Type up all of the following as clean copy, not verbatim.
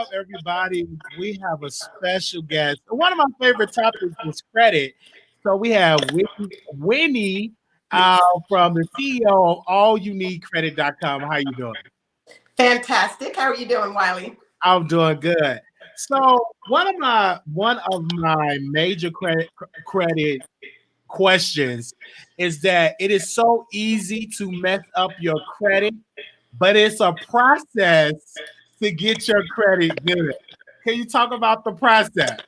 up, everybody? We have a special guest. One of my favorite topics is credit. So we have Winnie from the CEO of allyouneedcredit.com. How you doing? Fantastic. How are you doing, Wiley? I'm doing good. So one of my major credit questions is that it is so easy to mess up your credit, but it's a process to get your credit good. Can you talk about the process?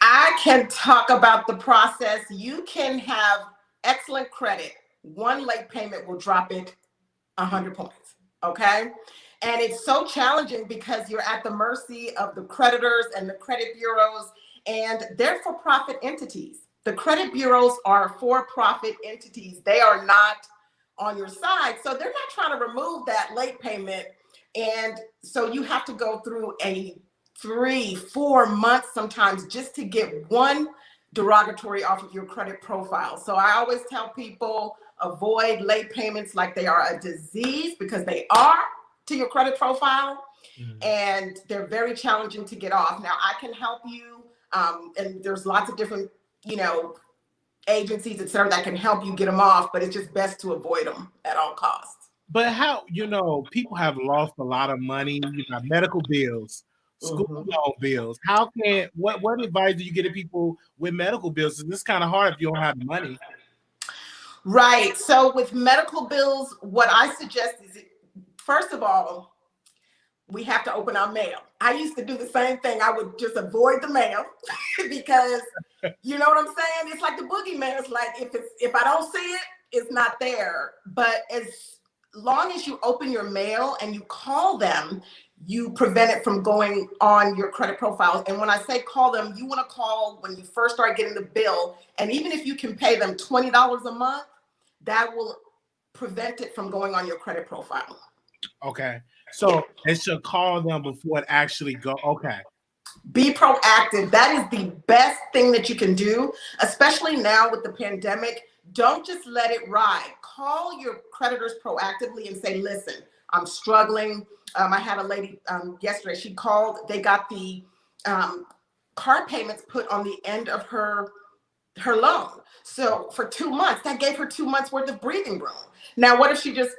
I can talk about the process. You can have excellent credit. One late payment will drop it 100 points. Okay. And it's so challenging because you're at the mercy of the creditors and the credit bureaus, and they're for profit entities. The credit bureaus are for profit entities. They are not on your side. So they're not trying to remove that late payment. And so you have to go through a 3-4 months sometimes just to get one derogatory off of your credit profile. So I always tell people avoid late payments like they are a disease, because they are to your credit profile. And they're very challenging to get off. Now I can help you, and there's lots of different, agencies, et cetera, that can help you get them off, but it's just best to avoid them at all costs. But how, people have lost a lot of money, medical bills, school loan bills. What advice do you get to people with medical bills? It's kind of hard if you don't have the money. Right. So with medical bills, what I suggest is, first of all, we have to open our mail. I used to do the same thing. I would just avoid the mail because you know what I'm saying? It's like the boogeyman. It's like if I don't see it, it's not there. But as long as you open your mail and you call them, you prevent it from going on your credit profile. And when I say call them, you want to call when you first start getting the bill. And even if you can pay them $20 a month, that will prevent it from going on your credit profile. Okay. So it should call them before it actually go. Okay. Be proactive. That is the best thing that you can do, especially now with the pandemic. Don't just let it ride. Call your creditors proactively and say, listen, I'm struggling. I had a lady yesterday, she called, they got the car payments put on the end of her loan. So for 2 months, that gave her 2 months worth of breathing room. Now, what if she just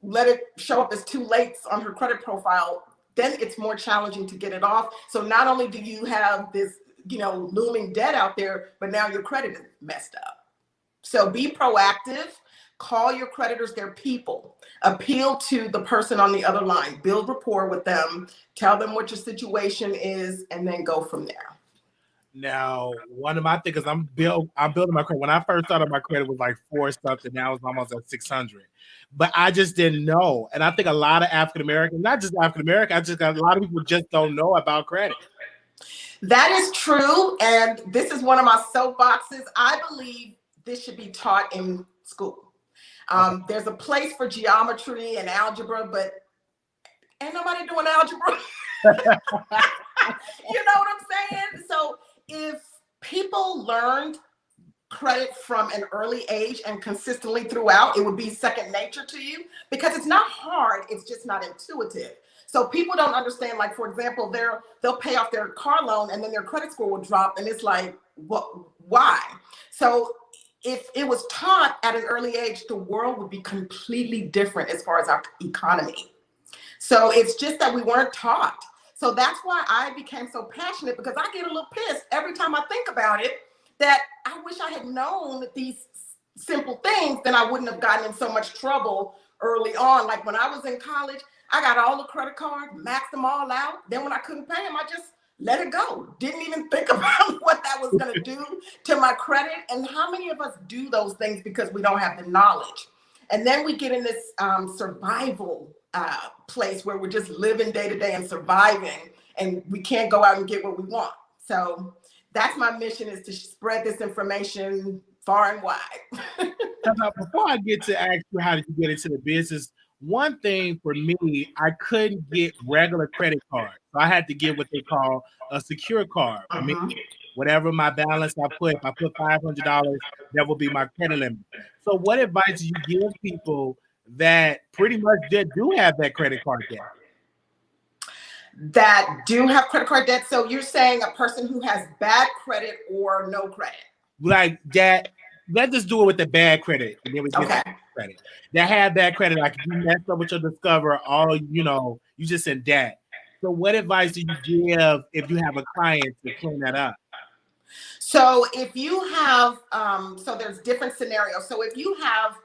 let it show up as too late on her credit profile? Then it's more challenging to get it off. So not only do you have this, looming debt out there, but now your credit is messed up. So be proactive, call your creditors, they're people. Appeal to the person on the other line, build rapport with them, tell them what your situation is, and then go from there. Now, one of my things is I'm building my credit. When I first started, my credit was like 4 something. Now it's almost at 600. But I just didn't know. And I think a lot of African Americans, not just African Americans, I just got a lot of people just don't know about credit. That is true. And this is one of my soapboxes. I believe this should be taught in school. There's a place for geometry and algebra, but ain't nobody doing algebra. You know what I'm saying? So if people learned credit from an early age and consistently throughout, it would be second nature to you, because it's not hard, it's just not intuitive. So people don't understand, like, for example, they'll pay off their car loan and then their credit score will drop, and it's like, what? Why? So if it was taught at an early age, the world would be completely different as far as our economy. So it's just that we weren't taught. So that's why I became so passionate, because I get a little pissed every time I think about it, that I wish I had known these simple things, then I wouldn't have gotten in so much trouble early on. Like when I was in college, I got all the credit cards, maxed them all out. Then when I couldn't pay them, I just let it go. Didn't even think about what that was going to do to my credit. And how many of us do those things because we don't have the knowledge? And then we get in this survival place where we're just living day to day and surviving, and we can't go out and get what we want. So that's my mission, is to spread this information far and wide. Before I get to ask you how did you get into the business, one thing for me, I couldn't get regular credit cards. So I had to get what they call a secure card. I mean, whatever my balance I put, if I put $500, that will be my credit limit. So what advice do you give people that pretty much do have that credit card debt? that do have credit card debt. So you're saying a person who has bad credit or no credit? Like that. Let's just do it with the bad credit, and then we get Okay. to credit. That have bad credit, like if you messed up with your Discover, all you just in debt. So, what advice do you give if you have a client to clean that up? So if you have, so there's different scenarios. So if you have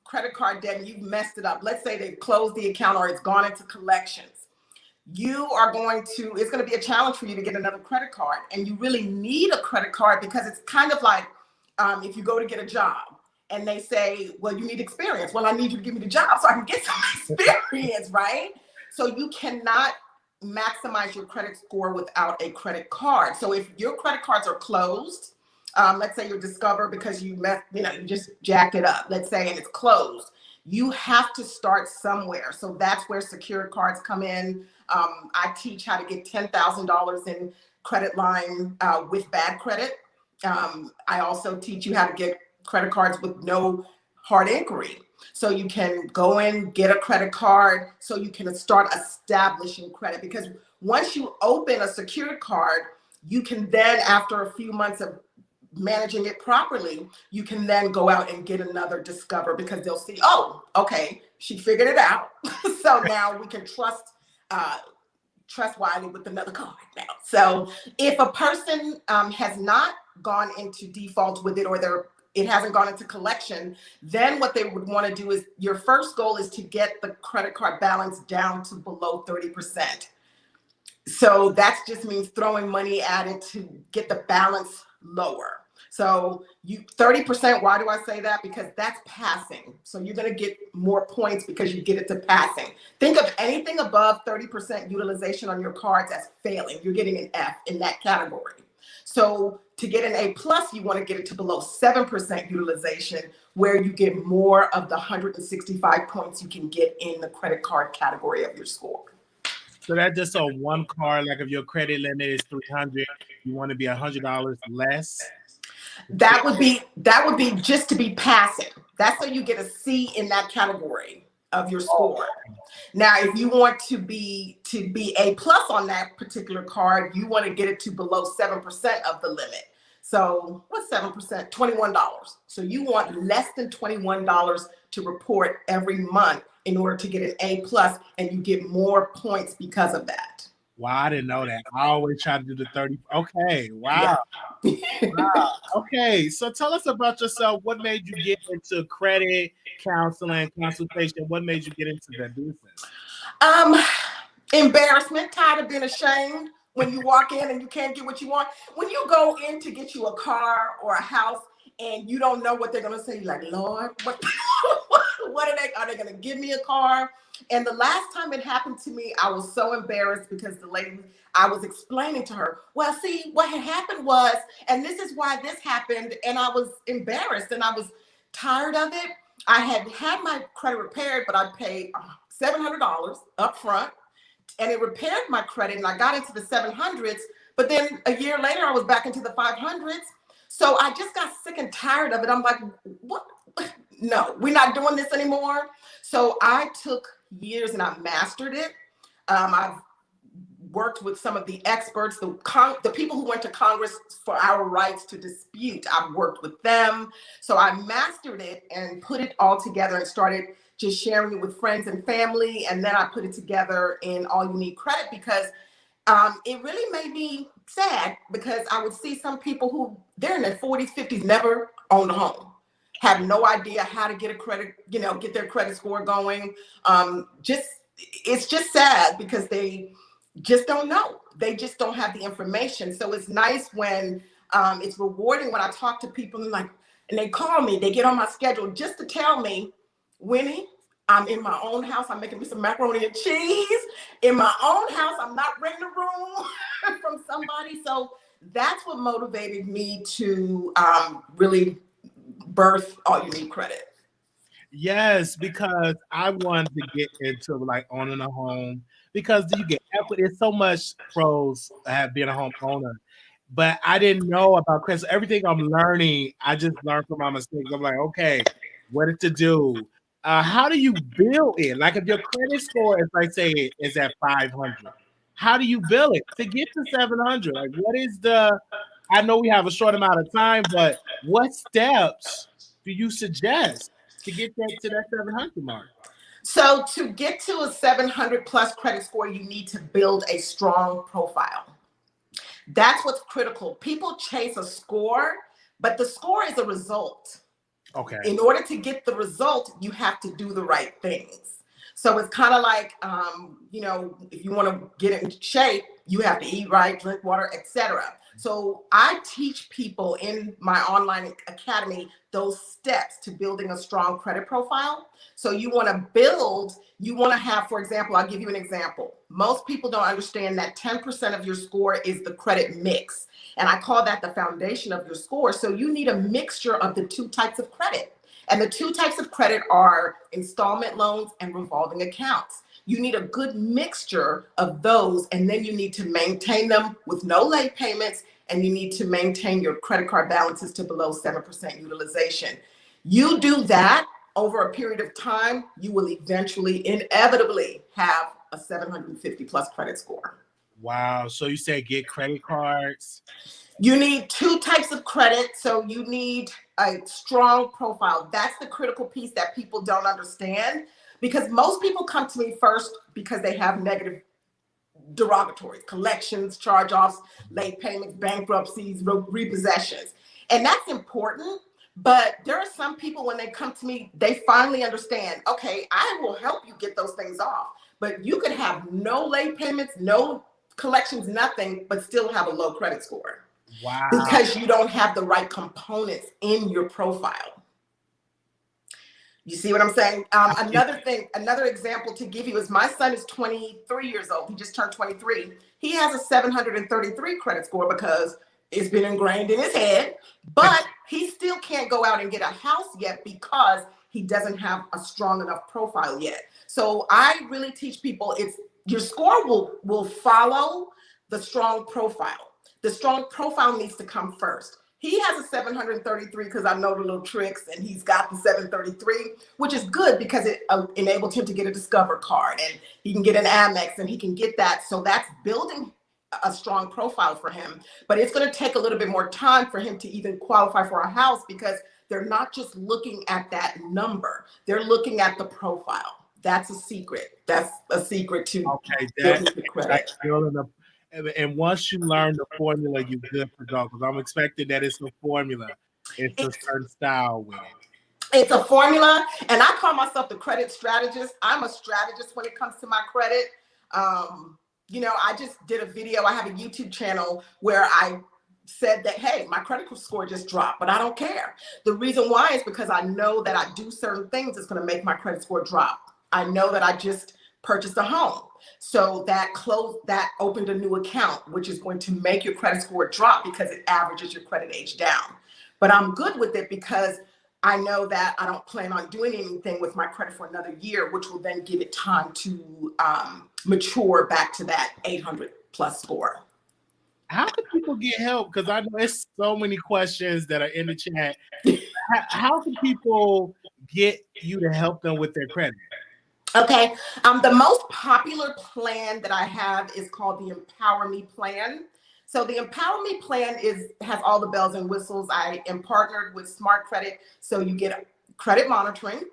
credit card debt and you've messed it up, let's say they've closed the account or it's gone into collections, it's going to be a challenge for you to get another credit card. And you really need a credit card because it's kind of like if you go to get a job and they say, well, you need experience. Well, I need you to give me the job so I can get some experience, right? So you cannot maximize your credit score without a credit card. So if your credit cards are closed, let's say you're Discover because you just jacked it up, let's say, and it's closed, you have to start somewhere. So that's where secured cards come in. I teach how to get $10,000 in credit line with bad credit. I also teach you how to get credit cards with no hard inquiry. So you can go in, get a credit card, so you can start establishing credit. Because once you open a secured card, you can then, after a few months of managing it properly, you can then go out and get another Discover because they'll see, oh, okay, she figured it out. So now we can trust Wiley with another card now. So if a person has not gone into default with it, or it hasn't gone into collection, then what they would want to do is, your first goal is to get the credit card balance down to below 30%. So that just means throwing money at it to get the balance lower. So 30%, why do I say that? Because that's passing. So you're going to get more points because you get it to passing. Think of anything above 30% utilization on your cards as failing. You're getting an F in that category. So to get an A+, you want to get it to below 7% utilization, where you get more of the 165 points you can get in the credit card category of your score. So that's just on one card. Like if your credit limit is 300, you want to be $100 less. That would be just to be passing. That's so you get a C in that category of your score. Now, if you want to be A+ on that particular card, you want to get it to below 7% of the limit. So what's 7%? $21. So you want less than $21 to report every month in order to get an A+, and you get more points because of that. Wow, I didn't know that. I always try to do the 30. Okay, wow. Yeah. Wow. Okay, so tell us about yourself. What made you get into credit counseling, consultation? What made you get into that business? Embarrassment, tired of being ashamed when you walk in and you can't get what you want. When you go in to get you a car or a house and you don't know what they're going to say, you're like, Lord, what are they going to give me a car? And the last time it happened to me, I was so embarrassed because the lady, I was explaining to her, well, see, what had happened was, and this is why this happened. And I was embarrassed and I was tired of it. I had my credit repaired, but I paid $700 up front, and it repaired my credit, and I got into the 700s. But then a year later, I was back into the 500s. So I just got sick and tired of it. I'm like, what? No, we're not doing this anymore. So I took years and I mastered it. I've worked with some of the experts, the people who went to Congress for our rights to dispute. I've worked with them. So I mastered it and put it all together and started just sharing it with friends and family. And then I put it together in All You Need Credit, because it really made me sad, because I would see some people who they're in their 40s, 50s, never owned a home, have no idea how to get a credit, get their credit score going. It's just sad because they just don't know. They just don't have the information. So it's nice when it's rewarding when I talk to people and they call me, they get on my schedule just to tell me, Winnie, I'm in my own house. I'm making me some macaroni and cheese in my own house. I'm not renting a room from somebody. So that's what motivated me to really birth All You Need Credit. Yes, because I wanted to get into owning a home, because you get equity. There's so much pros being a homeowner, but I didn't know about credit. So everything I'm learning, I just learned from my mistakes. I'm like, okay, what to do. how do you build it? Like if your credit score is like say is at 500, how do you build it to get to 700? Like what is the? I know we have a short amount of time, but what steps do you suggest to get that to that 700 mark? So to get to a 700 plus credit score, you need to build a strong profile. That's what's critical. People chase a score, but the score is a result. Okay. In order to get the result, you have to do the right things. So it's kind of like, if you want to get in shape, you have to eat right, drink water, etc. So I teach people in my online academy those steps to building a strong credit profile. So you want to have, for example, I'll give you an example. Most people don't understand that 10% of your score is the credit mix. And I call that the foundation of your score. So you need a mixture of the two types of credit. And the two types of credit are installment loans and revolving accounts. You need a good mixture of those, and then you need to maintain them with no late payments, and you need to maintain your credit card balances to below 7% utilization. You do that over a period of time, you will eventually, inevitably have a 750 plus credit score. Wow. So you say get credit cards. You need two types of credit. So you need a strong profile. That's the critical piece that people don't understand, because most people come to me first because they have negative derogatories, collections, charge-offs, late payments, bankruptcies, repossessions. And that's important. But there are some people, when they come to me, they finally understand, okay, I will help you get those things off. But you could have no late payments, no collections, nothing, but still have a low credit score. Wow. Because you don't have the right components in your profile. You see what I'm saying? Another example to give you is my son is 23 years old. He just turned 23. He has a 733 credit score because it's been ingrained in his head, but he still can't go out and get a house yet because he doesn't have a strong enough profile yet. So I really teach people your score will follow the strong profile. The strong profile needs to come first. He has a 733 because I know the little tricks, and he's got the 733, which is good because it enabled him to get a Discover card, and he can get an Amex, and he can get that. So that's building a strong profile for him. But it's going to take a little bit more time for him to even qualify for a house, because they're not just looking at that number. They're looking at the profile. That's a secret. That's a secret to building the credit. And once you learn the formula, you're good to go. Because I'm expecting that it's a formula. It's a certain style with it. It's a formula, and I call myself the credit strategist. I'm a strategist when it comes to my credit. I just did a video. I have a YouTube channel where I said that, hey, my credit score just dropped, but I don't care. The reason why is because I know that I do certain things that's going to make my credit score drop. I know that I just purchased a home. So that opened a new account, which is going to make your credit score drop because it averages your credit age down. But I'm good with it because I know that I don't plan on doing anything with my credit for another year, which will then give it time to mature back to that 800 plus score. How can people get help? Because I know there's so many questions that are in the chat. How can people get you to help them with their credit? Okay. The most popular plan that I have is called the Empower Me plan. So the Empower Me plan has all the bells and whistles. I am partnered with Smart Credit. So you get credit monitoring.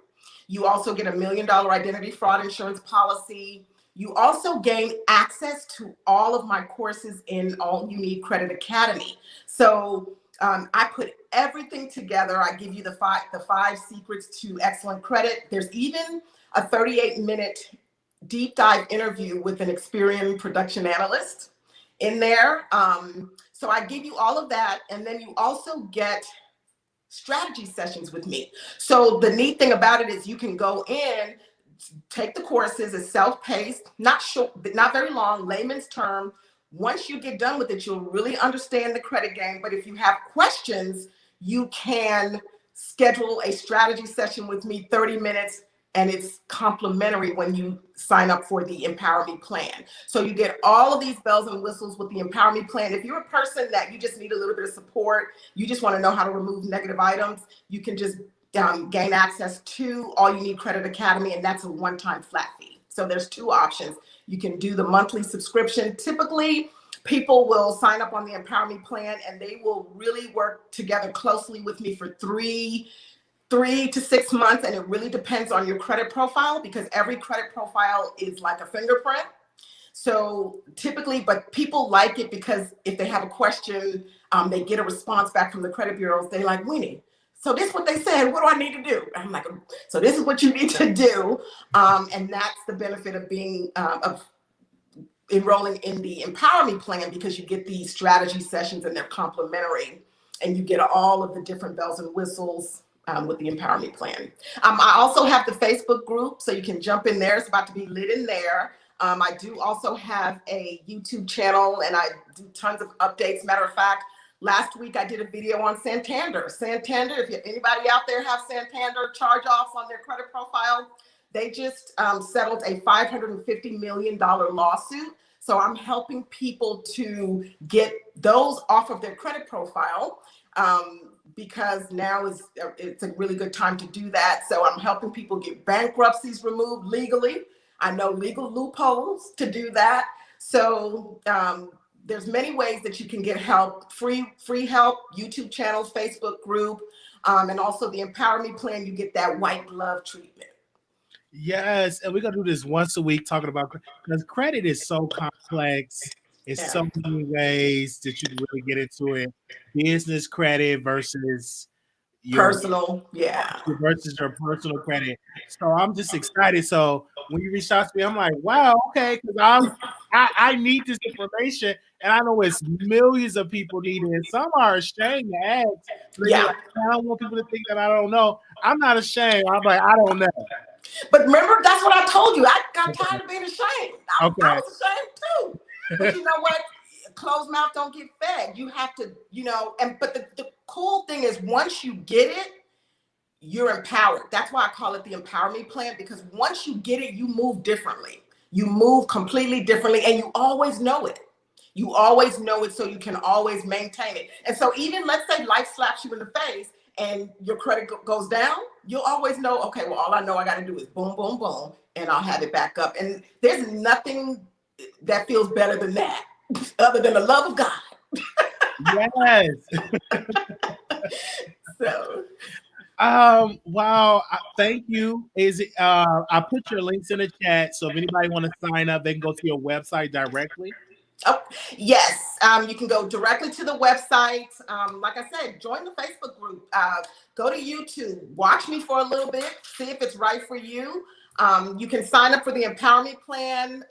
You also get $1 million identity fraud insurance policy. You also gain access to all of my courses in All You Need Credit Academy. So I put everything together. I give you the five secrets to excellent credit. There's even a 38-minute deep dive interview with an experienced production analyst in there. So I give you all of that. And then you also get strategy sessions with me. So the neat thing about it is you can go in, take the courses, it's self-paced, not short, not very long, layman's term. Once you get done with it, you'll really understand the credit game. But if you have questions, you can schedule a strategy session with me, 30 minutes, and it's complimentary when you sign up for the Empower Me plan. So you get all of these bells and whistles with the Empower Me plan. If you're a person that you just need a little bit of support, you just want to know how to remove negative items, you can just gain access to All You Need Credit Academy, and that's a one-time flat fee. So there's two options. You can do the monthly subscription. Typically, people will sign up on the Empower Me plan, and they will really work together closely with me for three to 6 months, and it really depends on your credit profile, because every credit profile is like a fingerprint. So typically, but people like it because if they have a question, they get a response back from the credit bureaus. They like, Winnie, so this is what they said. What do I need to do? I'm like, so this is what you need to do. And that's the benefit of being, of enrolling in the Empower Me plan, because you get these strategy sessions and they're complimentary, and you get all of the different bells and whistles with the Empower Me plan. I also have the Facebook group, so you can jump in there. It's about to be lit in there. I do also have a YouTube channel, and I do tons of updates. Matter of fact, last week I did a video on Santander. Santander, if anybody out there have Santander charge-offs on their credit profile, they just settled a $550 million lawsuit. So I'm helping people to get those off of their credit profile, because now it's a really good time to do that. So I'm helping people get bankruptcies removed legally. I know legal loopholes to do that. So there's many ways that you can get help, free help, YouTube channels, Facebook group, and also the Empower Me plan. You get that white glove treatment. Yes, and we're gonna do this once a week, talking about, because credit is so complex. It's so many ways that you can really get into it. Business credit versus your personal, versus your personal credit. So I'm just excited. So when you reached out to me, I'm like, wow, okay, because I need this information, and I know it's millions of people need it. Some are ashamed to ask. So they're like, I don't want people to think that I don't know. I'm not ashamed. I'm like, I don't know. But remember, that's what I told you. I got tired of being ashamed. I was ashamed too. But you know what? Closed mouth don't get fed. You have to, but the cool thing is, once you get it, you're empowered. That's why I call it the Empower Me plan, because once you get it, you move differently. You move completely differently, and you always know it. You always know it, so you can always maintain it. And so even, let's say life slaps you in the face and your credit goes down, you'll always know, okay, well, all I know I got to do is boom, boom, boom, and I'll have it back up. And there's nothing that feels better than that, other than the love of God. Yes. So. Wow. Thank you. I put your links in the chat, so if anybody want to sign up, they can go to your website directly. Oh, yes. You can go directly to the website. Like I said, join the Facebook group. Go to YouTube. Watch me for a little bit. See if it's right for you. You can sign up for the Empower Me plan.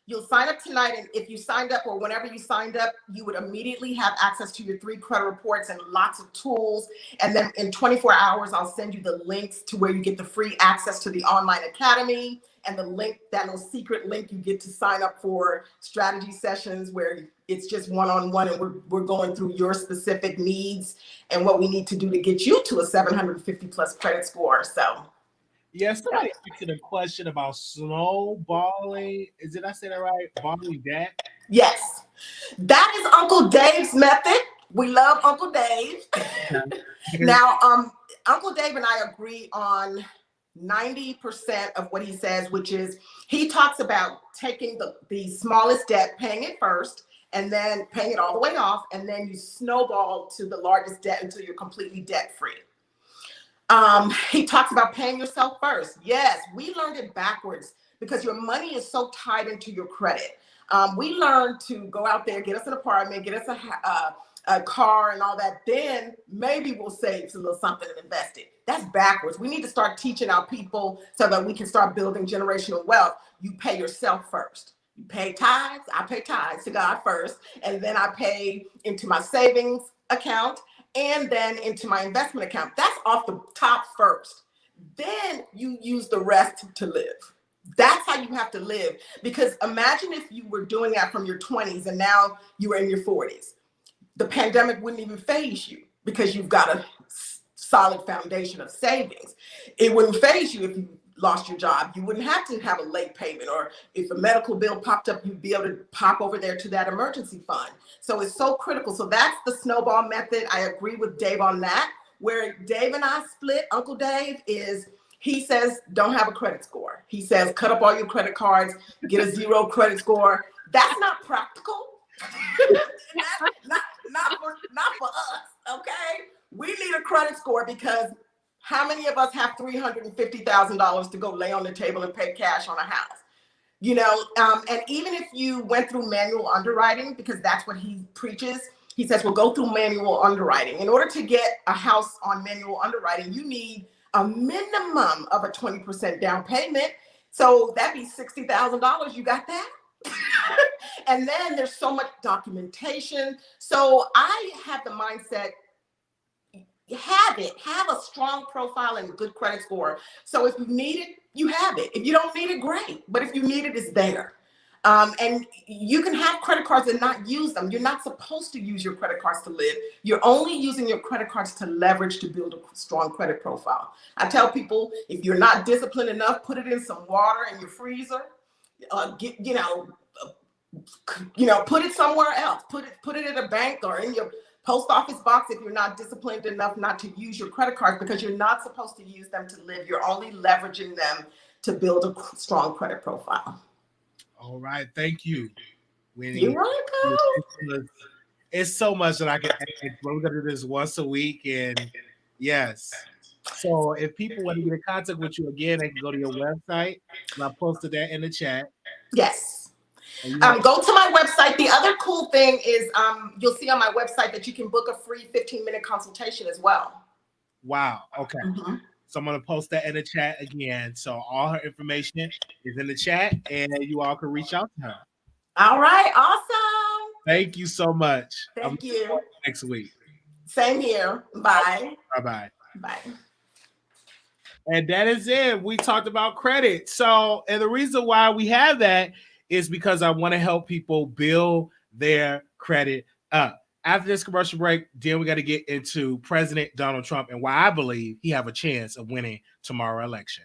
You'll sign up tonight, and if you signed up, or whenever you signed up, you would immediately have access to your 3 credit reports and lots of tools. And then in 24 hours, I'll send you the links to where you get the free access to the online academy, and the link, that little secret link you get to sign up for strategy sessions, where it's just one-on-one, and we're going through your specific needs and what we need to do to get you to a 750 plus credit score. So. Yes, somebody asked a question about snowballing. Did I say that right? Balling debt? Yes. That is Uncle Dave's method. We love Uncle Dave. Now, Uncle Dave and I agree on 90% of what he says, which is, he talks about taking the smallest debt, paying it first, and then paying it all the way off, and then you snowball to the largest debt until you're completely debt-free. He talks about paying yourself first. Yes, we learned it backwards, because your money is so tied into your credit. We learned to go out there, get us an apartment, get us a car and all that. Then maybe we'll save a little something and invest it. That's backwards. We need to start teaching our people so that we can start building generational wealth. You pay yourself first. You pay tithes. I pay tithes to God first, and then I pay into my savings account, and then into my investment account. That's off the top first. Then you use the rest to live. That's how you have to live. Because imagine if you were doing that from your 20s and now you were in your 40s. The pandemic wouldn't even faze you, because you've got a solid foundation of savings. It wouldn't faze you if you lost your job. You wouldn't have to have a late payment, or if a medical bill popped up, you'd be able to pop over there to that emergency fund. So it's so critical. So that's the snowball method. I agree with Dave on that. Where Dave and I split, Uncle Dave, is he says, don't have a credit score. He says, cut up all your credit cards, get a 0 credit score. That's not practical. not for us, okay? We need a credit score because how many of us have $350,000 to go lay on the table and pay cash on a house? You know, and even if you went through manual underwriting, because that's what he preaches, he says, well, go through manual underwriting. In order to get a house on manual underwriting, you need a minimum of a 20% down payment. So that'd be $60,000. You got that? And then there's so much documentation. So I have the mindset, have a strong profile and a good credit score. So if you need it, you have it. If you don't need it, great. But if you need it, it's there. And you can have credit cards and not use them. You're not supposed to use your credit cards to live. You're only using your credit cards to leverage to build a strong credit profile. I tell people, if you're not disciplined enough, put it in some water in your freezer. Put it somewhere else. Put it in a bank or in your post office box if you're not disciplined enough not to use your credit cards, because you're not supposed to use them to live. You're only leveraging them to build a strong credit profile. All right. Thank you, Winnie. You're welcome. It's so much that I can add. We're going to do this once a week. And yes. So if people want to get in contact with you again, they can go to your website. And I posted that in the chat. Yes. Go to my website. The other cool thing is you'll see on my website that you can book a free 15-minute consultation as well. Wow. Okay. Mm-hmm. So I'm going to post that in the chat again. So all her information is in the chat and you all can reach out to her. All right. Awesome. Thank you so much. Thank you. Next week. Same here. Bye. Bye-bye. Bye. And that is it. We talked about credit. So, and the reason why we have that is because I want to help people build their credit up. After this commercial break, then we got to get into President Donald Trump and why I believe he have a chance of winning tomorrow's election.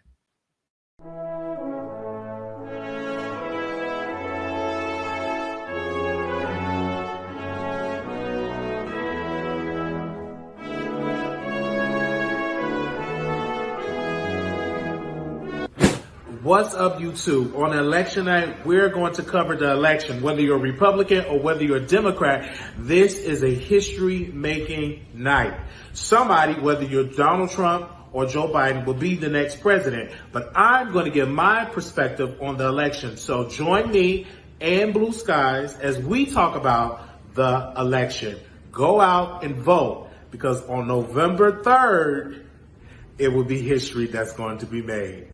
What's up, YouTube? On election night, we're going to cover the election. Whether you're a Republican or whether you're a Democrat, this is a history-making night. Somebody, whether you're Donald Trump or Joe Biden, will be the next president. But I'm going to give my perspective on the election. So join me and Blue Skies as we talk about the election. Go out and vote, because on November 3rd, it will be history that's going to be made.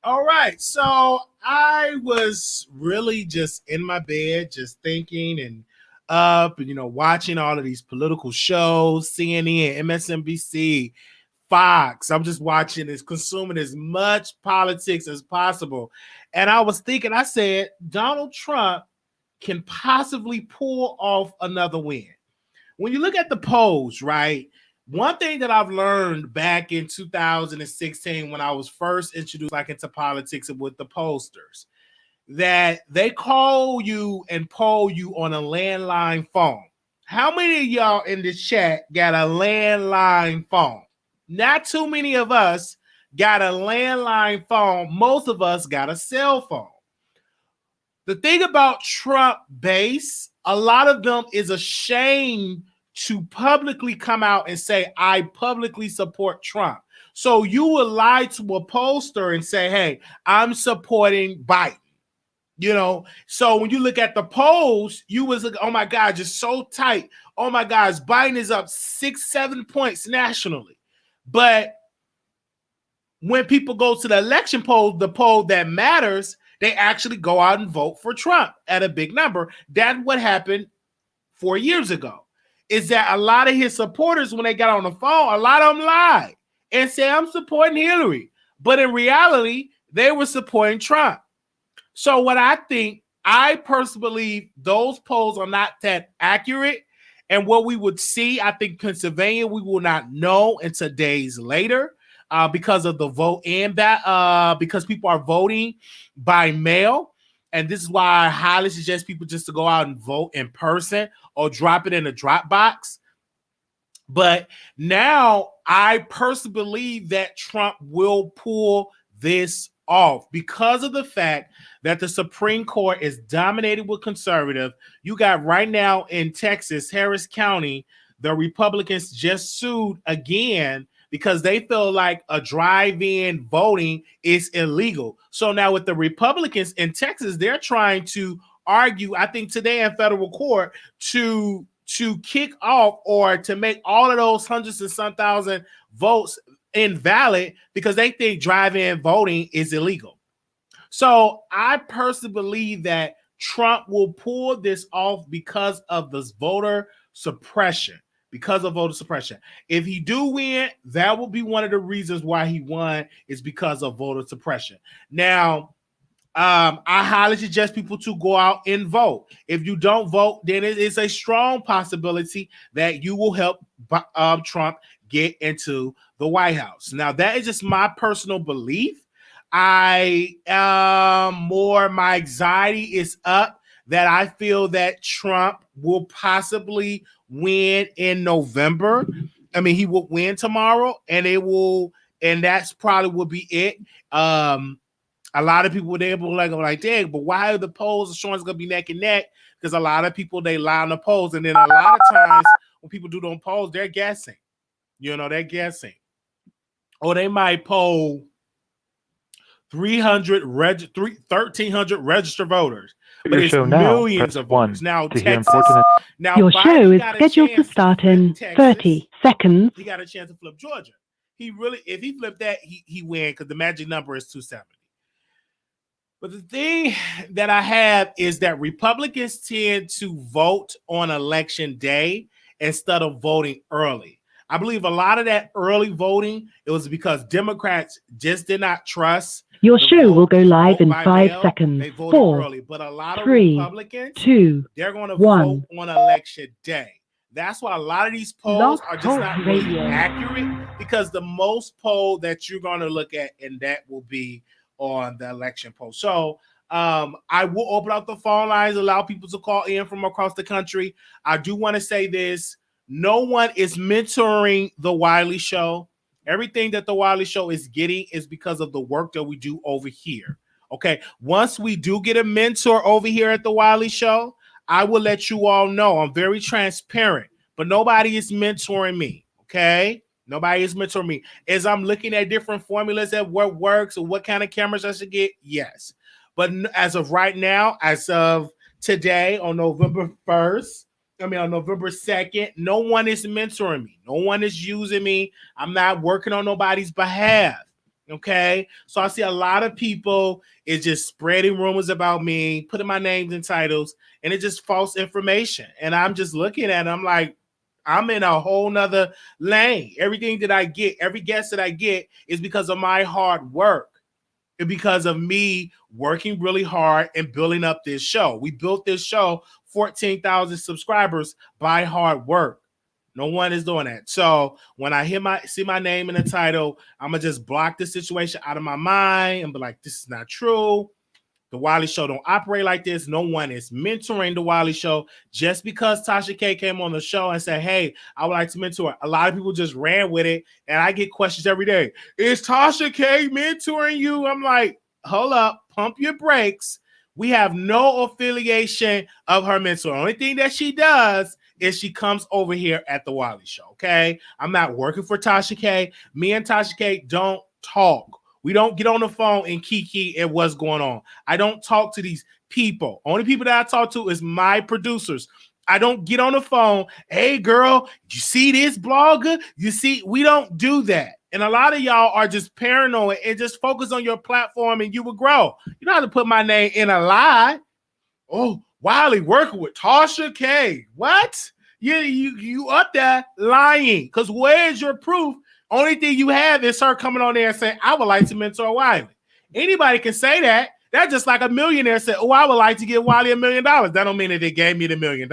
All right, so I was really just in my bed, just thinking and up and, watching all of these political shows, CNN, MSNBC, Fox. I'm just watching this, consuming as much politics as possible. And I was thinking, I said, Donald Trump can possibly pull off another win. When you look at the polls, right? One thing that I've learned back in 2016 when I was first introduced into politics with the pollsters, that they call you and poll you on a landline phone. How many of y'all in this chat got a landline phone? Not too many of us got a landline phone. Most of us got a cell phone. The thing about Trump base, a lot of them is ashamed to publicly come out and say, I publicly support Trump. So you will lie to a pollster and say, hey, I'm supporting Biden. So when you look at the polls, you was like, oh my God, just so tight. Oh my gosh, Biden is up 6-7 points nationally. But when people go to the election poll, the poll that matters, they actually go out and vote for Trump at a big number. That's what happened 4 years ago. Is that a lot of his supporters, when they got on the phone, a lot of them lied and said, I'm supporting Hillary. But in reality, they were supporting Trump. So what I think, I personally believe those polls are not that accurate. And what we would see, I think Pennsylvania, we will not know until days later because of the vote and that because people are voting by mail. And this is why I highly suggest people just to go out and vote in person or drop it in a drop box. But now I personally believe that Trump will pull this off because of the fact that the Supreme Court is dominated with conservative. You got right now in Texas, Harris County, the Republicans just sued again because they feel like a drive-in voting is illegal. So now with the Republicans in Texas, they're trying to argue, I think today in federal court, to kick off or to make all of those hundreds and some thousand votes invalid because they think drive-in voting is illegal. So I personally believe that Trump will pull this off because of this voter suppression. Because of voter suppression. If he do win, that will be one of the reasons why he won is because of voter suppression. Now, I highly suggest people to go out and vote. If you don't vote, then it is a strong possibility that you will help Trump get into the White House. Now, that is just my personal belief. My anxiety is up that I feel that Trump will possibly win in November. I mean, he will win tomorrow, and that's probably will be it. A lot of people they will like, dang, but why are the polls showing it's gonna be neck and neck? Because a lot of people they lie on the polls, and then a lot of times when people do those polls, they're guessing. They're guessing, or they might poll 1,300 registered voters, but it's millions of voters. Now, Texas, your show is scheduled to start in 30 seconds. He got a chance to flip Georgia. If he flipped that, he win because the magic number is 270. But the thing that I have is that Republicans tend to vote on election day instead of voting early. I believe a lot of that early voting, it was because Democrats just did not trust. Your show will go live in 5 seconds. They voted 4, early, but a lot of 3, Republicans, 2, they're going to 1. vote on election day. That's why a lot of these polls are just not really accurate because the most poll that you're going to look at, and that will be on the election poll. So I will open up the phone lines, allow people to call in from across the country. I do want to say this. No one is mentoring the Wiley Show. Everything that the Wiley Show is getting is because of the work that we do over here. Okay. Once we do get a mentor over here at the Wiley Show, I will let you all know. I'm very transparent, but nobody is mentoring me. Okay. Nobody is mentoring me. As I'm looking at different formulas at what works or what kind of cameras I should get, yes. But as of right now, as of today on November 2nd, no one is mentoring me. No one is using me. I'm not working on nobody's behalf. Okay. So I see a lot of people is just spreading rumors about me, putting my names in titles, and it's just false information. And I'm just looking at it. I'm like, I'm in a whole nother lane. Everything that I get, every guest that I get is because of my hard work. It's because of me working really hard and building up this show. We built this show, 14,000 subscribers by hard work. No one is doing that. So when I see my name in the title, I'm going to just block the situation out of my mind and be like, this is not true. The Wiley Show don't operate like this. No one is mentoring the Wiley Show. Just because Tasha K came on the show and said, hey, I would like to mentor. A lot of people just ran with it. And I get questions every day. Is Tasha K mentoring you? I'm like, hold up, pump your brakes. We have no affiliation of her mentor. The only thing that she does is she comes over here at the Wiley Show. Okay. I'm not working for Tasha K. Me and Tasha K don't talk. We don't get on the phone and kiki at what's going on. I don't talk to these people. Only people that I talk to is my producers. I don't get on the phone. Hey, girl, you see this blogger? We don't do that. And a lot of y'all are just paranoid and just focus on your platform and you will grow. You don't have to put my name in a lie. Oh, Wiley working with Tasha K. What? You up there lying. Because where's your proof? Only thing you have is her coming on there and saying, I would like to mentor Wiley. Anybody can say that. That's just like a millionaire said, oh, I would like to give Wiley $1 million. That don't mean that they gave me the $1 million.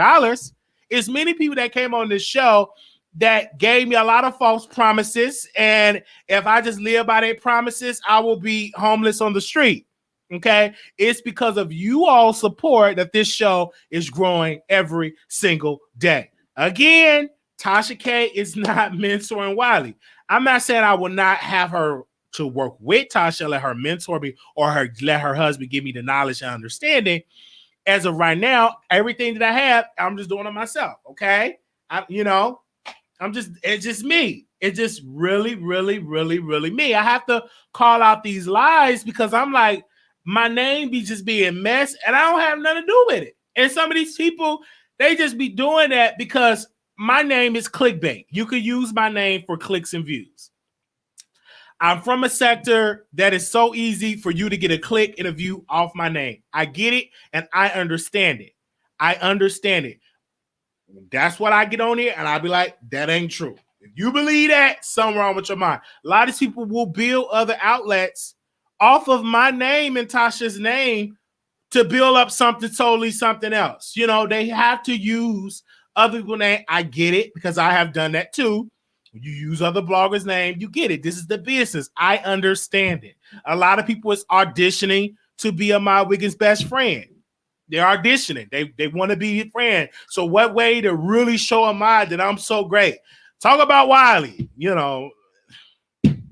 It's It's many people that came on this show that gave me a lot of false promises. And if I just live by their promises, I will be homeless on the street. Okay. It's because of you all support that this show is growing every single day. Again, Tasha K is not mentoring Wiley. I'm not saying I will not have her to work with Tasha, let her mentor me, or let her husband give me the knowledge and understanding. As of right now, everything that I have, I'm just doing it myself. Okay. It's just me. It's just really, really, really, really me. I have to call out these lies because I'm like, my name be just being mess and I don't have nothing to do with it. And some of these people, they just be doing that because my name is clickbait. You could use my name for clicks and views. I'm from a sector that is so easy for you to get a click and a view off my name. I get it and I understand it. I understand it. That's what I get on here and I'll be like, that ain't true. If you believe that, something wrong with your mind. A lot of people will build other outlets off of my name and Tasha's name to build up something totally something else. They have to use other people's name. I get it because I have done that too. You use other bloggers' name, you get it. This is the business. I understand it. A lot of people is auditioning to be a My Wiggins best friend. They're auditioning. They want to be a friend. So what way to really show a mind that I'm so great? Talk about Wiley, And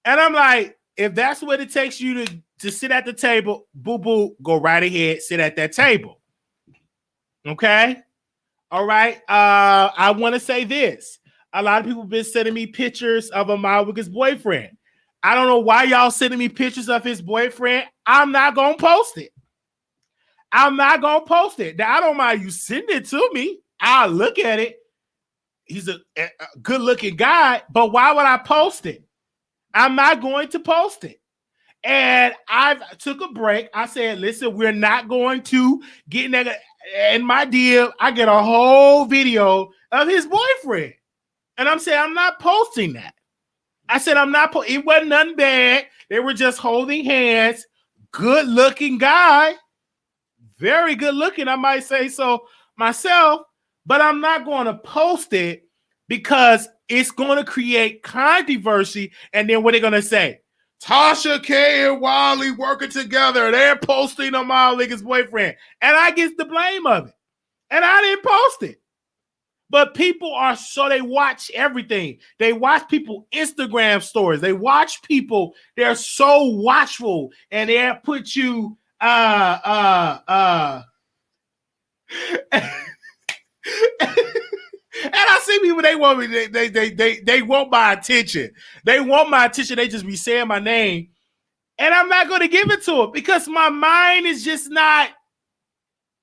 I'm like, if that's what it takes you to sit at the table, boo-boo, go right ahead, sit at that table. Okay? All right. I want to say this. A lot of people have been sending me pictures of a My Wiggins boyfriend. I don't know why y'all sending me pictures of his boyfriend. I'm not going to post it. I'm not going to post it. Now, I don't mind you sending it to me. I'll look at it. He's a good-looking guy, but why would I post it? I'm not going to post it. And I took a break. I said, listen, we're not going to get in that. In my DM, I get a whole video of his boyfriend. And I'm saying, I'm not posting that. I said, it wasn't nothing bad. They were just holding hands. Good looking guy. Very good looking, I might say so myself. But I'm not going to post it because it's going to create controversy. And then what are they going to say? Tasha K and Wiley working together. They're posting on My Wiggins boyfriend. And I get the blame of it. And I didn't post it. But people they watch everything. They watch people Instagram stories. They watch people. They're so watchful. And they put you, and I see people, they want me, they want my attention. They want my attention. They just be saying my name. And I'm not going to give it to them because my mind is just not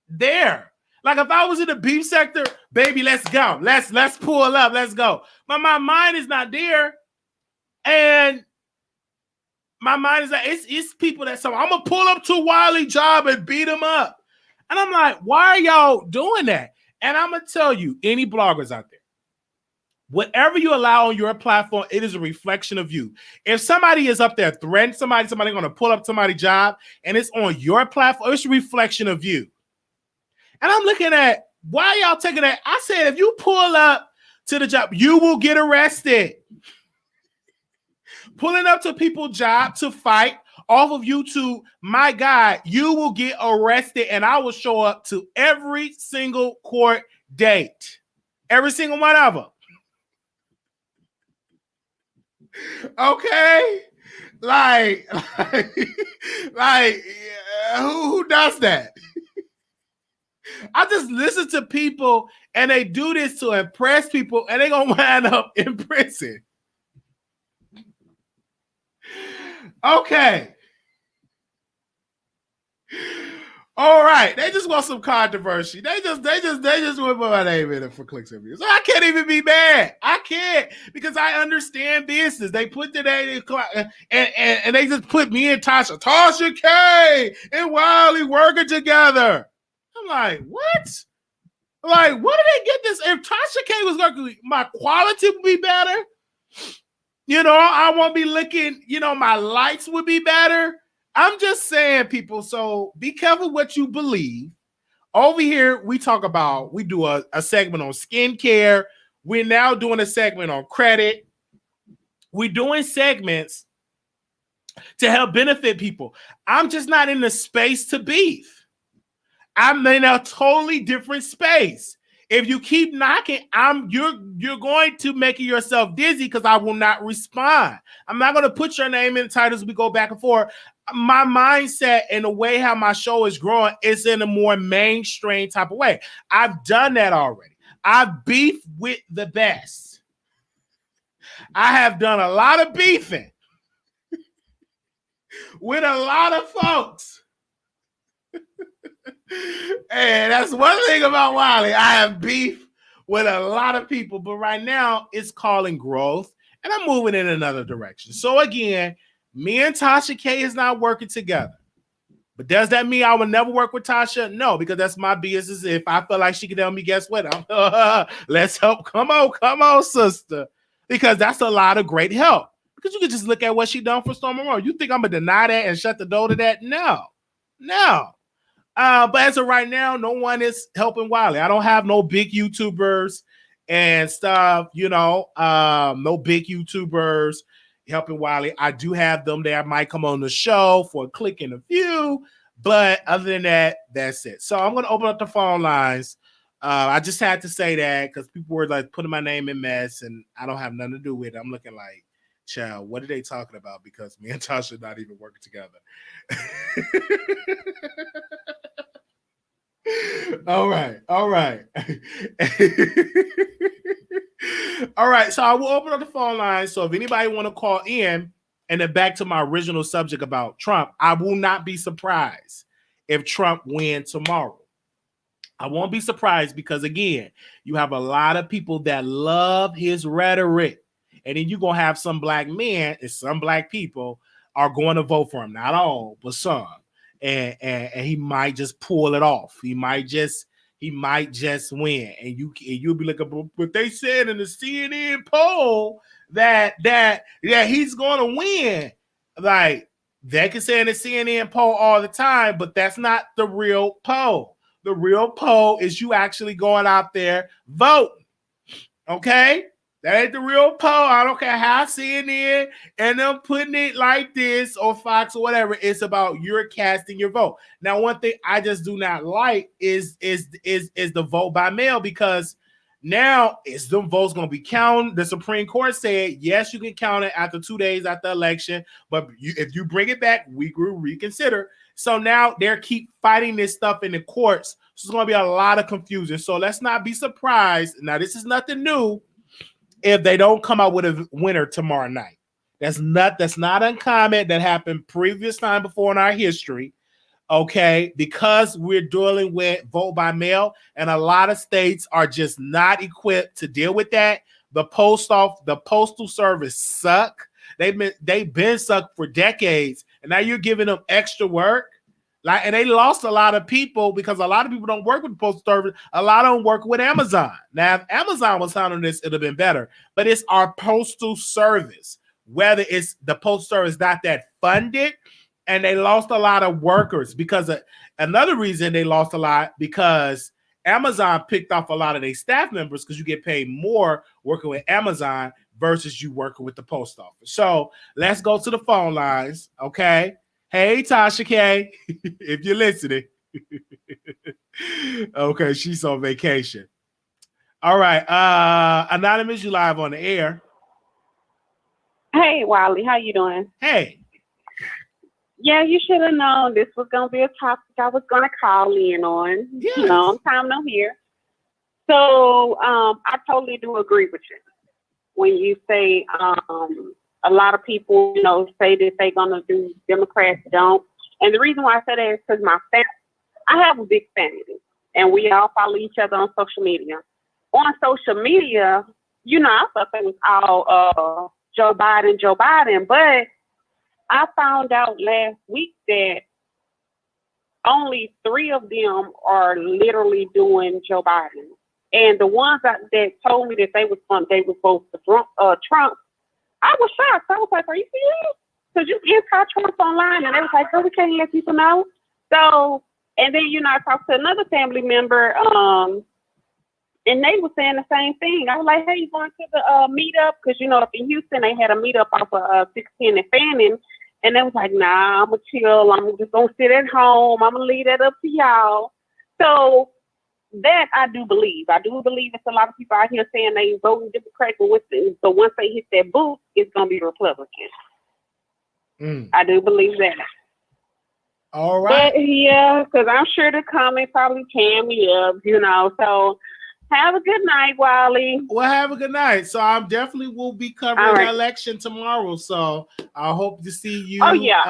there. Like if I was in the beef sector, baby, let's go. Let's pull up. Let's go. But my mind is not there. And my mind is like, it's people that say, I'm going to pull up to Wiley job and beat him up. And I'm like, why are y'all doing that? And I'm going to tell you, any bloggers out there, whatever you allow on your platform, it is a reflection of you. If somebody is up there threatening somebody going to pull up somebody's job and it's on your platform, it's a reflection of you. And I'm looking at, why y'all taking that? I said, if you pull up to the job, you will get arrested. Pulling up to people's job to fight off of YouTube, my God, you will get arrested and I will show up to every single court date. Every single one of them. Okay? Like who does that? I just listen to people and they do this to impress people and they're going to wind up in prison. Okay. All right. They just want some controversy. They just want my name in it for clicks and views. So I can't even be mad. I can't because I understand business. They put the name and they just put me and Tasha K and Wiley working together. I'm like, what? Like, what did they get this? If Tasha K was working, my quality would be better. I won't be looking, my lights would be better. I'm just saying, people, so be careful what you believe Over here, we do a segment on skincare. We're now doing a segment on credit. We're doing segments to help benefit people. I'm just not in the space to beef. I'm in a totally different space. If you keep knocking, you're going to make yourself dizzy because I will not respond. I'm not going to put your name in the titles. We go back and forth. My mindset and the way how my show is growing is in a more mainstream type of way. I've done that already. I've beefed with the best. I have done a lot of beefing with a lot of folks. And that's one thing about Wiley. I have beef with a lot of people, but right now it's calling growth and I'm moving in another direction. So again, me and Tasha K is not working together. But does that mean I will never work with Tasha? No, because that's my business. If I feel like she can help me, guess what? Let's help. Come on, sister. Because that's a lot of great help. Because you can just look at what she done for Storm Monroe. You think I'm going to deny that and shut the door to that? No. But as of right now, no one is helping Wiley. I don't have no big YouTubers and stuff, no big YouTubers helping Wiley. I do have them that might come on the show for a click and a view, but other than that, that's it. So I'm going to open up the phone lines. I just had to say that because people were like putting my name in mess and I don't have nothing to do with it. I'm looking like, child, what are they talking about? Because me and Tasha are not even working together. All right. All right. So I will open up the phone line. So if anybody want to call in, and then back to my original subject about Trump, I will not be surprised if Trump wins tomorrow. I won't be surprised because, again, you have a lot of people that love his rhetoric. And then you're going to have some black men and some black people are going to vote for him. Not all, but some. And he might just pull it off. He might just win. And you'll be like, but they said in the CNN poll that he's going to win. Like, they can say in the CNN poll all the time, but that's not the real poll. The real poll is you actually going out there voting. Okay? That ain't the real poll. I don't care how CNN and them putting it like this or Fox or whatever. It's about you're casting your vote. Now, one thing I just do not like is the vote by mail, because now is the votes going to be counted. The Supreme Court said, yes, you can count it after 2 days after the election, but if you bring it back, we will reconsider. So now they're keep fighting this stuff in the courts. So it's going to be a lot of confusion. So let's not be surprised. Now, this is nothing new. If they don't come out with a winner tomorrow night, that's not uncommon. That happened previous time before in our history. Okay, because we're dealing with vote by mail, and a lot of states are just not equipped to deal with that. The postal service suck. They've been sucked for decades, and now you're giving them extra work. And they lost a lot of people because a lot of people don't work with the postal service. A lot of them work with Amazon. Now, if Amazon was handling this, it'd have been better. But it's our postal service. Whether it's the postal service not that funded, and they lost a lot of workers because another reason they lost a lot, because Amazon picked off a lot of their staff members because you get paid more working with Amazon versus you working with the post office. So let's go to the phone lines, okay? Hey, Tasha K, if you're listening. Okay, she's on vacation. All right. Anonymous, you live on the air. Hey, Wiley, how you doing? Hey. Yeah, you should have known this was going to be a topic I was going to call in on. Yes. Long time no here. So I totally do agree with you when you say a lot of people, say that they're going to do, Democrats don't. And the reason why I say that is because I have a big family, and we all follow each other on social media. On social media, I thought it was all Joe Biden, but I found out last week that only 3 of them are literally doing Joe Biden. And the ones that told me that they was both Trump, I was shocked. I was like, are you serious? Because you anti-Trump online, and they was like, oh, we can't let people know. So And then, you know, I talked to another family member, and they were saying the same thing. I was like, hey, you going to the meetup? Because, you know, up in Houston, they had a meetup off of 16 and Fannin. And they was like, nah, I'm going to chill. I'm just going to sit at home. I'm going to leave that up to y'all. So that I do believe. I do believe it's a lot of people out here saying they voting Democrat, but once they hit that booth, it's going to be Republican. I do believe that. All right. But yeah, because I'm sure the comment probably can me up, you know. So have a good night, Wiley. Well, have a good night. So I definitely will be covering the election tomorrow. So I hope to see you. Oh yeah,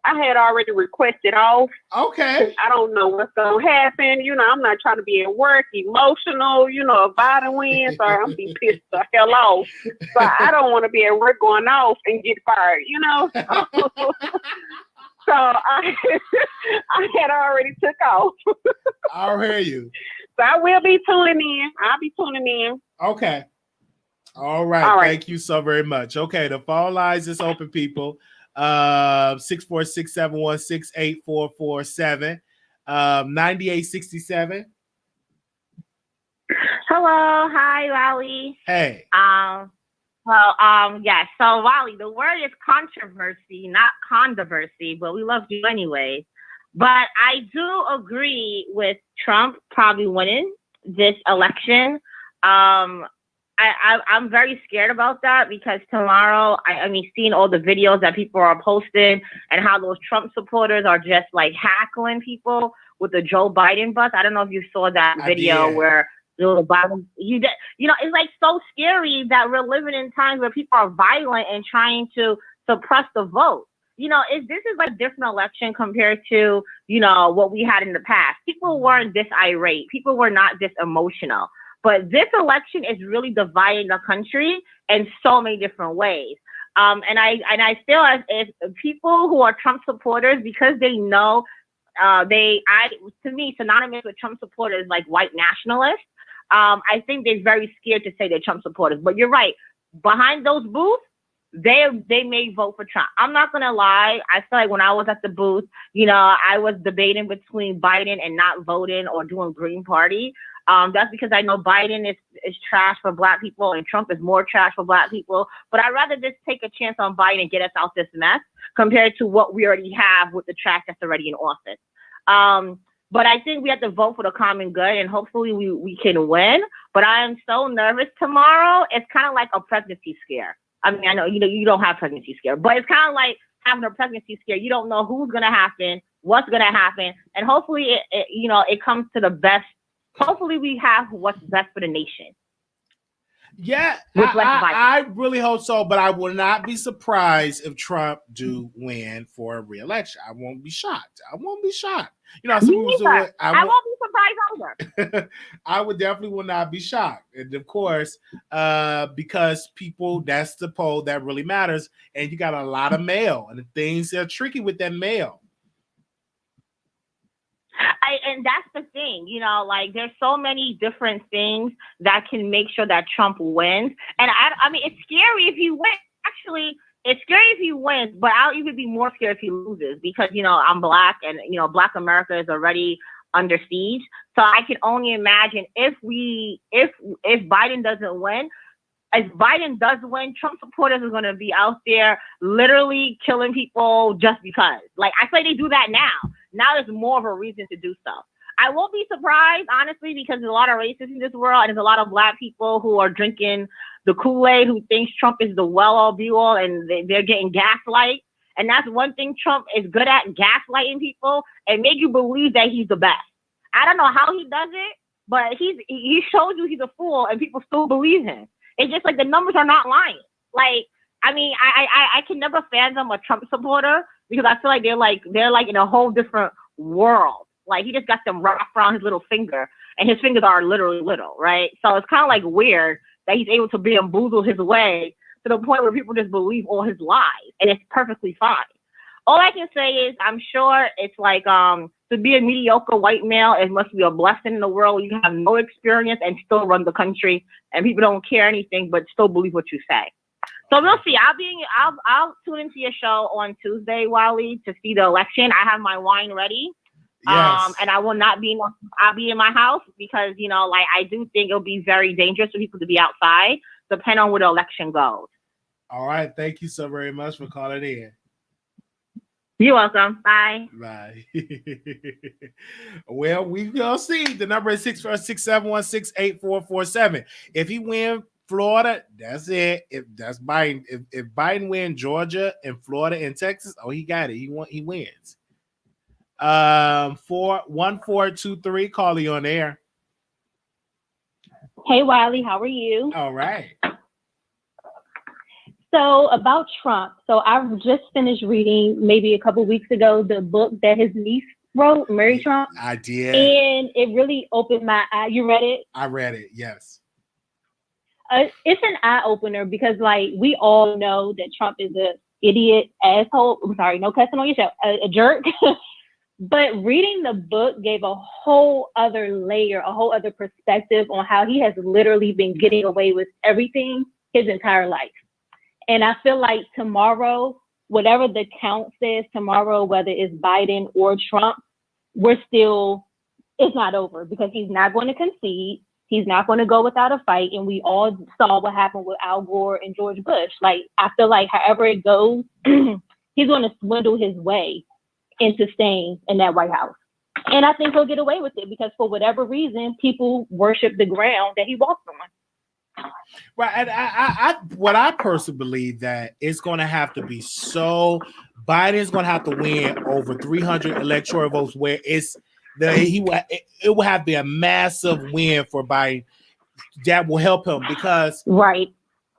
I had already requested off. Okay. I don't know what's gonna happen. You know, I'm not trying to be at work emotional. You know, if Biden wins, or I'm be pissed the hell off. But I don't want to be at work going off and get fired. You know. So I had already took off. I'll hear you. So I will be tuning in. I'll be tuning in. Okay. All right. Thank you so very much. Okay, the phone lines is open, people. 646-716-8447. 9867. Hello, hi, Wiley. Hey. Yeah. So, Wiley, the word is controversy, not controversy, but we love you anyway. But I do agree with Trump probably winning this election. I'm very scared about that because tomorrow, I mean, seeing all the videos that people are posting and how those Trump supporters are just like hackling people with the Joe Biden bus. I don't know if you saw that video where Joe Biden, you know, it's like so scary that we're living in times where people are violent and trying to suppress the vote. You know, this is like different election compared to, you know, what we had in the past. People weren't this irate. People were not this emotional. But this election is really dividing the country in so many different ways. And I feel as if people who are Trump supporters, because they know to me, synonymous with Trump supporters like white nationalists, I think they're very scared to say they're Trump supporters. But you're right. Behind those booths, they may vote for Trump. I'm not gonna lie. I feel like when I was at the booth, you know, I was debating between Biden and not voting or doing Green Party. That's because I know Biden is trash for Black people and Trump is more trash for Black people. But I'd rather just take a chance on Biden and get us out this mess compared to what we already have with the trash that's already in office. But I think we have to vote for the common good, and hopefully we can win. But I am so nervous tomorrow. It's kind of like a pregnancy scare. I mean, I know you don't have pregnancy scare, but it's kind of like having a pregnancy scare. You don't know who's gonna happen, what's gonna happen, and hopefully it comes to the best. Hopefully we have what's best for the nation. Yeah, I really hope so, but I will not be surprised if Trump do win for a re-election. I won't be shocked. You know, I won't be surprised either. I would definitely will not be shocked. And of course, because people, that's the poll that really matters. And you got a lot of mail, and the things are tricky with that mail. And that's the thing, you know, like there's so many different things that can make sure that Trump wins. And I mean, it's scary if he wins. Actually, it's scary if he wins, but I'll even be more scared if he loses because, you know, I'm Black and, you know, Black America is already under siege. So I can only imagine if Biden doesn't win, if Biden does win, Trump supporters are going to be out there literally killing people just because. Like, I feel like they do that now. Now there's more of a reason to do so. I won't be surprised, honestly, because there's a lot of racists in this world, and there's a lot of Black people who are drinking the Kool-Aid, who thinks Trump is the well-all, be-all, and they're getting gaslight. And that's one thing Trump is good at, gaslighting people and make you believe that he's the best. I don't know how he does it, but he shows you he's a fool, and people still believe him. It's just like the numbers are not lying. Like, I mean, I can never fathom a Trump supporter because I feel like they're like in a whole different world. Like, he just got them wrapped around his little finger, and his fingers are literally little, right? So it's kind of like weird that he's able to bamboozle his way to the point where people just believe all his lies, and it's perfectly fine. All I can say is I'm sure it's like to be a mediocre white male, it must be a blessing in the world. You have no experience and still run the country, and people don't care anything but still believe what you say. So we'll see. I'll tune into your show on Tuesday, Wiley, to see the election. I have my wine ready. Yes. And I will not be. I'll be in my house because like I do think it'll be very dangerous for people to be outside, depending on where the election goes. All right. Thank you so very much for calling in. You're welcome. Bye. Bye. Well, we will see. The number is 646-716-8447. If he win Florida, that's it. If that's Biden, if Biden win Georgia and Florida and Texas, oh, he got it. He wins. 41423, call you on air. Hey Wiley, how are you? All right. So about Trump. So I've just finished reading maybe a couple weeks ago the book that his niece wrote, Mary Trump. I did. And it really opened my eye. You read it? I read it, yes. It's an eye opener because like we all know that Trump is a idiot, asshole. I'm sorry, no cussing on your show, a jerk. But reading the book gave a whole other layer, a whole other perspective on how he has literally been getting away with everything his entire life. And I feel like tomorrow, whatever the count says tomorrow, whether it's Biden or Trump, it's not over because he's not going to concede. He's not going to go without a fight. And we all saw what happened with Al Gore and George Bush. Like, I feel like however it goes, he's going to swindle his way into staying in that White House. And I think he'll get away with it because for whatever reason, people worship the ground that he walks on. Right. And what I personally believe that it's going to have to be Biden's going to have to win over 300 electoral votes where it will have to be a massive win for Biden that will help him because, right.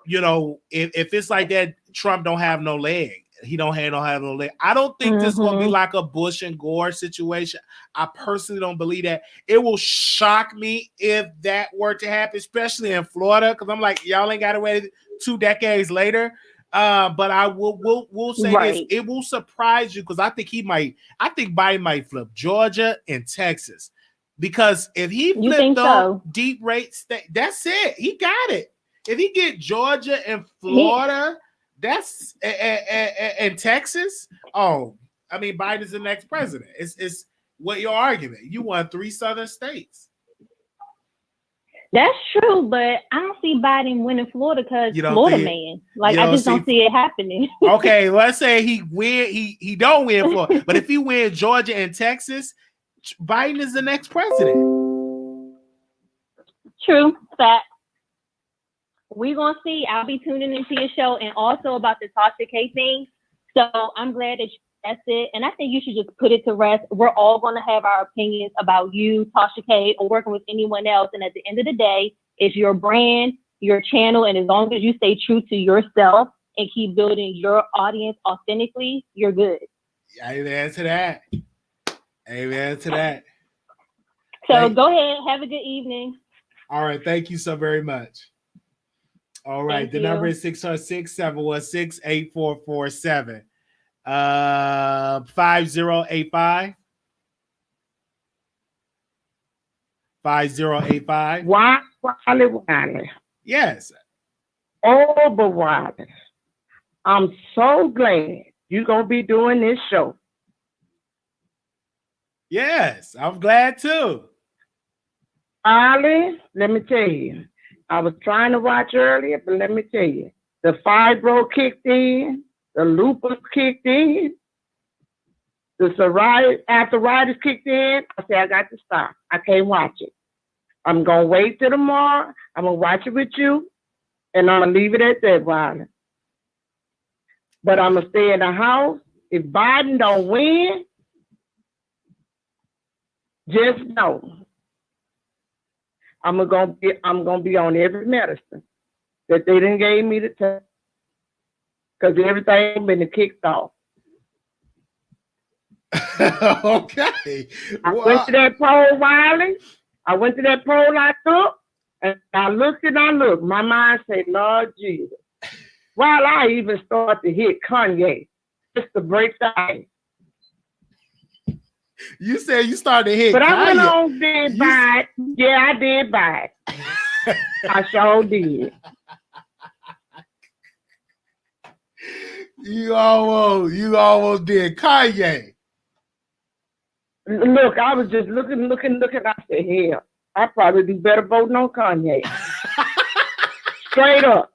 If it's like that, Trump don't have no leg. He don't have no leg. I don't think this is going to be like a Bush and Gore situation. I personally don't believe that. It will shock me if that were to happen, especially in Florida, because I'm like, y'all ain't got to wait 2 decades later. But I will say this: it will surprise you because I think Biden might flip Georgia and Texas because if he flipped those deep rates, that's it. He got it. If he get Georgia and Florida. That's in Texas. Oh, I mean, Biden's the next president. It's what your argument. You won 3 southern states. That's true, but I don't see Biden winning Florida because Florida man. Like I just don't see it happening. Okay, let's say he win. He don't win Florida, but if he wins Georgia and Texas, Biden is the next president. True, fact. We're going to see. I'll be tuning into your show and also about the Tasha K thing. So I'm glad that's it. And I think you should just put it to rest. We're all going to have our opinions about you, Tasha K, or working with anyone else. And at the end of the day, it's your brand, your channel. And as long as you stay true to yourself and keep building your audience authentically, you're good. Amen to that. Amen to that. So go ahead. Have a good evening. All right. Thank you so very much. All right, the number is 646-716-8447. 5085. 5085. Wiley. Yes. Oh, but Wiley, I'm so glad you're going to be doing this show. Yes, I'm glad too. Wiley, let me tell you. I was trying to watch earlier, but let me tell you, the fibro kicked in, the lupus kicked in, the arthritis kicked in. I said, I got to stop. I can't watch it. I'm going to wait till tomorrow. I'm going to watch it with you, and I'm going to leave it at that, Wiley. But I'm going to stay in the house. If Biden don't win, just know. I'm gonna be on every medicine that they done gave me to take because everything been kicked off. Okay. I went to that poll, Wiley. I went to that poll I took, and I looked and I looked. My mind said, Lord Jesus. While I even started to hit Kanye just to break the ice. You said you started to hit But Kanye. I went on, did buy it. Yeah, I did buy it. I sure did. You almost did Kanye. Look, I was just looking. I said, hell, I probably do better voting on Kanye. Straight up.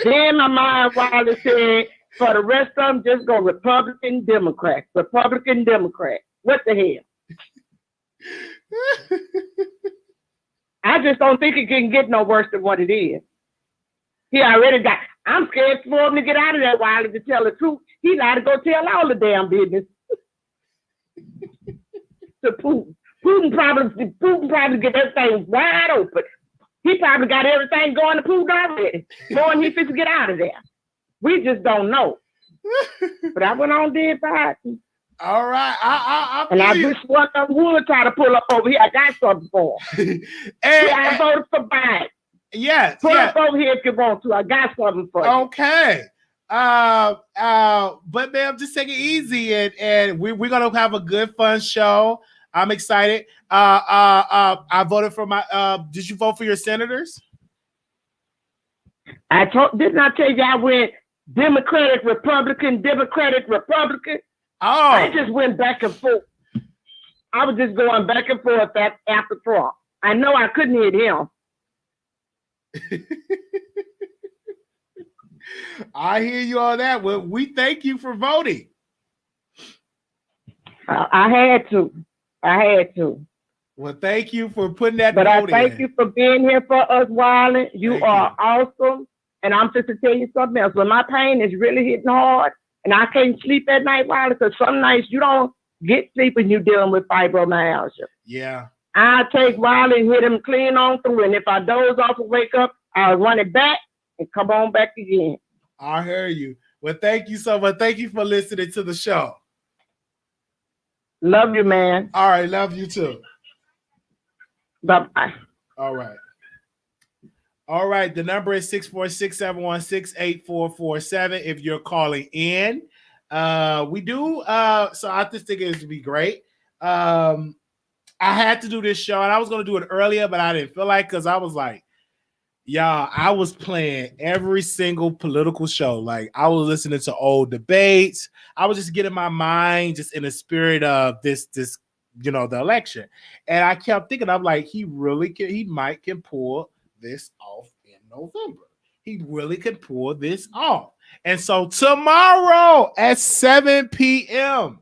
Then my mind Wiley said, for the rest of them, just go Republican, Democrat. Republican, Democrat. What the hell? I just don't think it can get no worse than what it is. He already got, I'm scared for him to get out of there, Wiley, to tell the truth. He lied to go tell all the damn business to Putin. Putin probably get everything wide open. He probably got everything going to Putin already, knowing he fits to get out of there. We just don't know. But I went on did Biden. All right. I wish one of them would try to pull up over here. I got something for him. I voted for Biden. Yes. Pull up over here if you want to. I got something for you. Okay. But ma'am, just take it easy, and we're gonna have a good, fun show. I'm excited. I voted for my. Did you vote for your senators? Didn't I tell you I went Democratic, Republican, Democratic, Republican? Oh, I just went back and forth. I was just going back and forth after Trump. I know I couldn't hit him. I hear you on that. Well, we thank you for voting. I had to. Well, thank you for putting that. But vote I thank in. you for being here for us, Wiley. You Thank are you. awesome. And I'm just to tell you something else. When my pain is really hitting hard and I can't sleep at night, Wiley, because some nights you don't get sleep when you're dealing with fibromyalgia. Yeah. I take Wiley and hit him clean on through. And if I doze off and wake up, I'll run it back and come on back again. I hear you. Well, thank you so much. Thank you for listening to the show. Love you, man. All right. Love you too. Bye-bye. All right. All right. The number is 646-716-8447. If you're calling in, we do. So I just think it would be great. I had to do this show and I was going to do it earlier, but I didn't feel like, because I was like, y'all, I was playing every single political show. Like I was listening to old debates. I was just getting my mind just in the spirit of this, the election. And I kept thinking, I'm like, he might can pull this off in November. He really can pull this off. And so tomorrow at 7 p.m.,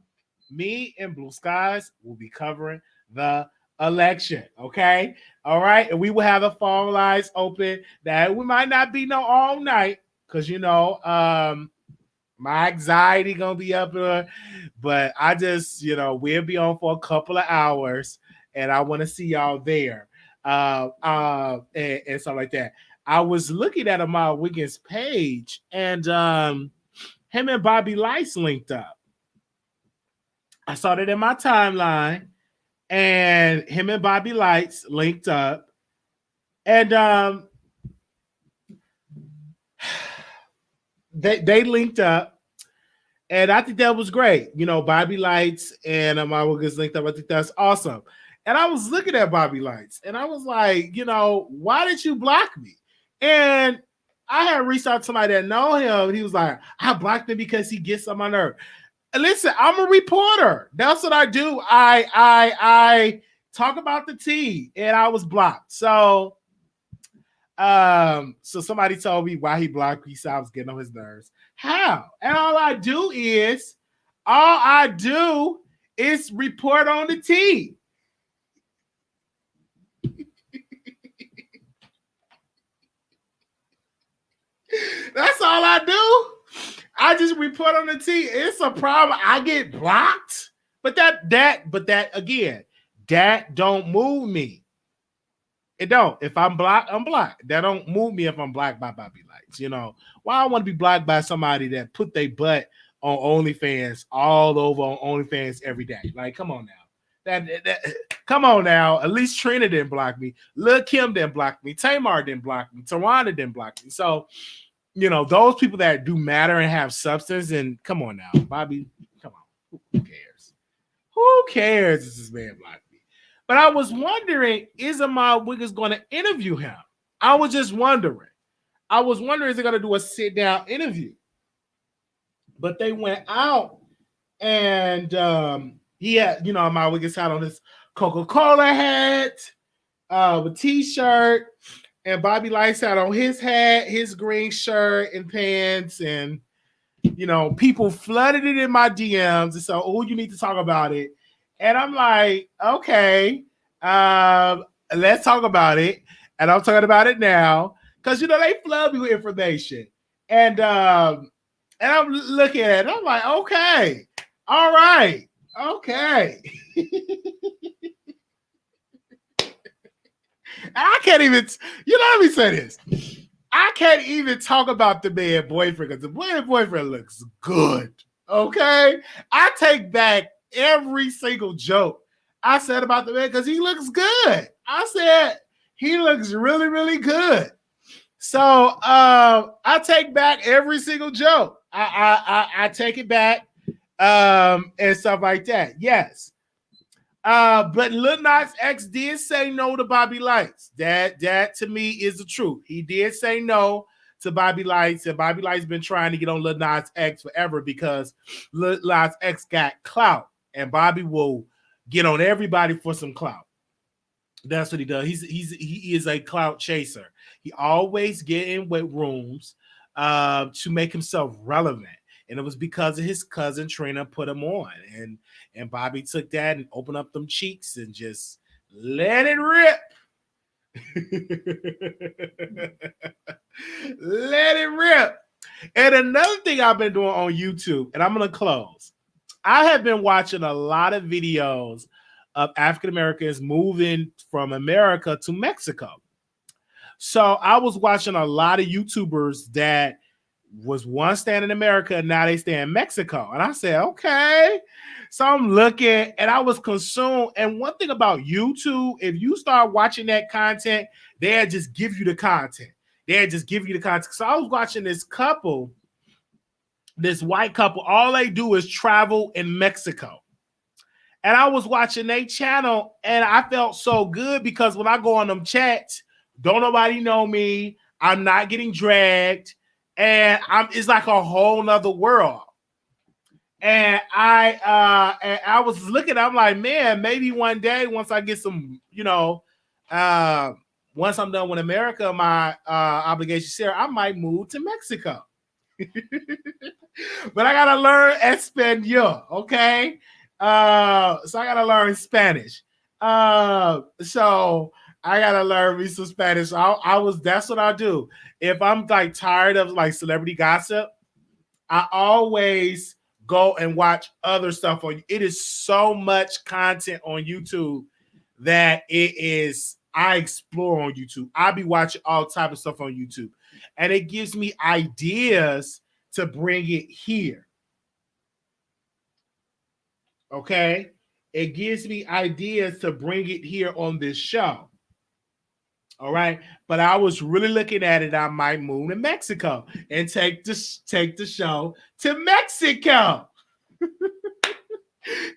me and Blue Skies will be covering the election. Okay. All right. And we will have the phone lines open. That we might not be all night, because my anxiety gonna be up there, but I just we'll be on for a couple of hours, and I want to see y'all there, and stuff like that. I was looking at Amal Wiggins' page, and him and Bobby Lice linked up. I saw that in my timeline, and him and Bobby Lice linked up, and they linked up, and I think that was great. Bobby Lights and Amal Wiggins linked up. I think that's awesome. And I was looking at Bobby Lights, and I was like, why did you block me? And I had reached out to somebody that know him, and he was like, I blocked him because he gets on my nerve. Listen, I'm a reporter. That's what I do. I talk about the tea, and I was blocked. So somebody told me why he blocked me. He said I was getting on his nerves. How? And all I do is report on the tea. That's all I do. I just report on the tea. It's a problem. I get blocked, but that again, that don't move me. It don't. If I'm blocked, I'm blocked. That don't move me if I'm blocked by Bobby Lights. Why I want to be blocked by somebody that put their butt on OnlyFans all over on OnlyFans every day. Like, come on now. Come on now. At least Trina didn't block me. Lil Kim didn't block me. Tamar didn't block me. Tawana didn't block me. So, those people that do matter and have substance, and come on now, Bobby, come on. Who cares? Who cares if this man blocked me? But I was wondering, is Amal Wiggins going to interview him? I was just wondering. I was wondering, is they gonna do a sit down interview? But they went out and he had, my Wiggins hat on his Coca-Cola hat, with t-shirt, and Bobby Lights had on his hat, his green shirt and pants, and people flooded it in my DMs and so, oh, you need to talk about it. And I'm like, okay, let's talk about it. And I'm talking about it now because they flood me with information. And I'm looking at it. I'm like, okay, all right, okay. I can't even, let me say this. I can't even talk about the man boyfriend because the boyfriend looks good. Okay. I take back every single joke I said about the man because he looks good. I said he looks really, really good. So I take back every single joke. I take it back and stuff like that. Yes. But Lil Nas X did say no to Bobby Lights. That to me is the truth. He did say no to Bobby Lights, and Bobby Lights been trying to get on Lil Nas X forever because Lil Nas X got clout, and Bobby will get on everybody for some clout. That's what he does. He is a clout chaser. He always get in with rooms to make himself relevant. And it was because of his cousin Trina put him on. And Bobby took that and opened up them cheeks and just let it rip. Let it rip. And another thing I've been doing on YouTube, and I'm going to close. I have been watching a lot of videos of African Americans moving from America to Mexico. So I was watching a lot of YouTubers that was once staying in America and now they stay in Mexico. And I said, okay. So I'm looking and I was consumed. And one thing about YouTube, if you start watching that content, they'll just give you the content. So I was watching this couple, this white couple, all they do is travel in Mexico. And I was watching their channel and I felt so good because when I go on them chats, don't nobody know me. I'm not getting dragged. And it's like a whole nother world. And I was looking, I'm like, man, maybe one day once I get some, once I'm done with America, my obligation share, I might move to Mexico. But I gotta learn Espanol, okay? So I gotta learn Spanish. So I gotta learn me some Spanish. That's what I do. If I'm like tired of like celebrity gossip, I always go and watch other stuff on. It is so much content on YouTube that I explore on YouTube. I be watching all type of stuff on YouTube, and it gives me ideas to bring it here. Okay, it gives me ideas to bring it here on this show. All right, but I was really looking at it. I might move to Mexico and take the show to Mexico.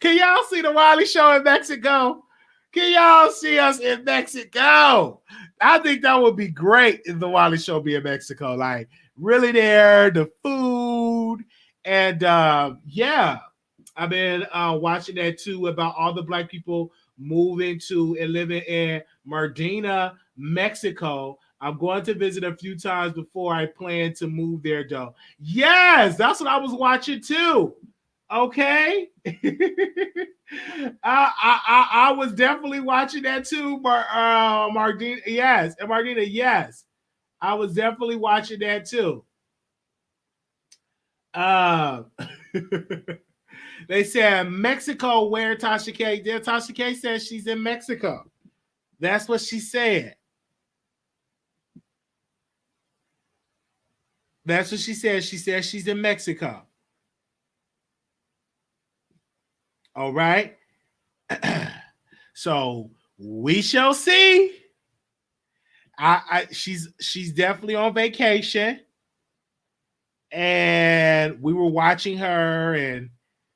Can y'all see the Wiley Show in Mexico? Can y'all see us in Mexico? I think that would be great if the Wiley Show be in Mexico. Like really there, the food, and yeah, I've been watching that too about all the Black people moving to and living in Medina, Mexico. I'm going to visit a few times before I plan to move there, though. Yes, that's what I was watching too. Okay, I was definitely watching that too, Martina. Yes, and Martina. Yes, I was definitely watching that too. They said Mexico. Where Tasha K? There, Tasha K says she's in Mexico. That's what she said. That's what she said. She said she's in Mexico. All right. So we shall see. She's definitely on vacation. And we were watching her and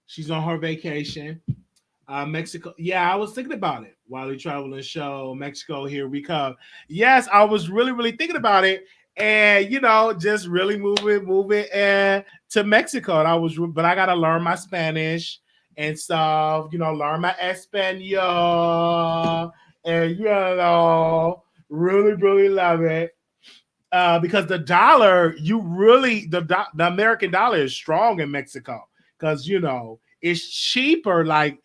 she's on her vacation. Mexico. Yeah, I was thinking about it. Wiley Traveling Show, Mexico, here we come. Yes, I was really, really thinking about it. And just really moving and to Mexico. And but I gotta learn my Spanish and stuff, learn my Espanol and really, really love it. Because the dollar, the American dollar is strong in Mexico because it's cheaper. Like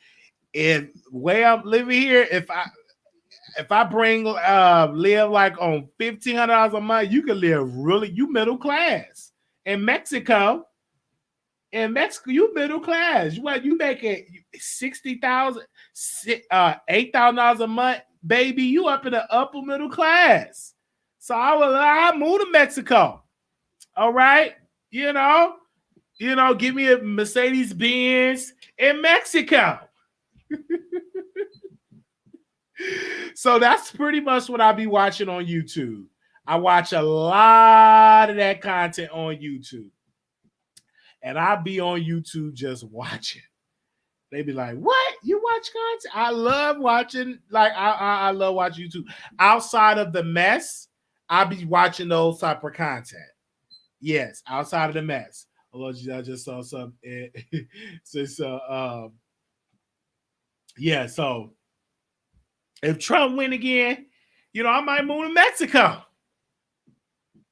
if way I'm living here, if I bring live like on $1,500 a month, you can live you middle class in Mexico. In Mexico, you middle class. You make it $60,000, $8,000 a month, baby. You up in the upper middle class. So I move to Mexico. All right, give me a Mercedes Benz in Mexico. So that's pretty much what I be watching on YouTube. I watch a lot of that content on YouTube. And I be on YouTube just watching. They be like, what? You watch content? I love watching, I love watching YouTube. Outside of the mess, I be watching those type of content. Yes, outside of the mess. Although I just saw some. Yeah, so if Trump win again, I might move to Mexico.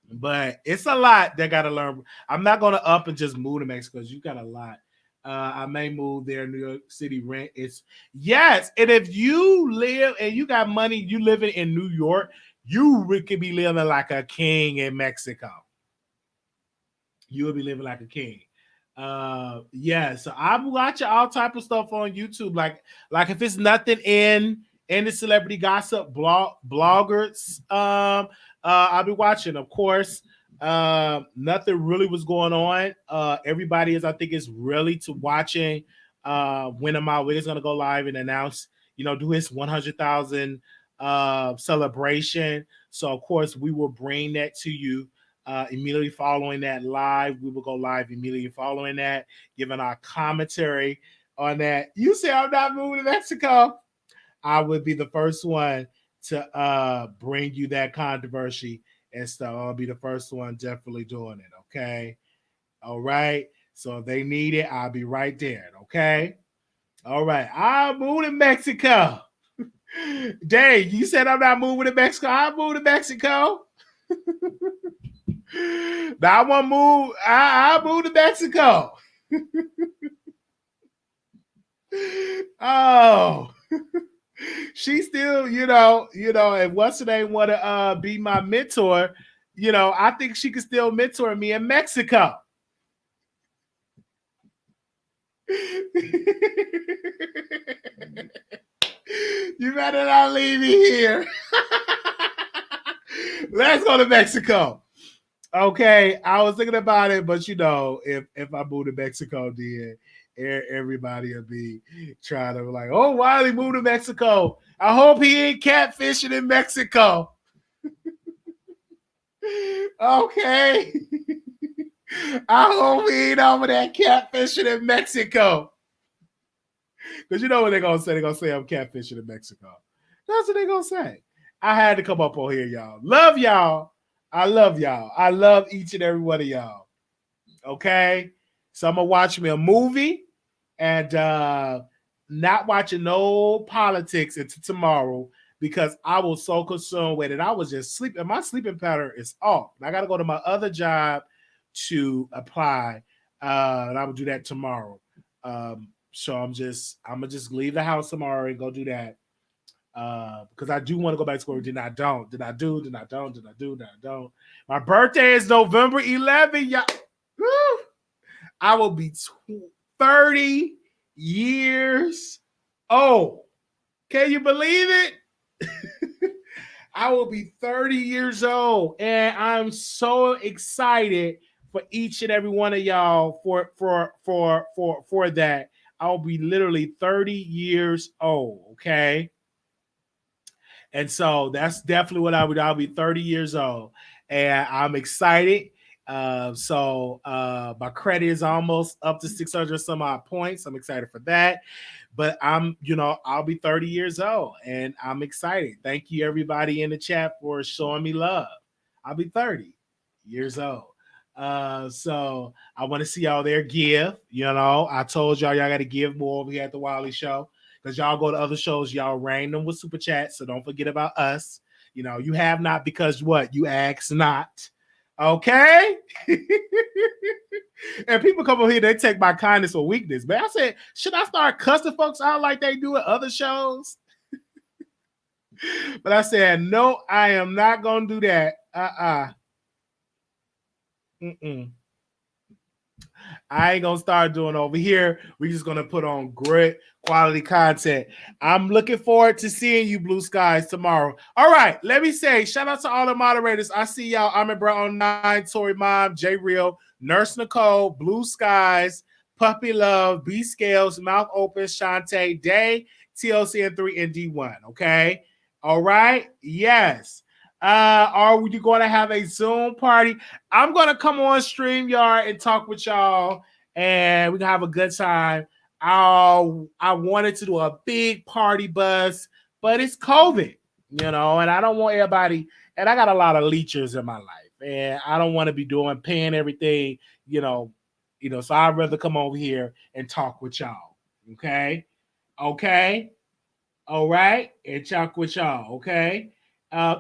But it's a lot that got to learn. I'm not going to up and just move to Mexico because you got a lot. I may move there. New York City rent is yes. And if you live and you got money, you living in New York, you could be living like a king in Mexico. You will be living like a king. Yeah. So I'm watching all type of stuff on YouTube. Like if it's nothing in the celebrity gossip bloggers, I'll be watching. Of course, nothing really was going on. Everybody is really to watching when Miles is going to go live and announce, do his 100,000 celebration. So of course we will bring that to you immediately following that live. We will go live immediately following that, giving our commentary on that. You say I'm not moving to Mexico. I would be the first one to bring you that controversy and stuff. I'll be the first one definitely doing it. Okay. All right. So if they need it, I'll be right there. Okay. All right. I'll move to Mexico. Dave, you said I'm not moving to Mexico. I'll move to Mexico. Now I want to move. I'll move to Mexico. Oh. She still, and what's her name want to be my mentor, I think she can still mentor me in Mexico. You better not leave me here. Let's go to Mexico. Okay, I was thinking about it, but if I move to Mexico, then everybody will be trying to like, oh, Wiley moved to Mexico. I hope he ain't catfishing in Mexico. Okay. I hope he ain't over there catfishing in Mexico. Because you know what they're going to say? They're going to say I'm catfishing in Mexico. That's what they're going to say. I had to come up on here, y'all. Love y'all. I love y'all. I love each and every one of y'all. Okay? So I'm going to watch me a movie and not watching no politics until tomorrow because I was so consumed with it. I was just sleeping. My sleeping pattern is off. I got to go to my other job to apply, and I will do that tomorrow. So I'm gonna just leave the house tomorrow and go do that because I do want to go back to school. Did I don't? My birthday is November 11th. Y'all. Woo! I will be 30 years old. Can you believe it? I will be 30 years old, and I'm so excited for each and every one of y'all for that. I'll be literally 30 years old. Okay. And so that's definitely what I'll be 30 years old. And I'm excited. So my credit is almost up to 600 some odd points. I'm excited for that. But I'll be 30 years old and I'm excited. Thank you everybody in the chat for showing me love. I'll be 30 years old. So I want to see y'all there give. I told y'all got to give more over here at the Wiley Show because y'all go to other shows, y'all rain them with super chats. So don't forget about us. You have not because what? You ask not. Okay? And people come over here, they take my kindness for weakness. But I said, should I start cussing folks out like they do at other shows? But I said, no, I am not going to do that. I ain't gonna start doing over here. We're just gonna put on great quality content. I'm looking forward to seeing you, Blue Skies, tomorrow. All right, let me say shout out to all the moderators. I see y'all. I'm Brown 9, Tori Mom, J Real, Nurse Nicole, Blue Skies, Puppy Love, B Scales, Mouth Open, Shantae, Day, TLCN3, and D1. Okay, all right, yes. Are you going to have a Zoom party? I'm going to come on StreamYard and talk with y'all, and we're going to have a good time. I wanted to do a big party bus, but it's COVID, and I don't want everybody, and I got a lot of leechers in my life, and I don't want to be paying everything, so I'd rather come over here and talk with y'all, okay? All right, and talk with y'all, okay?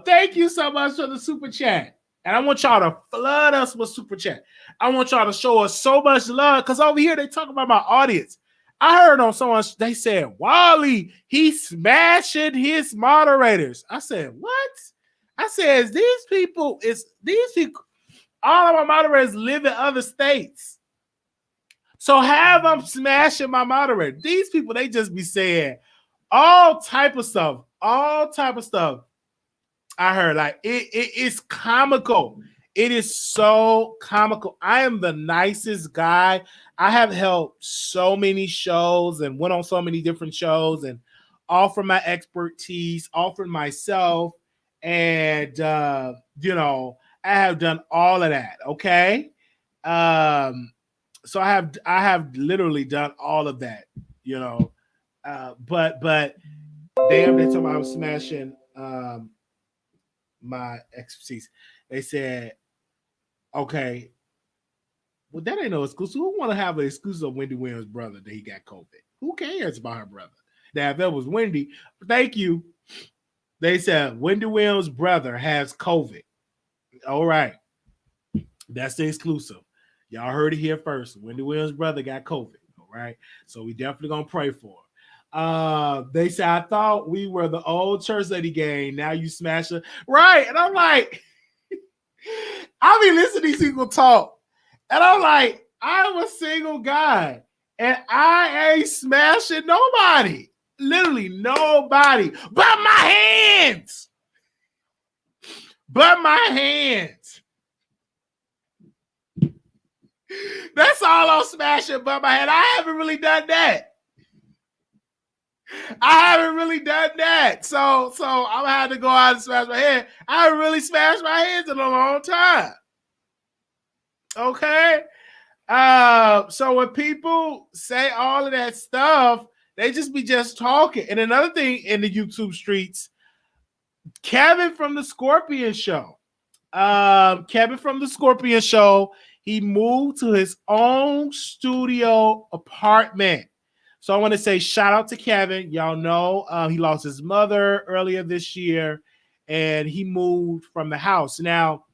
Thank you so much for the super chat. And I want y'all to flood us with super chat. I want y'all to show us so much love because over here they talk about my audience. I heard on someone, they said, Wally, he's smashing his moderators. I said, what? I said, these people, all of my moderators live in other states. So have them smashing my moderator. These people, they just be saying all type of stuff. I heard like it's comical. It is so comical. I am the nicest guy. I have helped so many shows and went on so many different shows and offered my expertise, offered myself, and I have done all of that. Okay, so I have literally done all of that. But damn, they told me I was smashing. My expertise. They said, okay, well, that ain't no excuse. Who want to have an excuse of Wendy Williams' brother that he got COVID? Who cares about her brother? Now, if that was Wendy, thank you. They said Wendy Williams' brother has COVID. All right. That's the exclusive. Y'all heard it here first. Wendy Williams' brother got COVID. All right. So we definitely gonna pray for her. They said, I thought we were the old church lady gang. Now you smash it. Right. And I'm like, I be listening to these people talk. And I'm like, I'm a single guy. And I ain't smashing nobody. Literally nobody. But my hands. That's all I'm smashing but my hand. I haven't really done that. So I'm gonna have to go out and smash my head. I haven't really smashed my hands in a long time. Okay. So when people say all of that stuff, they just be talking. And another thing in the YouTube streets, Kevin from the Scorpion Show. He moved to his own studio apartment. So I want to say shout out to Kevin. Y'all know he lost his mother earlier this year, and he moved from the house. Now,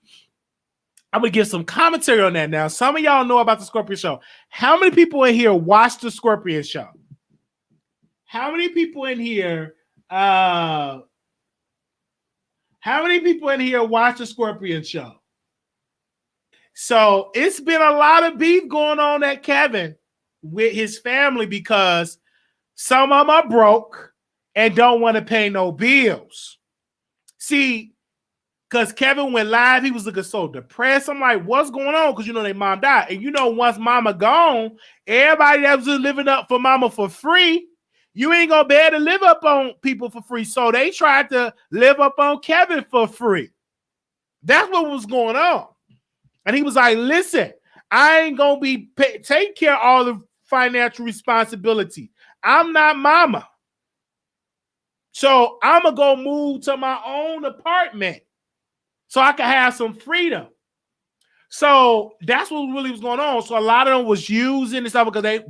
I'm going to give some commentary on that. Now, some of y'all know about the Scorpion Show. How many people in here watch the Scorpion Show? How many people in here watch the Scorpion Show? So it's been a lot of beef going on at Kevin with his family because some of them are broke and don't want to pay no bills. See, because Kevin went live, he was looking so depressed. I'm like, what's going on? Because their mom died. And once mama gone, everybody that was living up for mama for free, you ain't gonna be able to live up on people for free. So they tried to live up on Kevin for free. That's what was going on. And he was like, listen, I ain't gonna be take care of all the financial responsibility. I'm not mama. So I'm going to go move to my own apartment so I can have some freedom. So that's what really was going on. So a lot of them was using and stuff because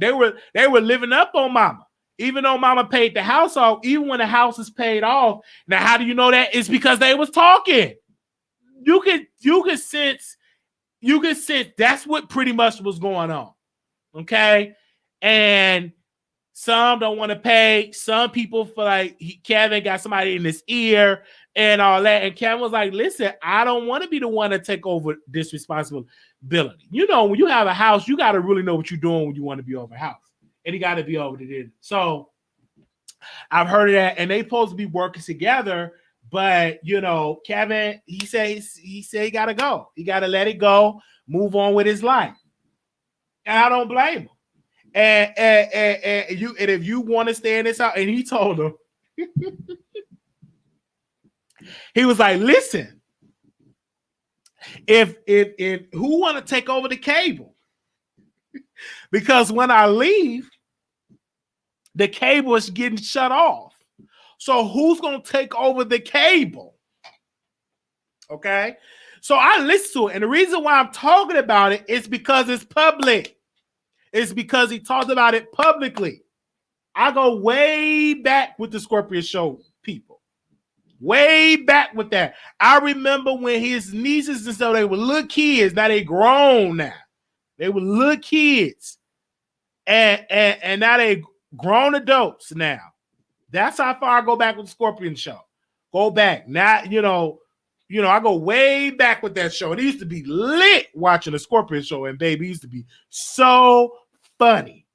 they were living up on mama. Even though mama paid the house off, even when the house is paid off. Now, how do you know that? It's because they was talking. You can sense that's what pretty much was going on. Okay. And some don't want to pay. Some people feel like Kevin got somebody in his ear and all that. And Kevin was like, listen, I don't want to be the one to take over this responsibility. You know, when you have a house, you got to really know what you're doing when you want to be over a house. And you got to be over it. So I've heard of that. And they supposed to be working together. But, you know, Kevin, he said he got to go. He got to let it go, move on with his life. And I don't blame him. And if you want to stay in this house, and he told him, he was like, listen, if who want to take over the cable? Because when I leave, the cable is getting shut off. So who's going to take over the cable? Okay. So I listened to it. And the reason why I'm talking about it is because it's public. It's because he talked about it publicly. I go way back with the Scorpion Show people. Way back with that. I remember when his nieces and stuff, they were little kids. Now they grown now. They were little kids. And now they grown adults now. That's how far I go back with the Scorpion Show. Go back. Now, you know, I go way back with that show. It used to be lit watching the Scorpion Show, and baby, it used to be so funny.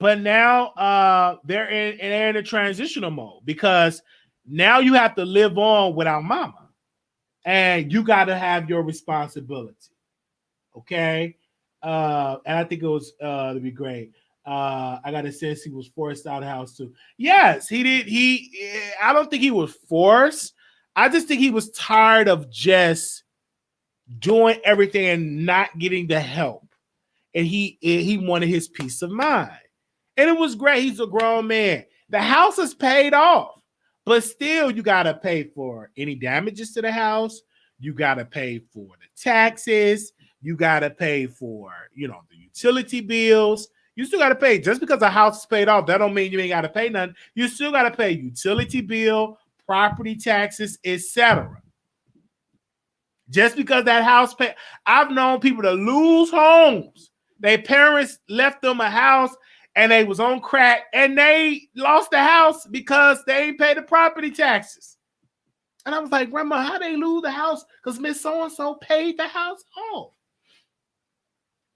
But now they're in a transitional mode because now you have to live on without mama. And you got to have your responsibility. Okay? And I think it was to be great. I got a sense he was forced out of the house too. Yes, he did. I don't think he was forced. I just think he was tired of just doing everything and not getting the help. And he wanted his peace of mind. And it was great. He's a grown man. The house is paid off. But still, you got to pay for any damages to the house. You got to pay for the taxes. You got to pay for, the utility bills. You still got to pay. Just because a house is paid off, that don't mean you ain't got to pay nothing. You still got to pay utility bill, property taxes, etc. Just because that house pay. I've known people to lose homes. Their parents left them a house and they was on crack and they lost the house because they ain't paid the property taxes. And I was like, Grandma, how they lose the house? Because Miss So-and-so paid the house off.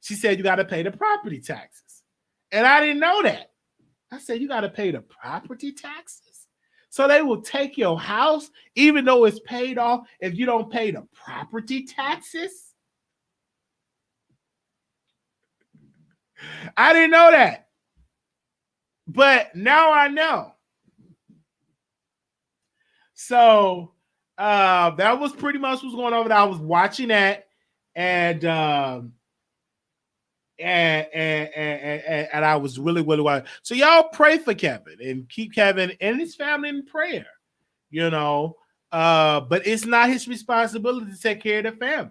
She said, you got to pay the property taxes. And I didn't know that. I said, you got to pay the property taxes? So they will take your house, even though it's paid off, if you don't pay the property taxes? I didn't know that. But now I know. So that was pretty much what's going on. I was watching that, and I was really watching. So y'all pray for Kevin and keep Kevin and his family in prayer. But it's not his responsibility to take care of the family.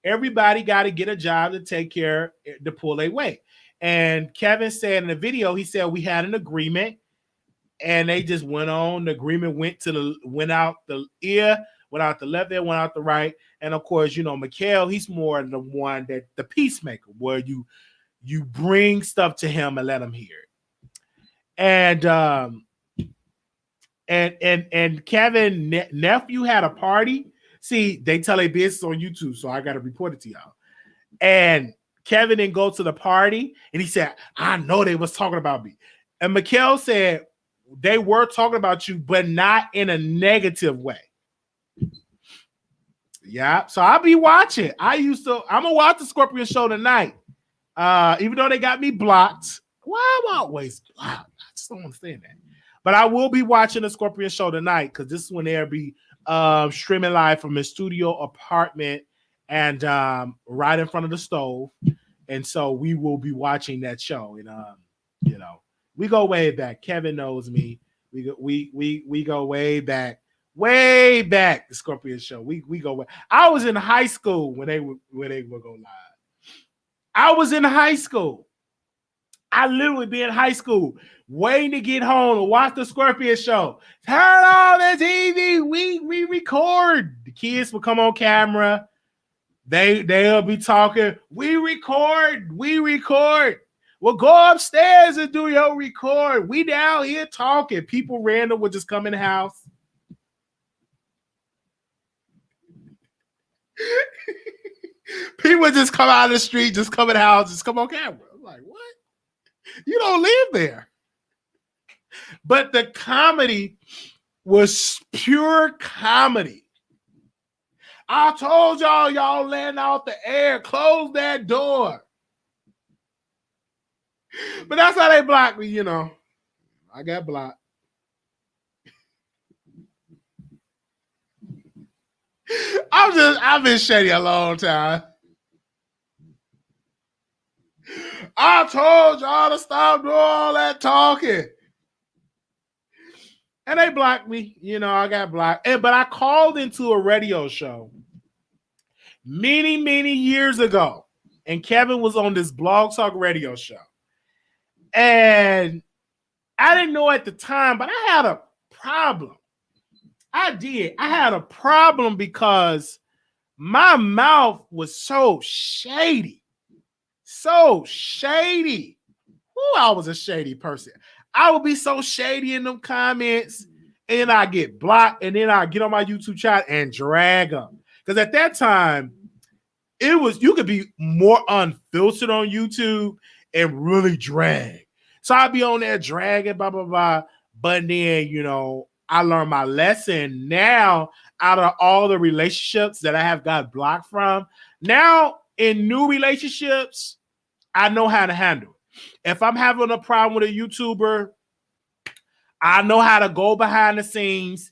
Everybody got to get a job to take care, to pull their weight. And Kevin said in the video, he said we had an agreement, and they just went on. The agreement went out the ear, went out the left ear, went out the right. And of course, Mikhail, he's more the one that the peacemaker, where you bring stuff to him and let him hear it. And Kevin nephew had a party. See, they tell their business on YouTube, so I got to report it to y'all. And Kevin didn't go to the party, and he said, I know they was talking about me. And Mikhail said, they were talking about you, but not in a negative way. Yeah, so I'll be watching. I'm gonna watch the Scorpion Show tonight. Even though they got me blocked. Why am I always blocked? I just don't understand that. But I will be watching the Scorpion Show tonight, because this is when they'll be streaming live from his studio apartment and right in front of the stove. And so we will be watching that show. And We go way back. Kevin knows me. We go way back. Way back. The Scorpion Show. We go way. I was in high school when they would go live. I was in high school. I literally be in high school waiting to get home to watch the Scorpion Show. Turn on the TV. We record. The kids will come on camera. They'll be talking. We record. Well, go upstairs and do your record. We down here talking. People random would just come in the house. People just come out of the street, just come in the house, just come on camera. I'm like, what? You don't live there. But the comedy was pure comedy. I told y'all letting out the air. Close that door. But that's how they blocked me, you know. I got blocked. I've been shady a long time. I told y'all to stop doing all that talking. And they blocked me. You know, I got blocked. But I called into a radio show many years ago. And Kevin was on this Blog Talk radio show. And I didn't know at the time, but I had a problem. I did. I had a problem because my mouth was so shady. So shady. Ooh, I was a shady person. I would be so shady in them comments, and I get blocked, and then I get on my YouTube chat and drag them. Because at that time, you could be more unfiltered on YouTube and really drag. So I'd be on there dragging, blah, blah, blah. But then, you know, I learned my lesson. Now, out of all the relationships that I have got blocked from, now in new relationships, I know how to handle it. If I'm having a problem with a YouTuber, I know how to go behind the scenes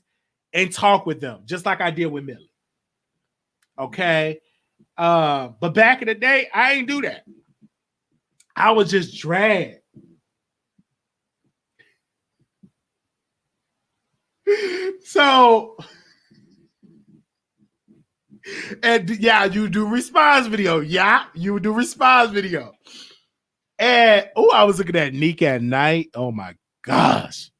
and talk with them, just like I did with Millie. Okay? But back in the day, I ain't do that. I was just drag. So, and yeah, you do response video. Yeah, you do response video. And I was looking at Nick at night. Oh my gosh.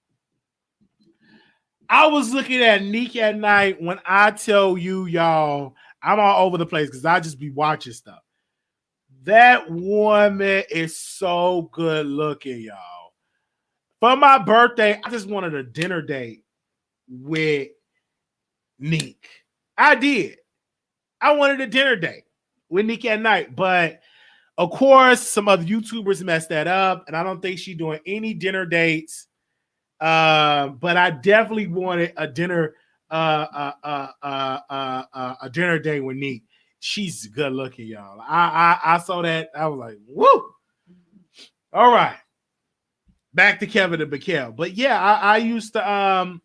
I was looking at Nick at night when I tell you, y'all, I'm all over the place because I just be watching stuff. That woman is so good looking, y'all. For my birthday, I just wanted a dinner date with Nick. I did. I wanted a dinner date with Nick at night, but of course, some other YouTubers messed that up, and I don't think she's doing any dinner dates. But I definitely wanted a dinner date with Nick. She's good looking, y'all. I saw that. I was like, woo. All right. Back to Kevin and Mikhail. But yeah, I used to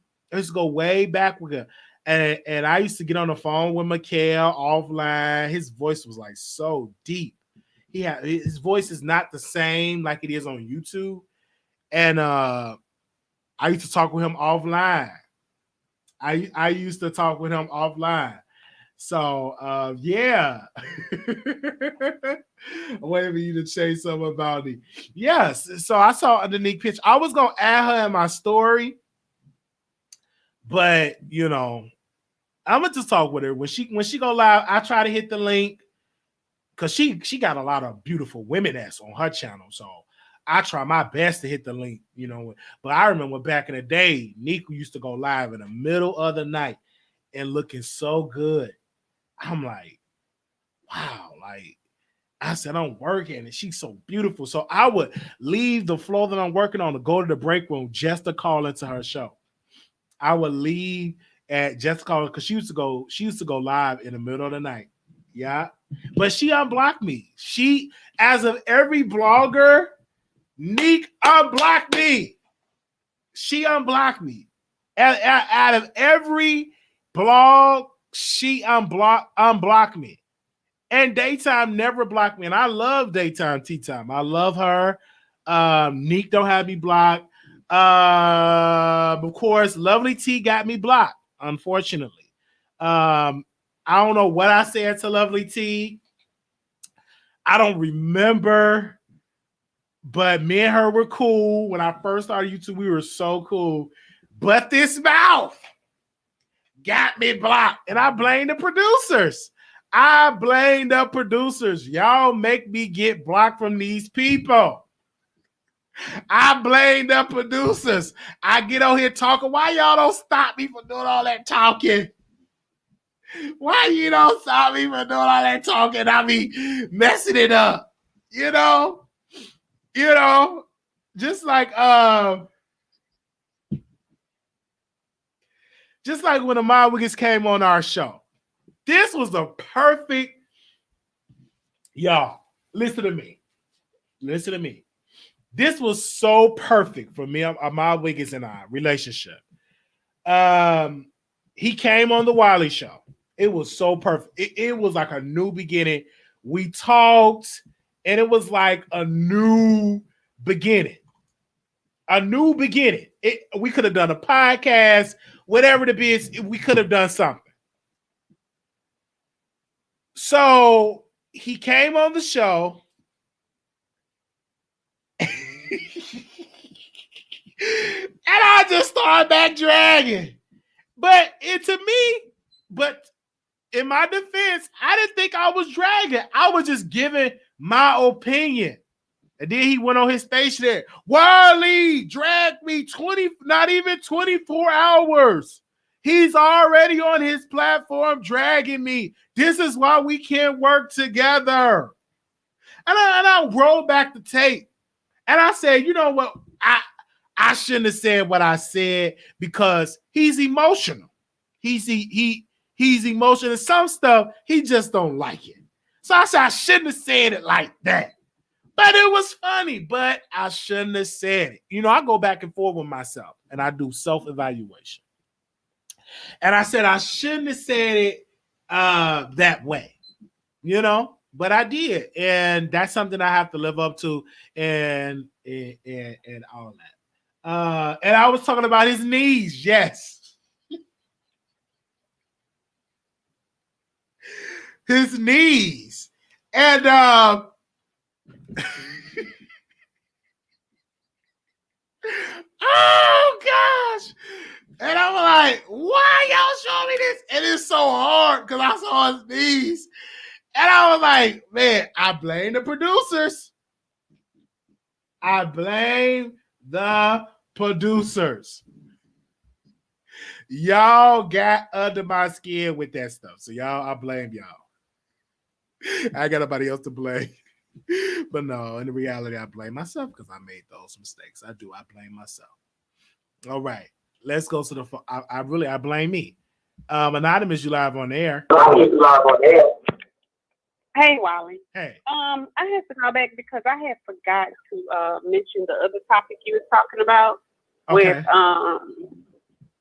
go way back with her. And I used to get on the phone with Mikhail offline. His voice was like so deep. His voice is not the same like it is on YouTube. And I used to talk with him offline. I used to talk with him offline. So yeah. I'm waiting for you to say something about it. Yes. So I saw underneath picture. I was gonna add her in my story, but you know, I'm gonna just talk with her when she go live. I try to hit the link because she got a lot of beautiful women that's on her channel. So I try my best to hit the link, you know. But I remember back in the day, Nico used to go live in the middle of the night and looking so good. I'm like, wow, like I said, I'm working and she's so beautiful. So I would leave the floor that I'm working on to go to the break room just to call into her show. I would leave at just to call because she used to go live in the middle of the night. Yeah. But she unblocked me. She, as of every blogger, Neek unblocked me. She unblocked me. Out of every blog, she unblocked me. And Daytime never blocked me. And I love Daytime Tea Time. I love her. Neek don't have me blocked. Of course, Lovely T got me blocked, unfortunately. I don't know what I said to Lovely T. I don't remember, but me and her were cool. When I first started YouTube, we were so cool. But this mouth got me blocked, and I blame the producers. Y'all make me get blocked from these people. I blame the producers. I get on here talking. Why y'all don't stop me from doing all that talking? Why you don't stop me from doing all that talking? I be messing it up. You know, just like when the Mind Wiggins came on our show. This was the perfect, y'all, listen to me. This was so perfect for me, Miles Wiggins and I relationship. He came on the Wiley Show. It was so perfect. It was like a new beginning. We talked, and it was like a new beginning. We could have done a podcast, whatever it is. We could have done something. So he came on the show. And I just started back dragging. But in my defense, I didn't think I was dragging. I was just giving my opinion. And then he went on his station there. Wiley dragged me not even 24 hours. He's already on his platform dragging me. This is why we can't work together. And I rolled back the tape. And I said, you know what? I shouldn't have said what I said because he's emotional. He's emotional. Some stuff he just don't like it. So I said I shouldn't have said it like that. But it was funny. But I shouldn't have said it. You know, I go back and forth with myself and I do self-evaluation. And I said I shouldn't have said it that way. You know, but I did, and that's something I have to live up to, and all that. And I was talking about his knees, yes. His knees. And oh gosh. And I'm like, why y'all showing me this? And it's so hard because I saw his knees. And I was like, man, I blame the producers. Y'all got under my skin with that stuff. So I blame y'all. I got nobody else to blame. But no, in reality, I blame myself because I made those mistakes. I blame myself. All right. Let's go to the phone. I blame me. Anonymous, you live on air. Hey, Wiley. Hey. I had to call back because I had forgot to mention the other topic you were talking about with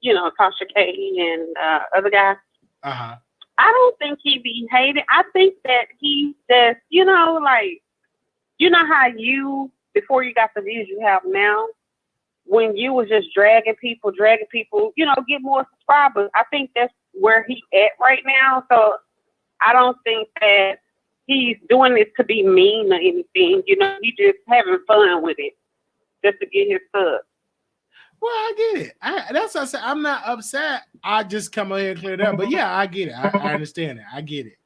Tasha K and other guys. Uh-huh. I don't think he be hating. I think that he just, like, you know how before you got the views you have now, when you was just dragging people, get more subscribers. I think that's where he at right now. So I don't think that he's doing this to be mean or anything. He just having fun with it just to get his subs. Well, I get it. That's what I said. I'm not upset. I just come over here and clear it up. But yeah, I get it. I understand it. I get it.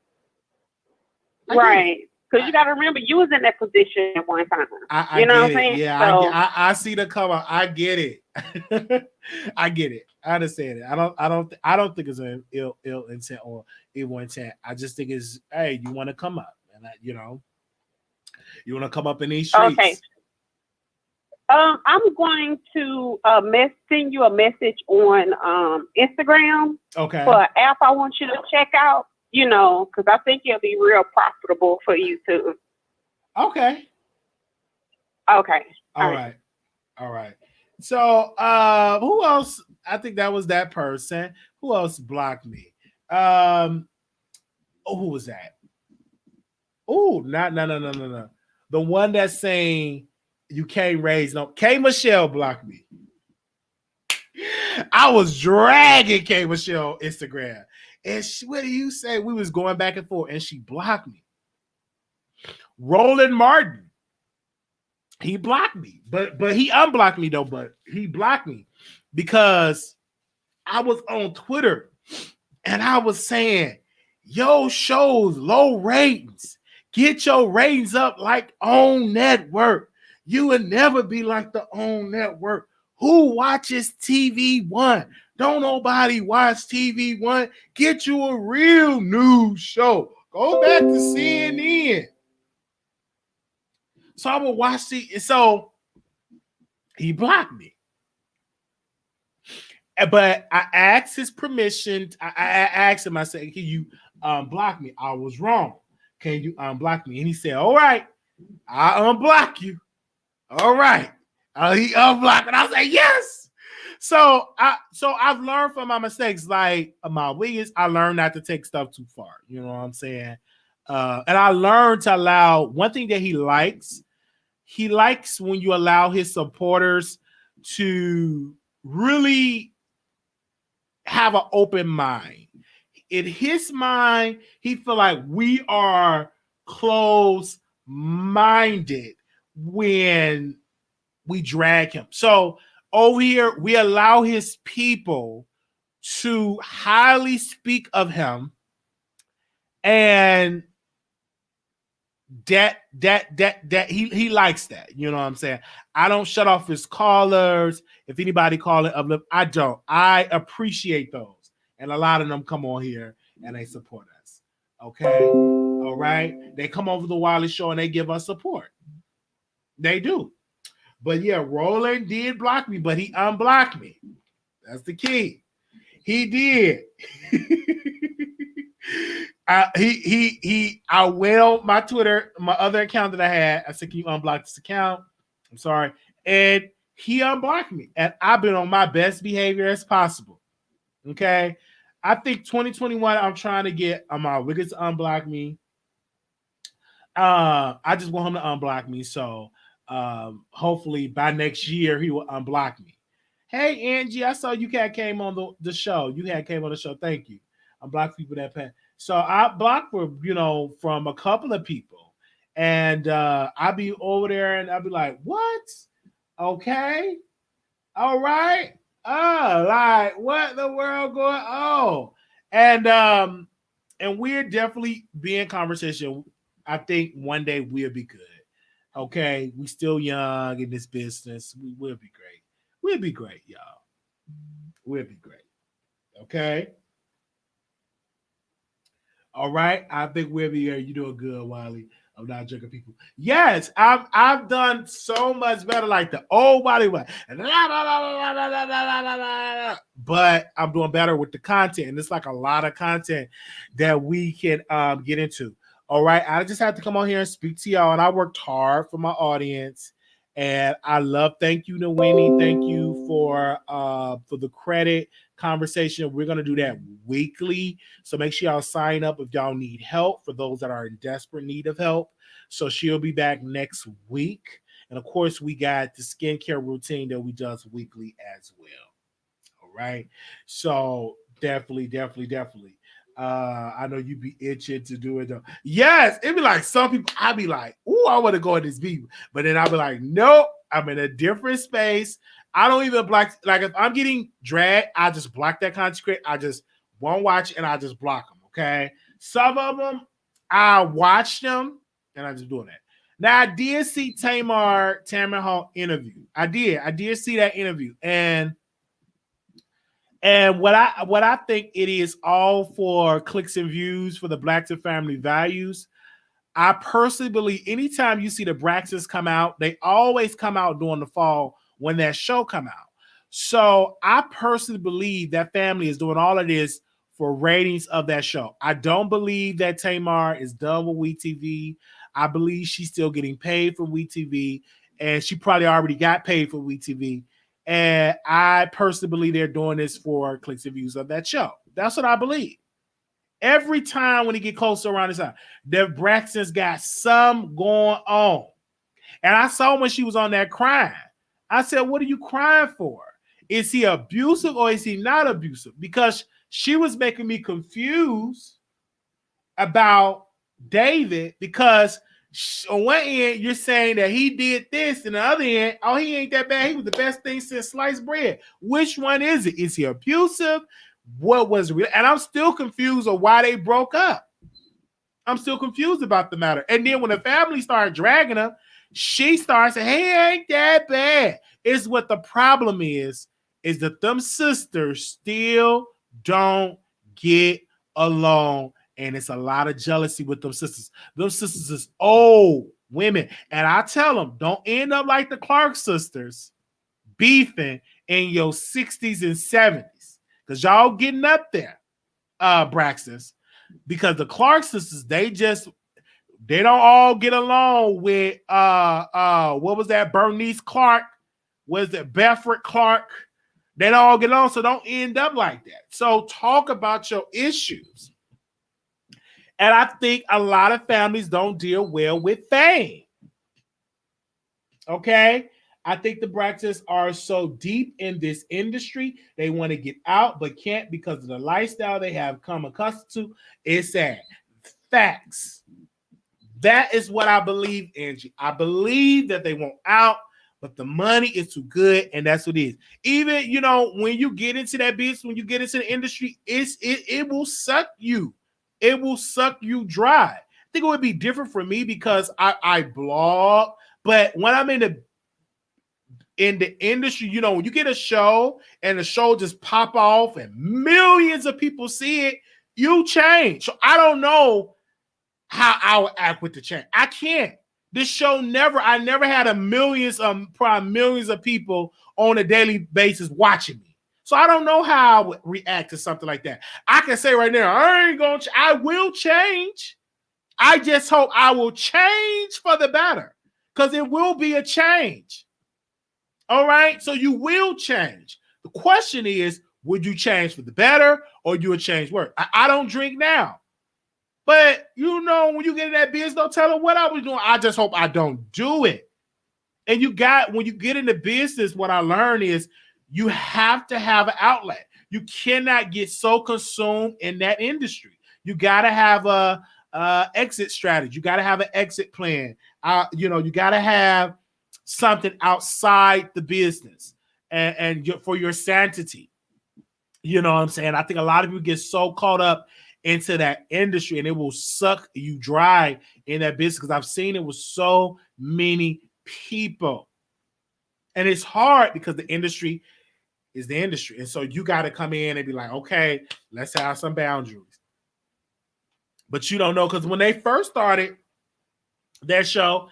Right. Because you got to remember, you was in that position at one time. I you know get what I'm saying? Yeah, so, I see the cover. I get it. I get it. I understand it. I don't think it's an ill intent or evil intent. I just think it's, hey, you want to come up, and you want to come up in these streets. Okay. I'm going to send you a message on Instagram for an app I want you to check out. Because I think it'll be real profitable for you too. Okay. All right. So, who else? I think that was that person. Who else blocked me? Who was that? Oh, no. The one that's saying You can't raise no. K Michelle blocked me. I was dragging K Michelle Instagram. And what do you say? We was going back and forth, and she blocked me. Roland Martin, he blocked me, but he unblocked me though. But he blocked me because I was on Twitter and I was saying, "Yo, shows low ratings. Get your ratings up like OWN Network. You would never be like the OWN Network. Who watches TV One? Don't nobody watch TV One. Get you a real news show. Go back to CNN." So I would watch the. So he blocked me, but I asked his permission. I asked him. I said, "Can you block me? I was wrong. Can you unblock me?" And he said, "All right, I unblock you. All right." He unblocked, and I was like, "Yes." So I've learned from my mistakes. Like my Wiggins, I learned not to take stuff too far. You know what I'm saying? And I learned to allow one thing that he likes. He likes when you allow his supporters to really have an open mind. In his mind, he feel like we are close-minded when we drag him. So over here, we allow his people to highly speak of him, and that he likes that. You know what I'm saying? I don't shut off his callers. If anybody call it uplift, I don't. I appreciate those, and a lot of them come on here and they support us. Okay, all right. They come over the Wiley Show and they give us support. They do. But yeah, Roland did block me, but he unblocked me. That's the key. He did. I went on my Twitter, my other account that I had. I said, "Can you unblock this account?" I'm sorry. And he unblocked me. And I've been on my best behavior as possible. Okay. I think 2021, I'm trying to get my Wiggins to unblock me. I just want him to unblock me. So hopefully by next year he will unblock me. Hey Angie, I saw you came on the show. You came on the show. Thank you. Unblock people that pay. So I blocked from a couple of people, and I'll be over there and I'll be like, "What? Okay, all right. Oh, like what in the world going on?" And we're definitely be in conversation. I think one day we'll be good. Okay, we still young in this business. We'll be great. We'll be great, y'all. We'll be great. Okay. All right. I think we'll be here. You're doing good, Wiley. I'm not joking, people. Yes, I've done so much better, like the old Wiley way. But I'm doing better with the content, and it's like a lot of content that we can get into. All right. I just have to come on here and speak to y'all, and I worked hard for my audience. And I thank you to Winnie. Thank you for the credit conversation. We're going to do that weekly. So make sure y'all sign up if y'all need help, for those that are in desperate need of help. So she'll be back next week. And of course, we got the skincare routine that we do weekly as well. All right. So definitely. I know you be itching to do it though. Yes, it'd be like some people. I'd be like, "Ooh, I want to go in this view," but then I'll be like, "Nope, I'm in a different space." I don't even block. Like if I'm getting dragged, I just block that content creator. I just won't watch and I just block them. Okay, some of them I watch them and I'm just doing that. Now I did see Tamar Hall interview. I did see that interview, and what I think it is all for clicks and views for the Black to Family Values. I personally believe anytime you see the Braxtons come out, they always come out during the fall when that show come out. So I personally believe that family is doing all of this for ratings of that show. I don't believe that Tamar is done with WeTV. I believe she's still getting paid for WeTV, and she probably already got paid for WeTV. And I personally believe they're doing this for clicks and views of that show. That's what I believe. Every time when he get closer around this time, the Braxtons got some going on. And I saw when she was on there crying. I said, what are you crying for? Is he abusive or is he not abusive? Because she was making me confused about David, because on one end, you're saying that he did this, and the other end, oh, he ain't that bad. He was the best thing since sliced bread. Which one is it? Is he abusive? What was real? And I'm still confused of why they broke up. I'm still confused about the matter. And then when the family started dragging him, she starts saying, hey, ain't that bad. It's what the problem is that them sisters still don't get along. And it's a lot of jealousy with them sisters. Them sisters is old women. And I tell them, don't end up like the Clark sisters beefing in your 60s and 70s. Because y'all getting up there, Braxtons. Because the Clark sisters, they don't all get along with what was that? Bernice Clark? Was it Bedford Clark? They don't all get along, so don't end up like that. So talk about your issues. And I think a lot of families don't deal well with fame. Okay? I think the Braxtons are so deep in this industry, they want to get out, but can't because of the lifestyle they have come accustomed to. It's sad. Facts. That is what I believe, Angie. I believe that they want out, but the money is too good, and that's what it is. Even, when you get into that business, when you get into the industry, it will suck you. It will suck you dry. I think it would be different for me because I blog, but when I'm in the industry, when you get a show and the show just pop off and millions of people see it, you change. So I don't know how I would act with the change. I can't. This show I never had probably millions of people on a daily basis watching me. So I don't know how I would react to something like that. I can say right now, I will change. I just hope I will change for the better, because it will be a change. All right? So you will change. The question is, would you change for the better or you would change worse? I don't drink now. But, when you get in that business, don't tell them what I was doing. I just hope I don't do it. And when you get into business, what I learned is you have to have an outlet. You cannot get so consumed in that industry. You got to have a exit strategy. You got to have an exit plan. You got to have something outside the business and for your sanity. You know what I'm saying? I think a lot of people get so caught up into that industry and it will suck you dry in that business, because I've seen it with so many people. And it's hard because the industry is the industry. And so you got to come in and be like, okay, let's have some boundaries. But you don't know, because when they first started their show,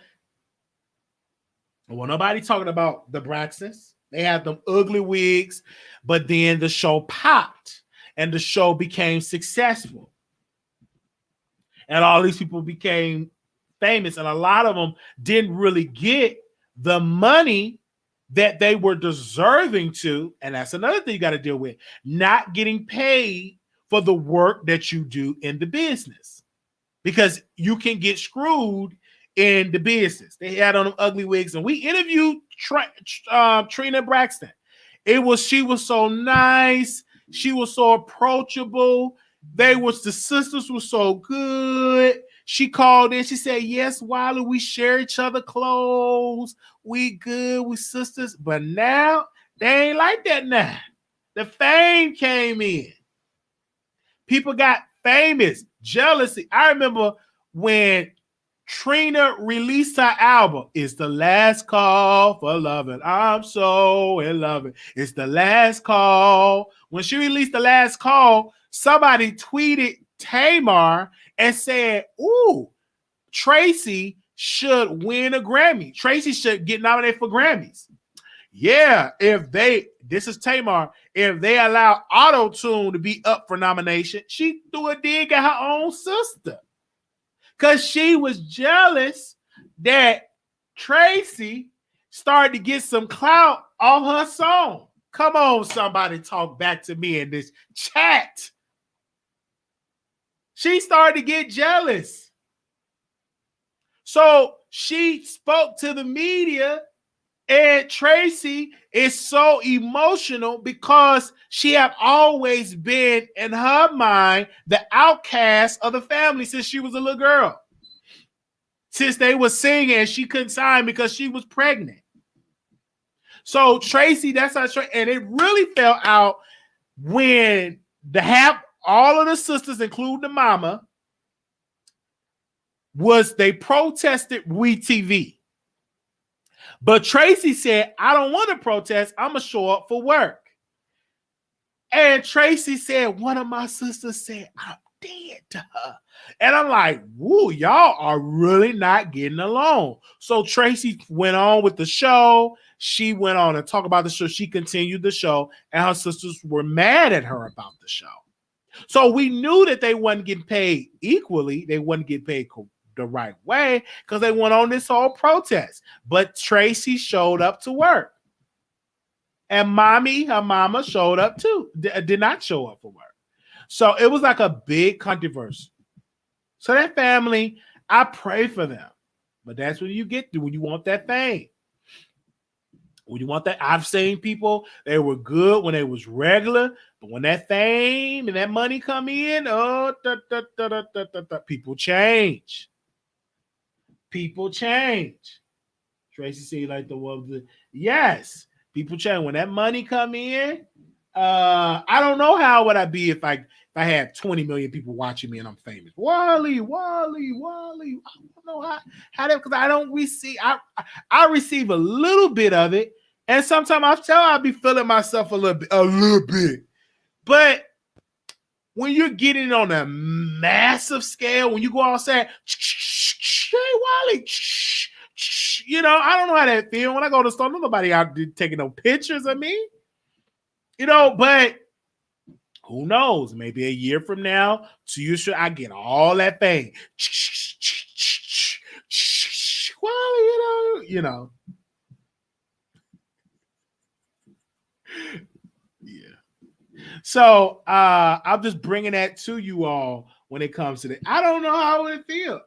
well, nobody talking about the Braxtons. They had them ugly wigs, but then the show popped and the show became successful. And all these people became famous, and a lot of them didn't really get the money that they were deserving to. And that's another thing you got to deal with, not getting paid for the work that you do in the business, because you can get screwed in the business. They had on them ugly wigs, and we interviewed Trina Braxton. She was so nice. She was so approachable. The sisters were so good. She called in. She said, yes, Wiley, we share each other clothes. We good. We sisters. But now they ain't like that now. The fame came in. People got famous. Jealousy. I remember when Trina released her album, It's the Last Call for Loving. I'm so in love. It's the last call. When she released The Last Call, somebody tweeted Tamar and said, ooh, Tracy should win a Grammy. Tracy should get nominated for Grammys. Yeah, this is Tamar, if they allow auto-tune to be up for nomination, she threw a dig at her own sister, because she was jealous that Tracy started to get some clout on her song. Come on, somebody talk back to me in this chat. She started to get jealous. So she spoke to the media, and Tracy is so emotional because she have always been, in her mind, the outcast of the family since she was a little girl. Since they were singing and she couldn't sign because she was pregnant. So Tracy, that's how, and it really fell out when all of the sisters, including the mama, they protested WeTV. But Tracy said, I don't want to protest. I'm going to show up for work. And Tracy said, one of my sisters said, I'm dead to her. And I'm like, woo, y'all are really not getting along. So Tracy went on with the show. She went on and talked about the show. She continued the show, and her sisters were mad at her about the show. So we knew that they wasn't getting paid equally. They wasn't getting paid the right way because they went on this whole protest. But Tracy showed up to work. And her mama showed up too, did not show up for work. So it was like a big controversy. So that family, I pray for them. But that's when you get to, when you want that fame. When you want that, I've seen people, they were good when they was regular, but when that fame and that money come in, people change. People change. Tracy said like the one, yes, people change. When that money come in, I don't know how would I be if I had 20 million people watching me and I'm famous. Wiley. I don't know how that, because I don't receive, I receive a little bit of it. And sometimes I'll be feeling myself a little bit. But when you're getting on a massive scale, when you go outside, hey, Wiley, you know, I don't know how that feels. When I go to the store, nobody out there taking no pictures of me. You know, but who knows? Maybe a year from now, 2 years from I get all that fame. Well, you know. Yeah. So I'm just bringing that to you all when it comes to that. I don't know how it feels.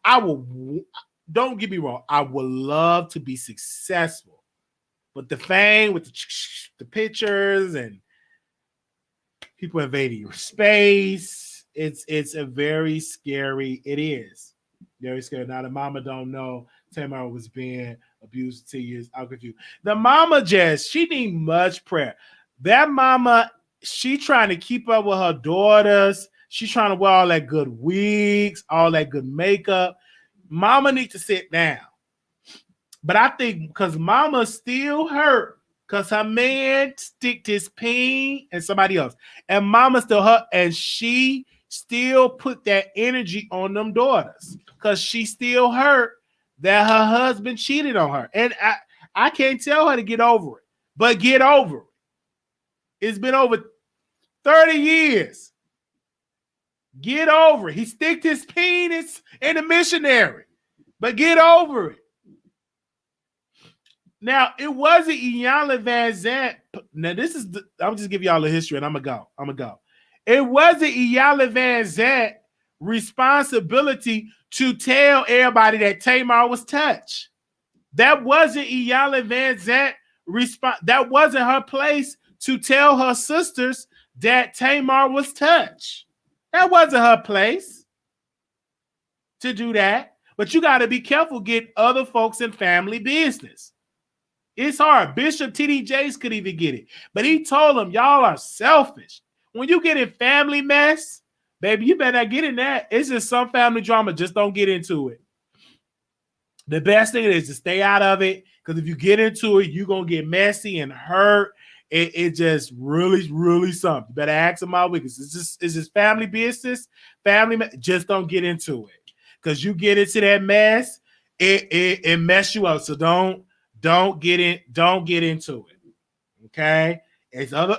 I will. Don't get me wrong. I would love to be successful, but the fame with the pictures and people invading your space, it's a very scary. It is very scary. Now the mama don't know Tamara was being abused 2 years. I'll confuse. The mama she need much prayer. That mama, she trying to keep up with her daughters. She's trying to wear all that good wigs, all that good makeup. Mama need to sit down. But I think because mama still hurt because her man sticked his peen and somebody else. And mama still hurt, and she still put that energy on them daughters because she still hurt that her husband cheated on her. And I can't tell her to get over it, but get over it. It's been over 30 years. Get over it. He sticked his penis in a missionary, but get over it. Now, it wasn't Iyanla Vanzant. Now, I'm just giving y'all a history and I'm going to go. It wasn't Iyanla Vanzant responsibility to tell everybody that Tamar was touched. That wasn't Iyanla Vanzant that wasn't her place to tell her sisters that Tamar was touched. That wasn't her place to do that. But you got to be careful, get other folks in family business. It's hard. Bishop T.D. Jakes could even get it. But he told them, y'all are selfish. When you get in family mess, baby, you better not get in that. It's just some family drama. Just don't get into it. The best thing is to stay out of it, because if you get into it, you're going to get messy and hurt. It just really, really something. You better ask them my weakness. It's just family business. Just don't get into it. Because you get into that mess, it mess you up. So don't get into it. Okay?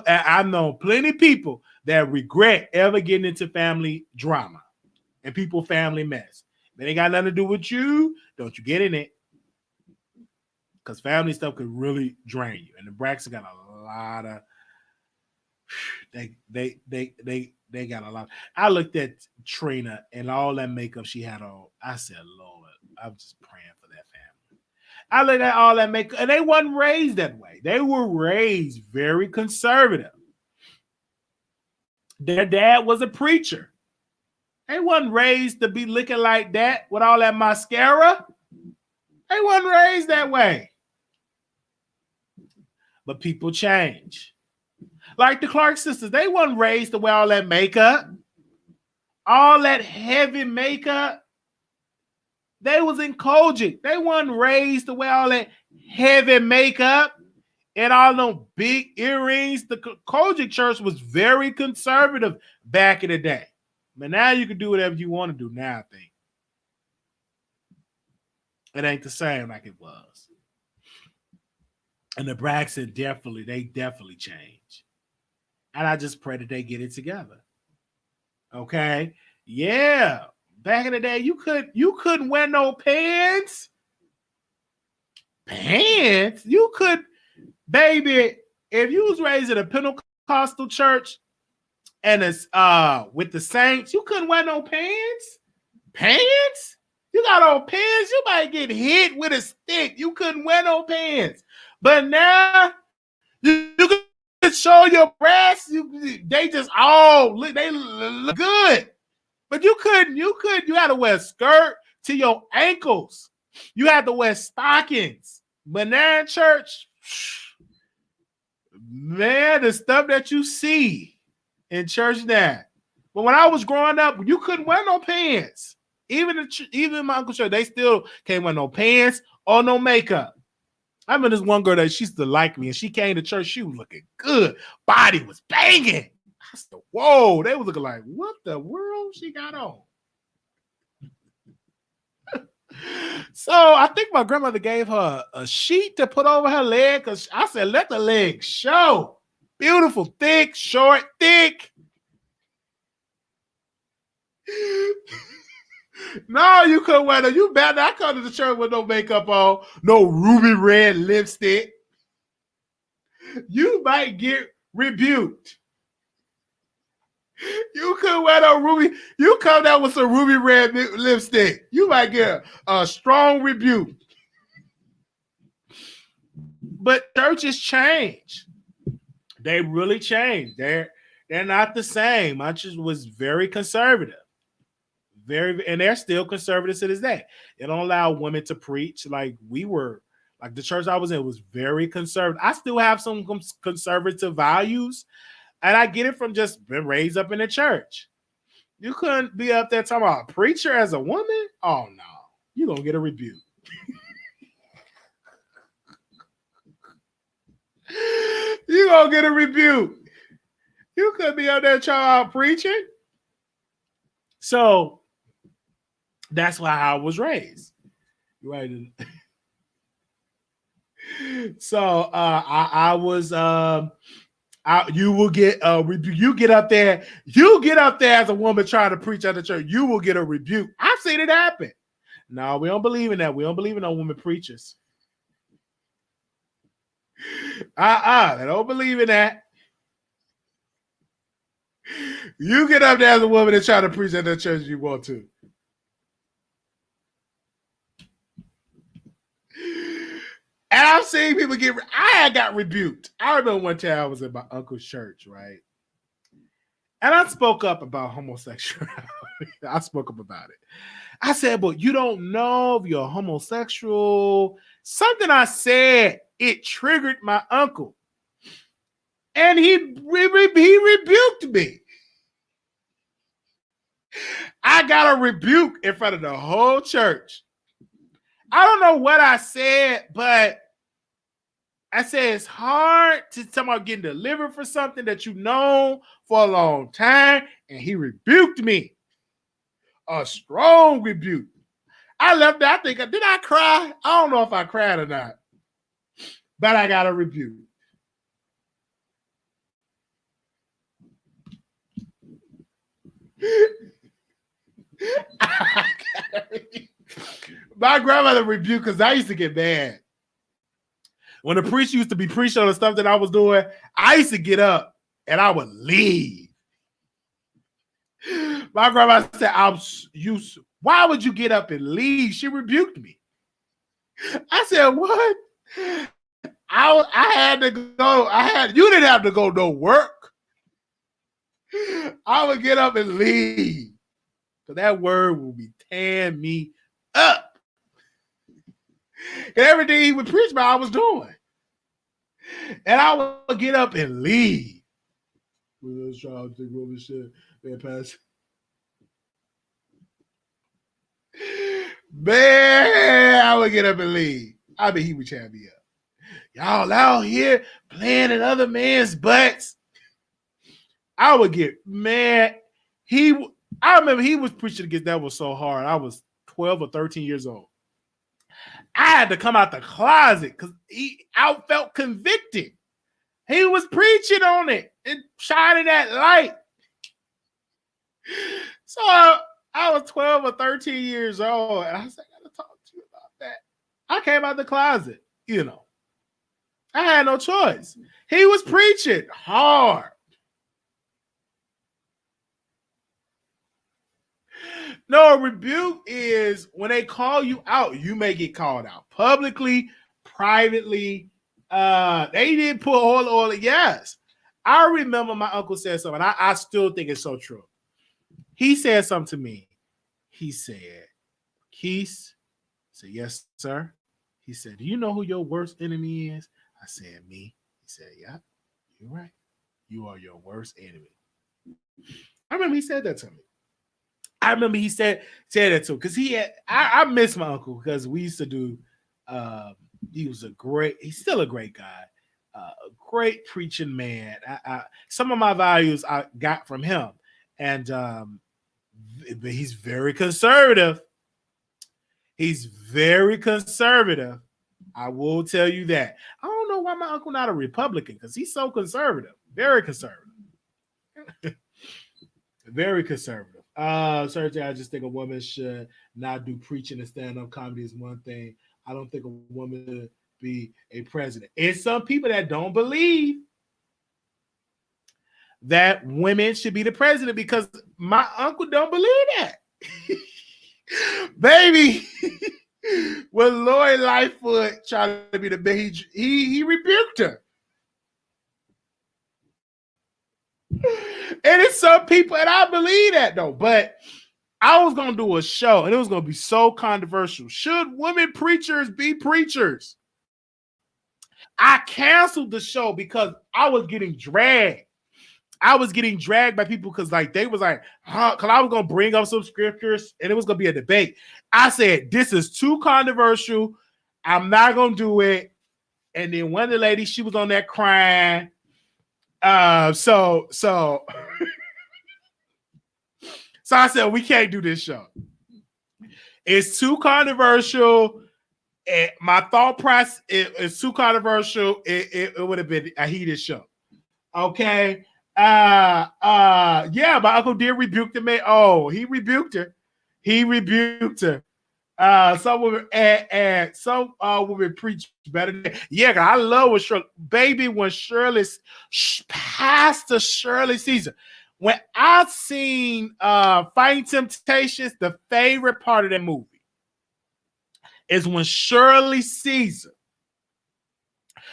I've known plenty of people that regret ever getting into family drama and people family mess. If it ain't got nothing to do with you, don't you get in it. Because family stuff could really drain you. And the Braxton got a lot of They got a lot. I looked at Trina and all that makeup she had on. I said, Lord, I'm just praying for that family. I looked at all that makeup, and they wasn't raised that way. They were raised very conservative. Their dad was a preacher. They wasn't raised to be looking like that with all that mascara. They wasn't raised that way. But people change. Like the Clark sisters, they wasn't raised to wear all that makeup. All that heavy makeup. They was in Kojic. They wasn't raised to wear all that heavy makeup and all them big earrings. The Kojic church was very conservative back in the day. But now you can do whatever you want to do now, I think. It ain't the same like it was. And the Braxton definitely changed. And I just pray that they get it together. Okay? Yeah. Back in the day, you couldn't wear no pants. Pants? You could, baby, if you was raised in a Pentecostal church and it's with the saints, you couldn't wear no pants. Pants? You got on pants, you might get hit with a stick. You couldn't wear no pants. But now you can show your breasts. They just all look good. But you couldn't. You had to wear a skirt to your ankles. You had to wear stockings. But now in church, man, the stuff that you see in church now. But when I was growing up, you couldn't wear no pants. Even my uncle's church, they still can't wear no pants or no makeup. I remember this one girl that she used to like me, and she came to church. She was looking good. Body was banging. I said, whoa. They was looking like, what the world she got on? So I think my grandmother gave her a sheet to put over her leg because I said, let the leg show. Beautiful, thick, short, thick. No, you couldn't wear that. You better not come to the church with no makeup on, no ruby red lipstick. You might get rebuked. You couldn't wear no ruby. You come down with some ruby red lipstick. You might get a strong rebuke. But churches change. They really change. They're not the same. My church was very conservative. And they're still conservative to this day. They don't allow women to preach like we were. Like the church I was in was very conservative. I still have some conservative values, and I get it from just being raised up in the church. You couldn't be up there talking about a preacher as a woman. Oh no, you're gonna get a rebuke. You're gonna get a rebuke. You could be up there talking about preaching. So that's why I was raised. Right. So I was you will get a rebuke. You get up there as a woman trying to preach at the church, you will get a rebuke. I've seen it happen. No, we don't believe in that. We don't believe in no women preachers. I don't believe in that. You get up there as a woman and try to preach at the church you want to. And I've seen people I got rebuked. I remember one time I was at my uncle's church, right? And I spoke up about homosexuality. I spoke up about it. I said, but you don't know if you're homosexual. Something I said, it triggered my uncle. And he rebuked me. I got a rebuke in front of the whole church. I don't know what I said, but I said it's hard to talk about getting delivered for something that you know for a long time, and he rebuked me. A strong rebuke. I left there. I think, did I cry? I don't know if I cried or not, but I got a rebuke. My grandmother rebuked because I used to get mad. When the priest used to be preaching on the stuff that I was doing, I used to get up and I would leave. My grandma said, why would you get up and leave? She rebuked me. I said, what? I had to go. You didn't have to go no work. I would get up and leave. So that word will be tearing me up. And everything he would preach about, I was doing. And I would get up and leave. Man, I would get up and leave. I mean, he would chat me up. Y'all out here playing in other men's butts. I would get mad. I remember he was preaching against that was so hard. I was 12 or 13 years old. I had to come out the closet because I felt convicted. He was preaching on it and shining that light. So I was 12 or 13 years old, and I said, I gotta talk to you about that. I came out the closet, you know. I had no choice. He was preaching hard. No, a rebuke is when they call you out, you may get called out publicly, privately. They didn't put all yes. I remember my uncle said something. I still think it's so true. He said something to me. He said, Keith, I said, yes, sir. He said, do you know who your worst enemy is? I said, me. He said, yeah, you're right. You are your worst enemy. I remember he said that to me. I remember he said that to him because I miss my uncle because we used to do, he's still a great guy, a great preaching man. Some of my values I got from him, and but he's very conservative. He's very conservative. I will tell you that. I don't know why my uncle not a Republican because he's so conservative. Very conservative. Very conservative. Certainly, I just think a woman should not do preaching and stand-up comedy is one thing. I don't think a woman should be a president. It's some people that don't believe that women should be the president because my uncle don't believe that. Baby, when Lori Lightfoot tried to be the big, he rebuked her. And it's some people, and I believe that though, but I was going to do a show and it was going to be so controversial. Should women preachers be preachers? I canceled the show because I was getting dragged. I was getting dragged by people because like they was like, because I was going to bring up some scriptures and it was going to be a debate. I said, this is too controversial. I'm not going to do it. And then one of the ladies, she was on there crying. So I said, we can't do this show. It's too controversial. My thought process is too controversial. It would have been a heated show. Okay. Yeah, my uncle did rebuke the man. Oh, he rebuked her. Some women and some women preach better than I love what Shirley, baby, when Pastor Shirley Caesar. When I seen Fighting Temptations, the favorite part of that movie is when Shirley Caesar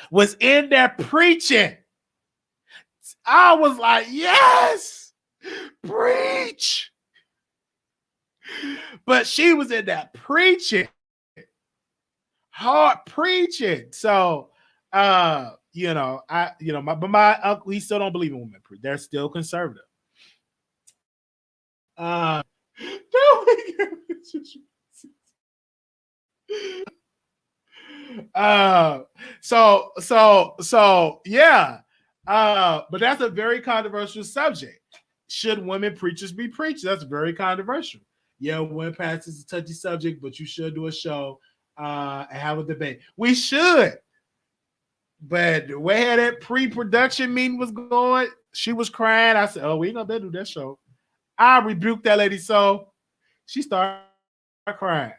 was in there preaching. I was like, yes, preach. But she was in that preaching, hard preaching. So, my uncle, he still don't believe in women. They're still conservative. So yeah. But that's a very controversial subject. Should women preachers be preachers? That's very controversial. Yeah, women pastors is a touchy subject, but you should do a show and have a debate. We should. But the way that pre-production meeting was going, she was crying. I said, oh, we ain't gonna be able to do that show. I rebuked that lady, so she started crying.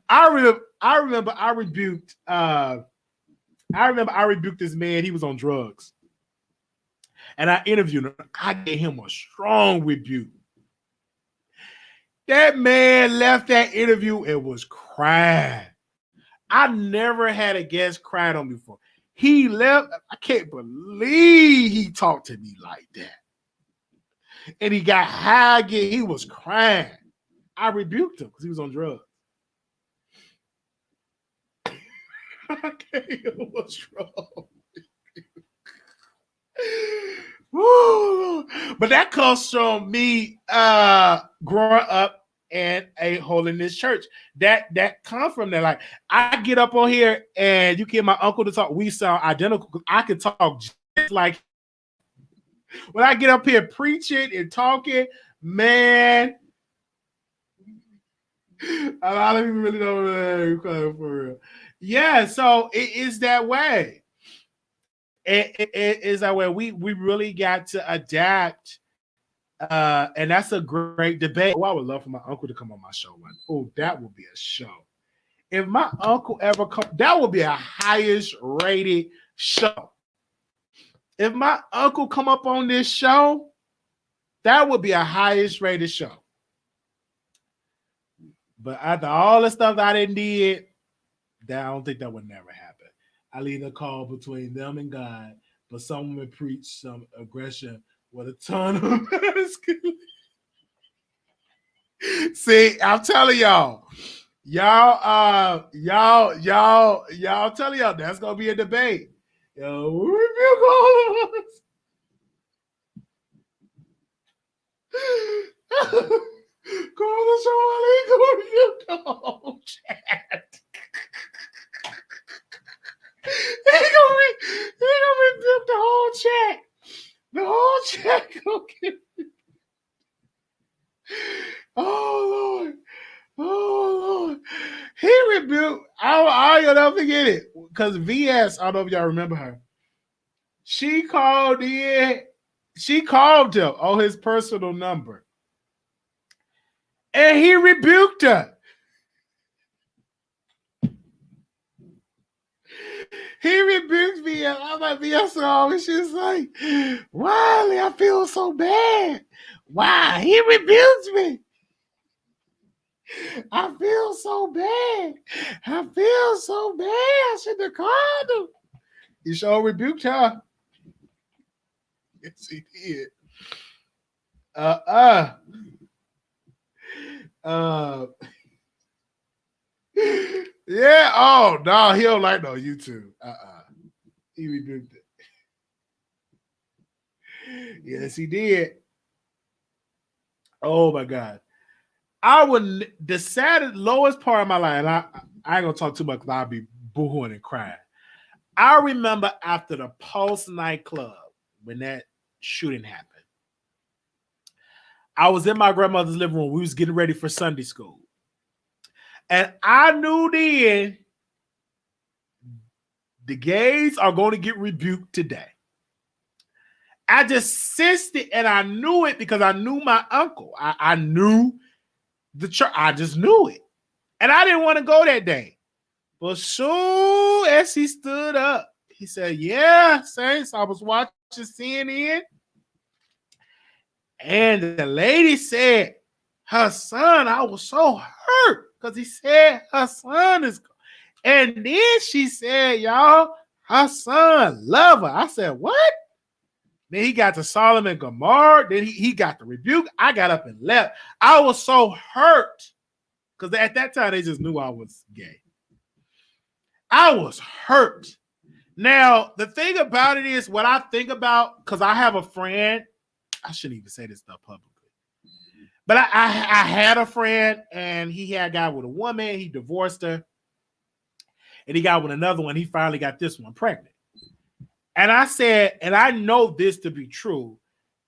I remember I rebuked this man. He was on drugs. And I interviewed him. I gave him a strong rebuke. That man left that interview and was crying. I never had a guest cried on before. He left. I can't believe he talked to me like that. And he got high again. He was crying. I rebuked him because he was on drugs. I gave him a strong. Woo. But that comes from me growing up in a holiness church. That comes from there. Like, I get up on here and you get my uncle to talk. We sound identical. I can talk just like when I get up here preaching and talking, man. A lot of people really don't know for real. Yeah, so it is that way. It is that way. We really got to adapt. And that's a great debate. Oh, I would love for my uncle to come on my show. Oh, that would be a show. If my uncle ever come, that would be a highest rated show. If my uncle come up on this show, that would be a highest rated show. But after all the stuff that I didn't did, that I don't think that would never happen. I leave a call between them and God, but someone preach some aggression with a ton of masculinity. See, I'm telling y'all telling y'all that's gonna be a debate. Yo, we rebuke all of us. Go on the show, go rebuke the whole chat. He gonna rebuke the whole chat. The whole chat gonna get me. Oh Lord. Oh Lord. He rebuked. I'll never forget it. Because VS, I don't know if y'all remember her. She called him on his personal number. And he rebuked her. He rebuked me. And I'm like, VS, and she's like, Wiley, I feel so bad. Why? He rebuked me. I feel so bad. I feel so bad. I shouldn't have called him. He sure rebuked her. Yes, he did. Yeah. Oh no, he don't like no YouTube. He rebuked it. Yes, he did. Oh my God. The saddest, lowest part of my life, and I ain't gonna talk too much because I'll be boohooing and crying. I remember after the Pulse nightclub when that shooting happened. I was in my grandmother's living room. We was getting ready for Sunday school. And I knew then the gays are going to get rebuked today. I just sensed it and I knew it because I knew my uncle. I knew the church. I just knew it. And I didn't want to go that day. But soon as he stood up, he said, yeah, Saints, I was watching CNN. And the lady said, her son, I was so hurt because he said her son is. And then she said, y'all, her son love her. I said, what? Then he got to Solomon Gomorrah. Then he got the rebuke. I got up and left. I was so hurt because at that time they just knew I was gay. I was hurt. Now, the thing about it is what I think about, because I have a friend, I shouldn't even say this stuff publicly, but I had a friend and he had a guy with a woman. He divorced her and he got with another one. He finally got this one pregnant. And I said, and I know this to be true,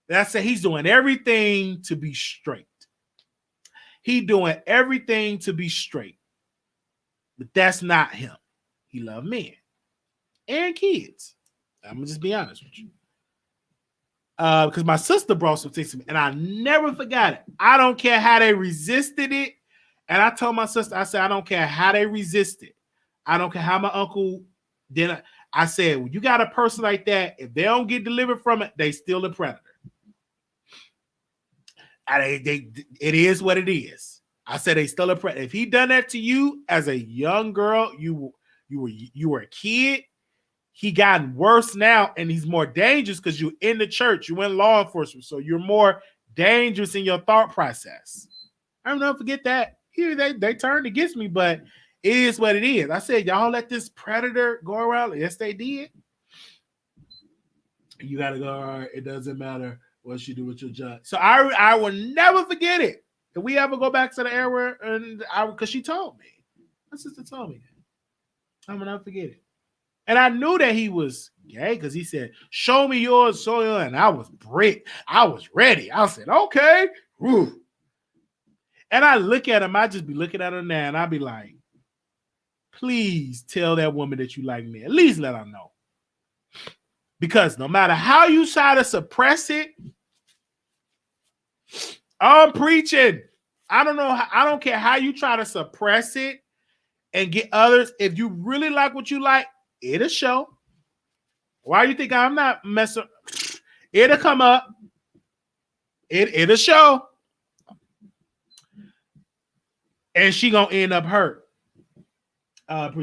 that I said he's doing everything to be straight. He doing everything to be straight. But that's not him. He loved men and kids. I'm going to just be honest with you. Because my sister brought some things to me and I never forgot it. I don't care how they resisted it. And I told my sister, I said, I don't care how they resist it. I don't care how my uncle did it. I said, when you got a person like that, if they don't get delivered from it, they still a predator. It is what it is. I said they still a predator. If he done that to you as a young girl, you were a kid. He gotten worse now, and he's more dangerous because you're in the church. You in law enforcement, so you're more dangerous in your thought process. I don't never forget that. Here they turned against me, but it is what it is. I said, y'all let this predator go around. Yes, they did. You gotta go, all right, it doesn't matter what you do with your job. So I will never forget it. If we ever go back to the era, and because she told me. My sister told me that. I will never forget it. And I knew that he was gay because he said, show me yours, show yours. And I was ready. I said, okay. Woo. And I look at him, I just be looking at her now, and I be like, please tell that woman that you like me. At least let her know. Because no matter how you try to suppress it, I'm preaching. I don't care how you try to suppress it and get others. If you really like what you like, it'll show. Why you think I'm not messing? It'll come up. It'll show. And she gonna end up hurt.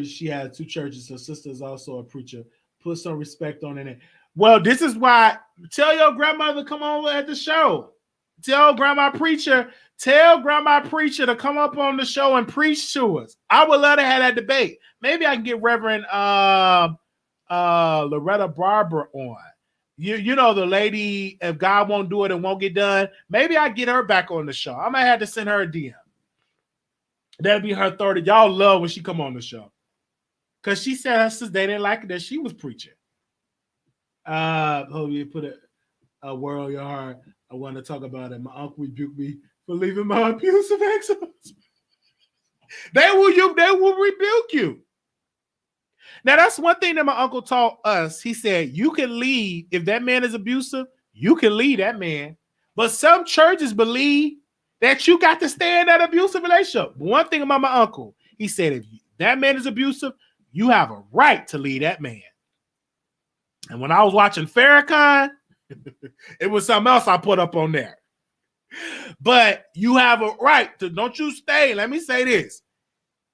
She had 2 churches. Her sister is also a preacher. Put some respect on it. Well, this is why. Tell your grandmother come on at the show. Tell grandma preacher to come up on the show and preach to us. I would love to have that debate. Maybe I can get Reverend Loretta Barber on. You know the lady, if God won't do it, it won't get done. Maybe I get her back on the show. I might have to send her a DM. That'd be her 30. Y'all love when she come on the show. Because she said her sister, they didn't like it that she was preaching. Hope you put a word on your heart. I want to talk about it. My uncle rebuked me for leaving my abusive ex-husband. They will rebuke you. Now, that's one thing that my uncle taught us. He said, you can leave. If that man is abusive, you can leave that man. But some churches believe that you got to stay in that abusive relationship. One thing about my uncle, he said, if that man is abusive, you have a right to leave that man. And when I was watching Farrakhan, it was something else I put up on there. But you have a right to, don't you stay. Let me say this.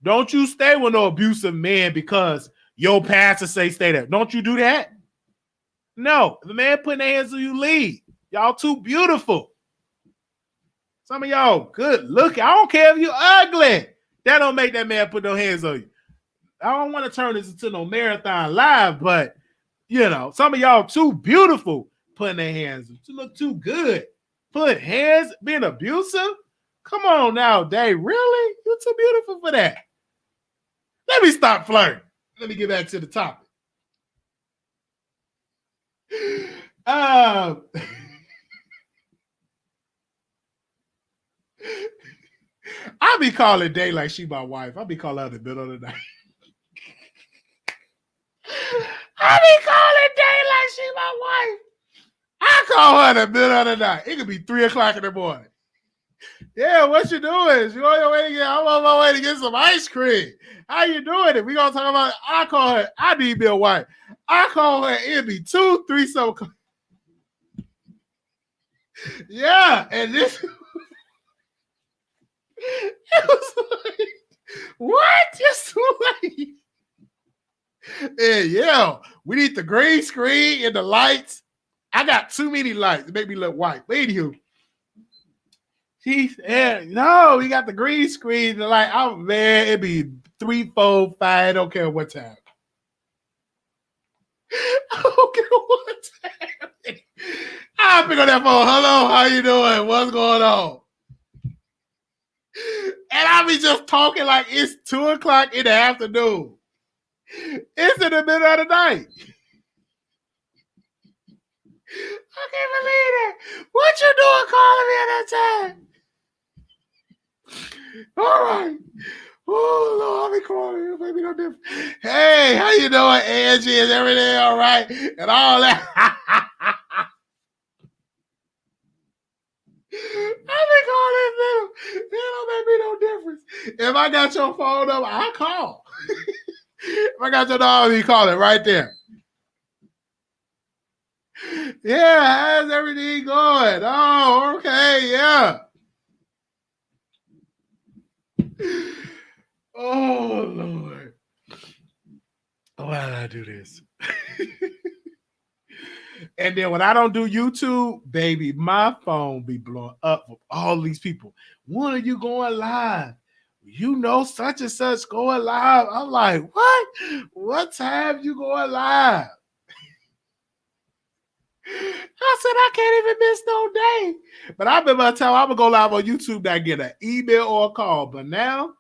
Don't you stay with no abusive man because your pastor say stay there. Don't you do that? No. If the man putting their hands on you, leave. Y'all too beautiful. Some of y'all good looking. I don't care if you ugly. That don't make that man put no hands on you. I don't want to turn this into no marathon live, but you know, some of y'all too beautiful putting their hands. You look too good. Put hands, being abusive? Come on now, Dave. Really? You're too beautiful for that. Let me stop flirting. Let me get back to the topic. I be calling Day like she my wife. I be calling her the middle of the night. I be calling Day like she my wife. I call her in the middle of the night. It could be 3:00 in the morning. Yeah, what you doing? You on your way to I'm on my way to get some ice cream. How you doing it? We gonna talk about it. I call her. I need me a wife. I call her. It'd be 2, 3, so. Yeah, and this. It was like, what? It's too late. Yeah, we need the green screen and the lights. I got too many lights to make me look white. But anywho, she said, no, we got the green screen and the light. Oh man, it'd be 3, 4, 5. I don't care what time. I don't care what time. I'll pick on that phone. Hello, how you doing? What's going on? And I be just talking like it's 2:00 in the afternoon. It's in the middle of the night. I can't believe that. What you doing calling me at that time? All right. Oh, Lord, I'll be calling you. Maybe no different. Hey, how you doing, Angie? Is everything all right? And all that. I've been calling them. It don't make me no difference. If I got your phone number, I'll call. If I got your number, you call it right there. Yeah, how's everything going? Oh, okay, yeah. Oh, Lord. Why did I do this? And then when I don't do YouTube, baby, my phone be blowing up with all these people. When are you going live? You know, such and such going live. I'm like, what? What time you going live? I said, I can't even miss no day. But I remember a time I'm going to go live on YouTube that I get an email or a call. But now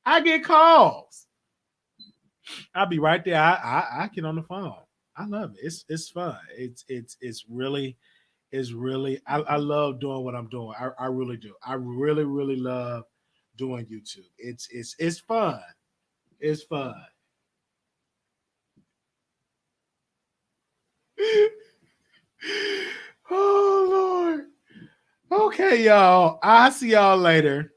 I get calls. I'll be right there. I get on the phone. I love it. It's fun. It's really I love doing what I'm doing. I really do. I really love doing YouTube. It's fun. It's fun. Oh Lord. Okay, y'all. I'll see y'all later.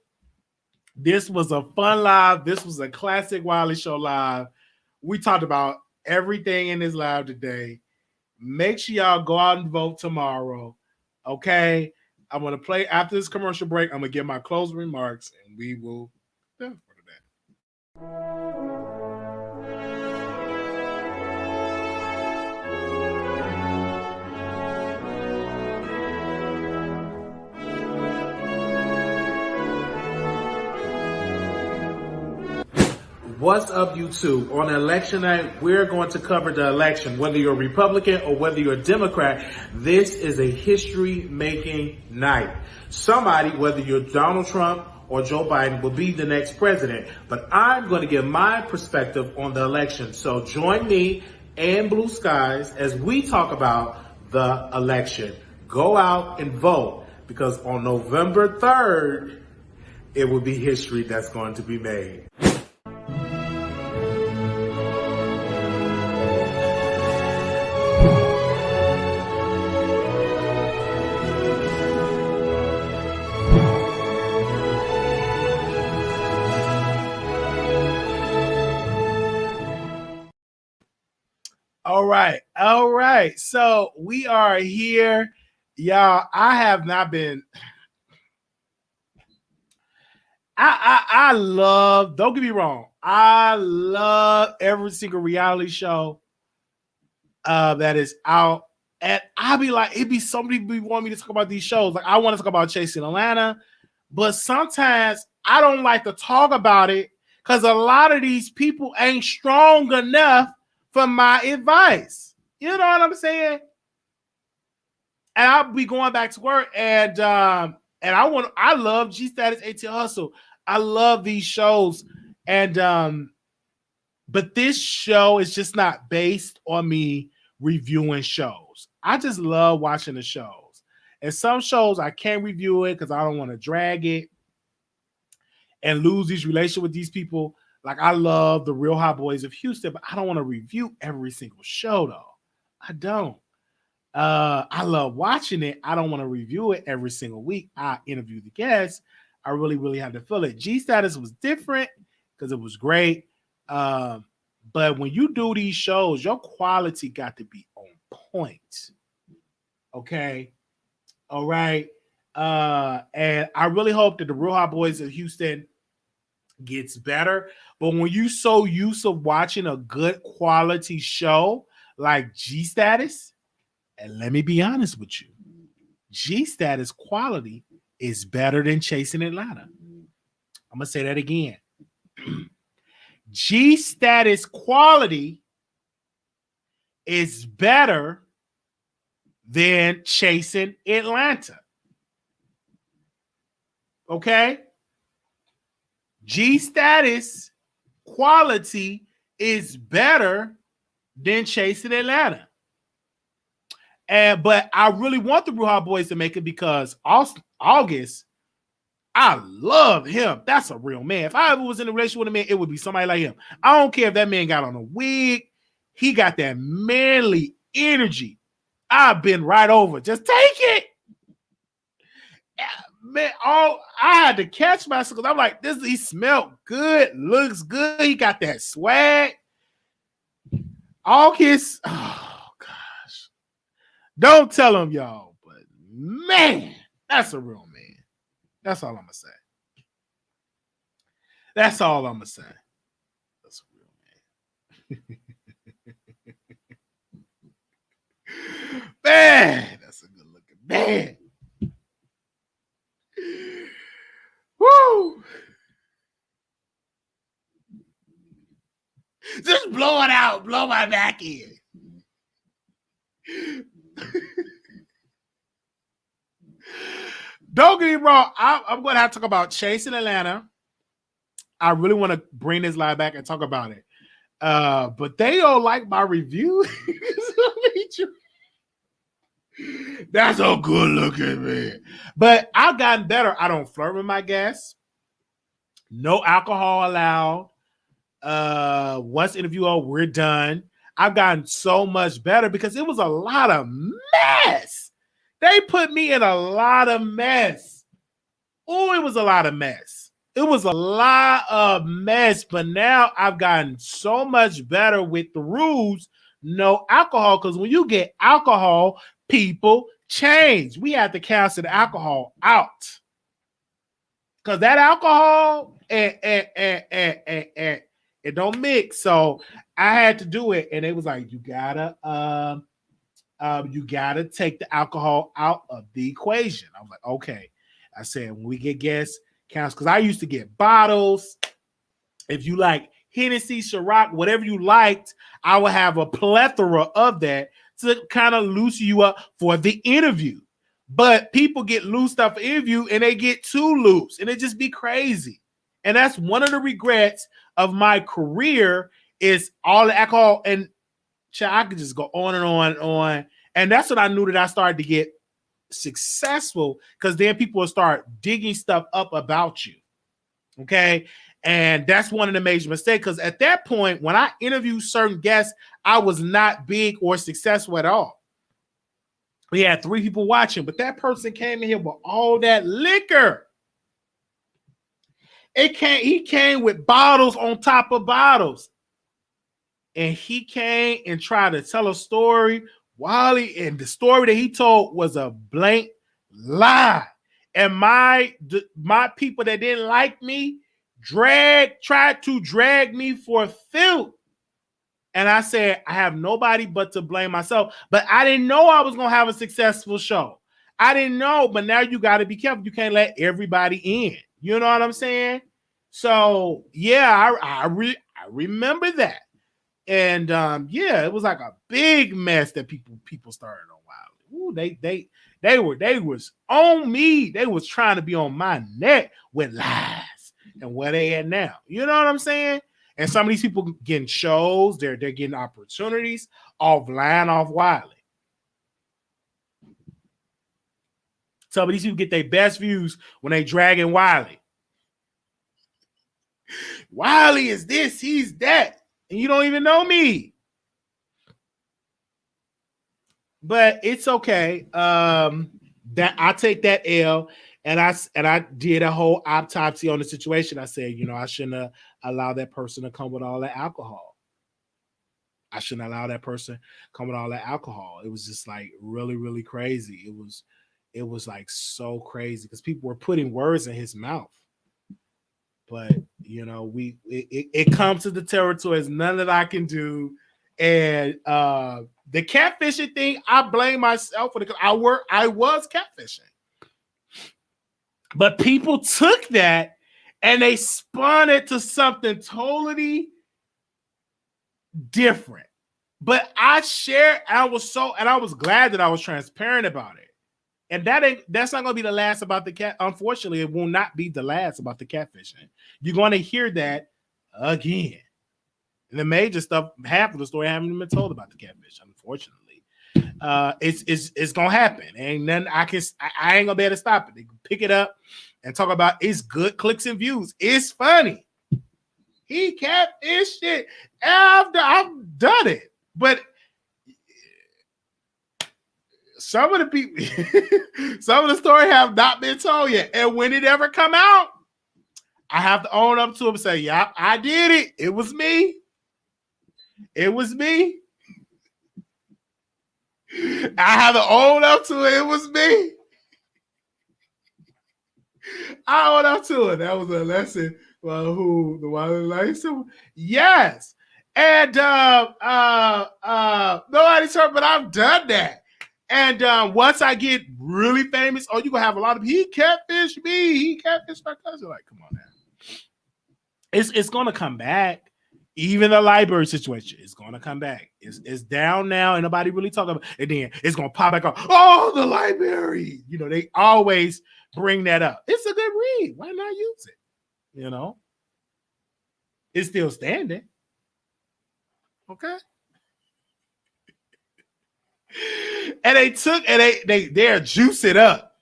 This was a fun live. This was a classic Wiley Show live. We talked about everything in this live today. Make sure y'all go out and vote tomorrow. Okay. I'm going to play after this commercial break. I'm going to give my closing remarks and we will done for today. What's up, YouTube? On election night, we're going to cover the election. Whether you're a Republican or whether you're a Democrat, this is a history-making night. Somebody, whether you're Donald Trump or Joe Biden, will be the next president. But I'm going to give my perspective on the election. So join me and Blue Skies as we talk about the election. Go out and vote, because on November 3rd, it will be history that's going to be made. All right. So we are here, y'all. I have not been. I love. Don't get me wrong. I love every single reality show that is out, and I'll be like, it'd be somebody be want me to talk about these shows. Like I want to talk about Chasing Atlanta, but sometimes I don't like to talk about it because a lot of these people ain't strong enough for my advice. You know what I'm saying? And I'll be going back to work, and I love G Status, ATL Hustle. I love these shows, and but this show is just not based on me reviewing shows. I just love watching the shows, and some shows I can't review it because I don't want to drag it and lose these relations with these people. Like I love the Real Hot Boys of Houston, but I don't want to review every single show though. I don't. I love watching it. I don't want to review it every single week. I interview the guests. I really had to feel it. G Status was different because it was great. But when you do these shows, your quality got to be on point. Okay. All right. And I really hope that the Real Hot Boys of Houston gets better. But when you so used to watching a good quality show like G Status, and let me be honest with you, G Status quality is better than Chasing Atlanta. I'm gonna say that again. G Status quality is better than Chasing Atlanta. Okay? G Status quality is better than Chasing Atlanta. But I really want the Real Hot Boys to make it because August, I love him. That's a real man. If I ever was in a relationship with a man, it would be somebody like him. I don't care if that man got on a wig. He got that manly energy. I've been right over. Just take it. Man, I had to catch myself because I'm like, he smelled good, looks good. He got that swag. August, oh gosh. Don't tell him, y'all. But man, that's a real man. That's all I'm gonna say. That's all I'm gonna say. That's a real man. Man, that's a good looking man. Woo! Just blow it out. Blow my back in. Don't get me wrong. I'm going to have to talk about Chase in Atlanta. I really want to bring this live back and talk about it. But they don't like my review. That's a good looking man. But I've gotten better. I don't flirt with my guests. No alcohol allowed. Once interview over, we're done. I've gotten so much better because it was a lot of mess. They put me in a lot of mess. Oh, it was a lot of mess. It was a lot of mess, but now I've gotten so much better with the rules. No alcohol, because when you get alcohol, people change. We have to cancel the alcohol out. Because that alcohol, it don't mix. So I had to do it. And it was like, you gotta take the alcohol out of the equation. I was like, okay. I said, when we get guests, counts, because I used to get bottles. If you like Hennessy, Ciroc, whatever you liked, I would have a plethora of that to kind of loosen you up for the interview. But people get loosed up for interview and they get too loose and it just be crazy. And that's one of the regrets of my career is all the alcohol. And I could just go on and on and on. And that's when I knew that I started to get successful, because then people will start digging stuff up about you. Okay. And that's one of the major mistakes, because at that point, when I interviewed certain guests, I was not big or successful at all. We had 3 people watching, but that person came in here with all that liquor. He came with bottles on top of bottles. And he came and tried to tell a story. Wiley, and the story that he told was a blank lie. And my people that didn't like me tried to drag me for filth. And I said, I have nobody but to blame myself. But I didn't know I was going to have a successful show. I didn't know, but now you got to be careful. You can't let everybody in. You know what I'm saying? So, yeah, I remember that. And yeah, it was like a big mess that people started on Wiley. Ooh, they was on me. They was trying to be on my neck with lies and where they at now. You know what I'm saying? And some of these people getting shows, they're getting opportunities offline off Wiley. Some of these people get their best views when they dragging Wiley. Wiley is this, he's that. And you don't even know me. But it's okay. That I take that L, and I did a whole autopsy on the situation. I said, I shouldn't have allowed that person to come with all that alcohol. I shouldn't allow that person to come with all that alcohol. It was just like really, really crazy. It was like so crazy because people were putting words in his mouth. But it comes to the territory. It's none that I can do. And the catfishing thing, I blame myself for it because I was catfishing. But people took that and they spun it to something totally different. But I was glad that I was transparent about it. And that's not going to be the last about the cat. Unfortunately, it will not be the last about the catfishing. You're going to hear that again. And the major stuff, half of the story I haven't even been told about the catfish, unfortunately. It's going to happen. Ain't nothing I ain't going to be able to stop it. They can pick it up and talk about it's good clicks and views. It's funny. He catfished it after I've done it. But some of the story have not been told yet. And when it ever come out, I have to own up to him and say, yeah, I did it. It was me. It was me. I have to own up to it. It was me. I own up to it. That was a lesson. Well, who the Wiley likes him? Yes. And nobody's hurt, but I've done that. And once I get really famous, oh, you're gonna have a lot of he catfished me, he catfished my cousin. Like, come on now. It's gonna come back. Even the library situation is gonna come back. It's down now, and nobody really talking about it. And then it's gonna pop back up. Oh, the library. You know, they always bring that up. It's a good read. Why not use it? You know, it's still standing. Okay. And they took and they're juice it up.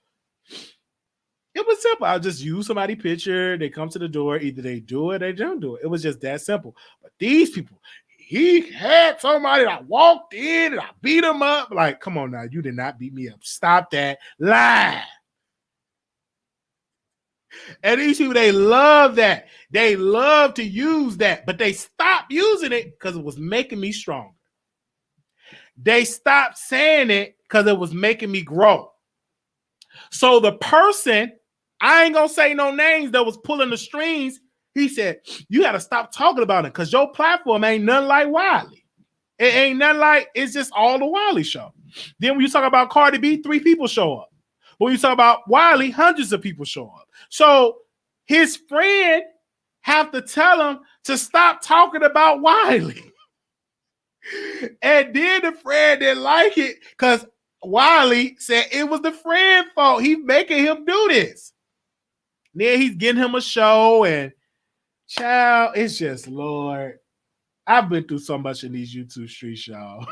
It was simple. I'll just use somebody's picture. They come to the door. Either they do it or they don't do it. It was just that simple. But these people, he had somebody that walked in and I beat him up. Like, come on now. You did not beat me up. Stop that lie. And these people, they love that. They love to use that. But they stopped using it because it was making me stronger. They stopped saying it because it was making me grow. So the person, I ain't gonna say no names, that was pulling the strings, he said, you got to stop talking about it because your platform ain't nothing like Wiley. It ain't nothing like, it's just all the Wiley show. Then when you talk about Cardi B, 3 people show up. When you talk about Wiley, hundreds of people show up. So his friend have to tell him to stop talking about Wiley. And then the friend didn't like it because Wiley said it was the friend's fault. He's making him do this. Then he's getting him a show, and child, it's just, Lord, I've been through so much in these YouTube streets, y'all.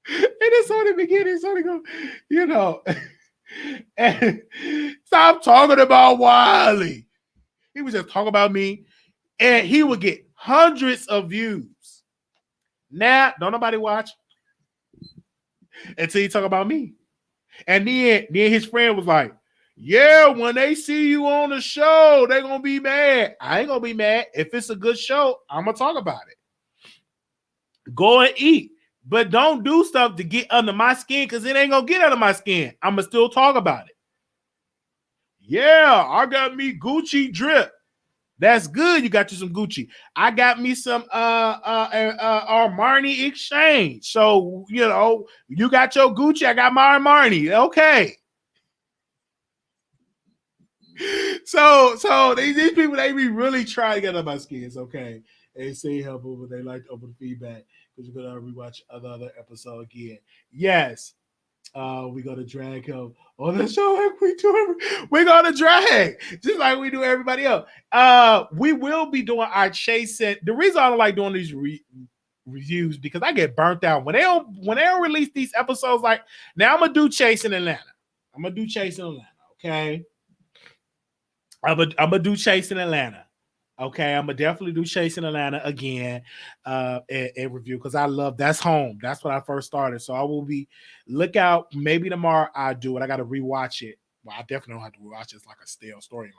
And it's only beginning, it's only going, you know. And stop talking about Wiley. He was just talking about me, and he would get hundreds of views. Now, don't nobody watch until he talk about me. And then his friend was like, yeah, when they see you on the show, they're going to be mad. I ain't going to be mad. If it's a good show, I'm going to talk about it. Go and eat. But don't do stuff to get under my skin because it ain't going to get under my skin. I'm going to still talk about it. Yeah, I got me Gucci drip. That's good. You got you some Gucci. I got me some Armani exchange. So, you know, you got your Gucci. I got my Armani. Okay. So these people, they be really trying to get on my skins. Okay. They say helpful, but they like to open feedback because you're going to rewatch another episode again. Yes. We're going to drag him on the show like we do. We're going to drag just like we do everybody else. We will be doing our chasing. The reason I don't like doing these reviews because I get burnt out when they don't release these episodes. Like now, I'm gonna do Chasing Atlanta. Okay, I'm gonna do Chasing Atlanta. Okay, I'm gonna definitely do Chasing Atlanta again and review because I love that's home. That's when I first started. So I will be look out. Maybe tomorrow I do it. I got to rewatch it. Well, I definitely don't have to rewatch it. It's like a stale storyline,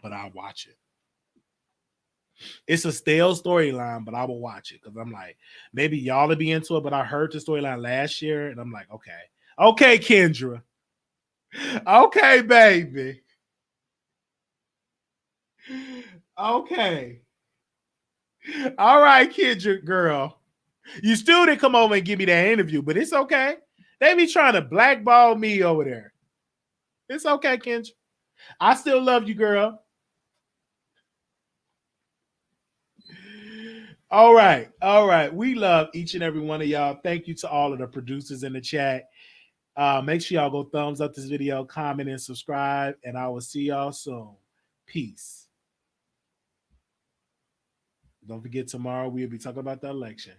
but I'll watch it. It's a stale storyline, but I will watch it because I'm like, maybe y'all will be into it. But I heard the storyline last year, and I'm like, okay, Kendra, okay, baby. Okay. All right, Kendra, girl. You still didn't come over and give me that interview, but it's okay. They be trying to blackball me over there. It's okay, Kendra. I still love you, girl. All right. We love each and every one of y'all. Thank you to all of the producers in the chat. Make sure y'all go thumbs up this video, comment, and subscribe, and I will see y'all soon. Peace. Don't forget, tomorrow we'll be talking about the election.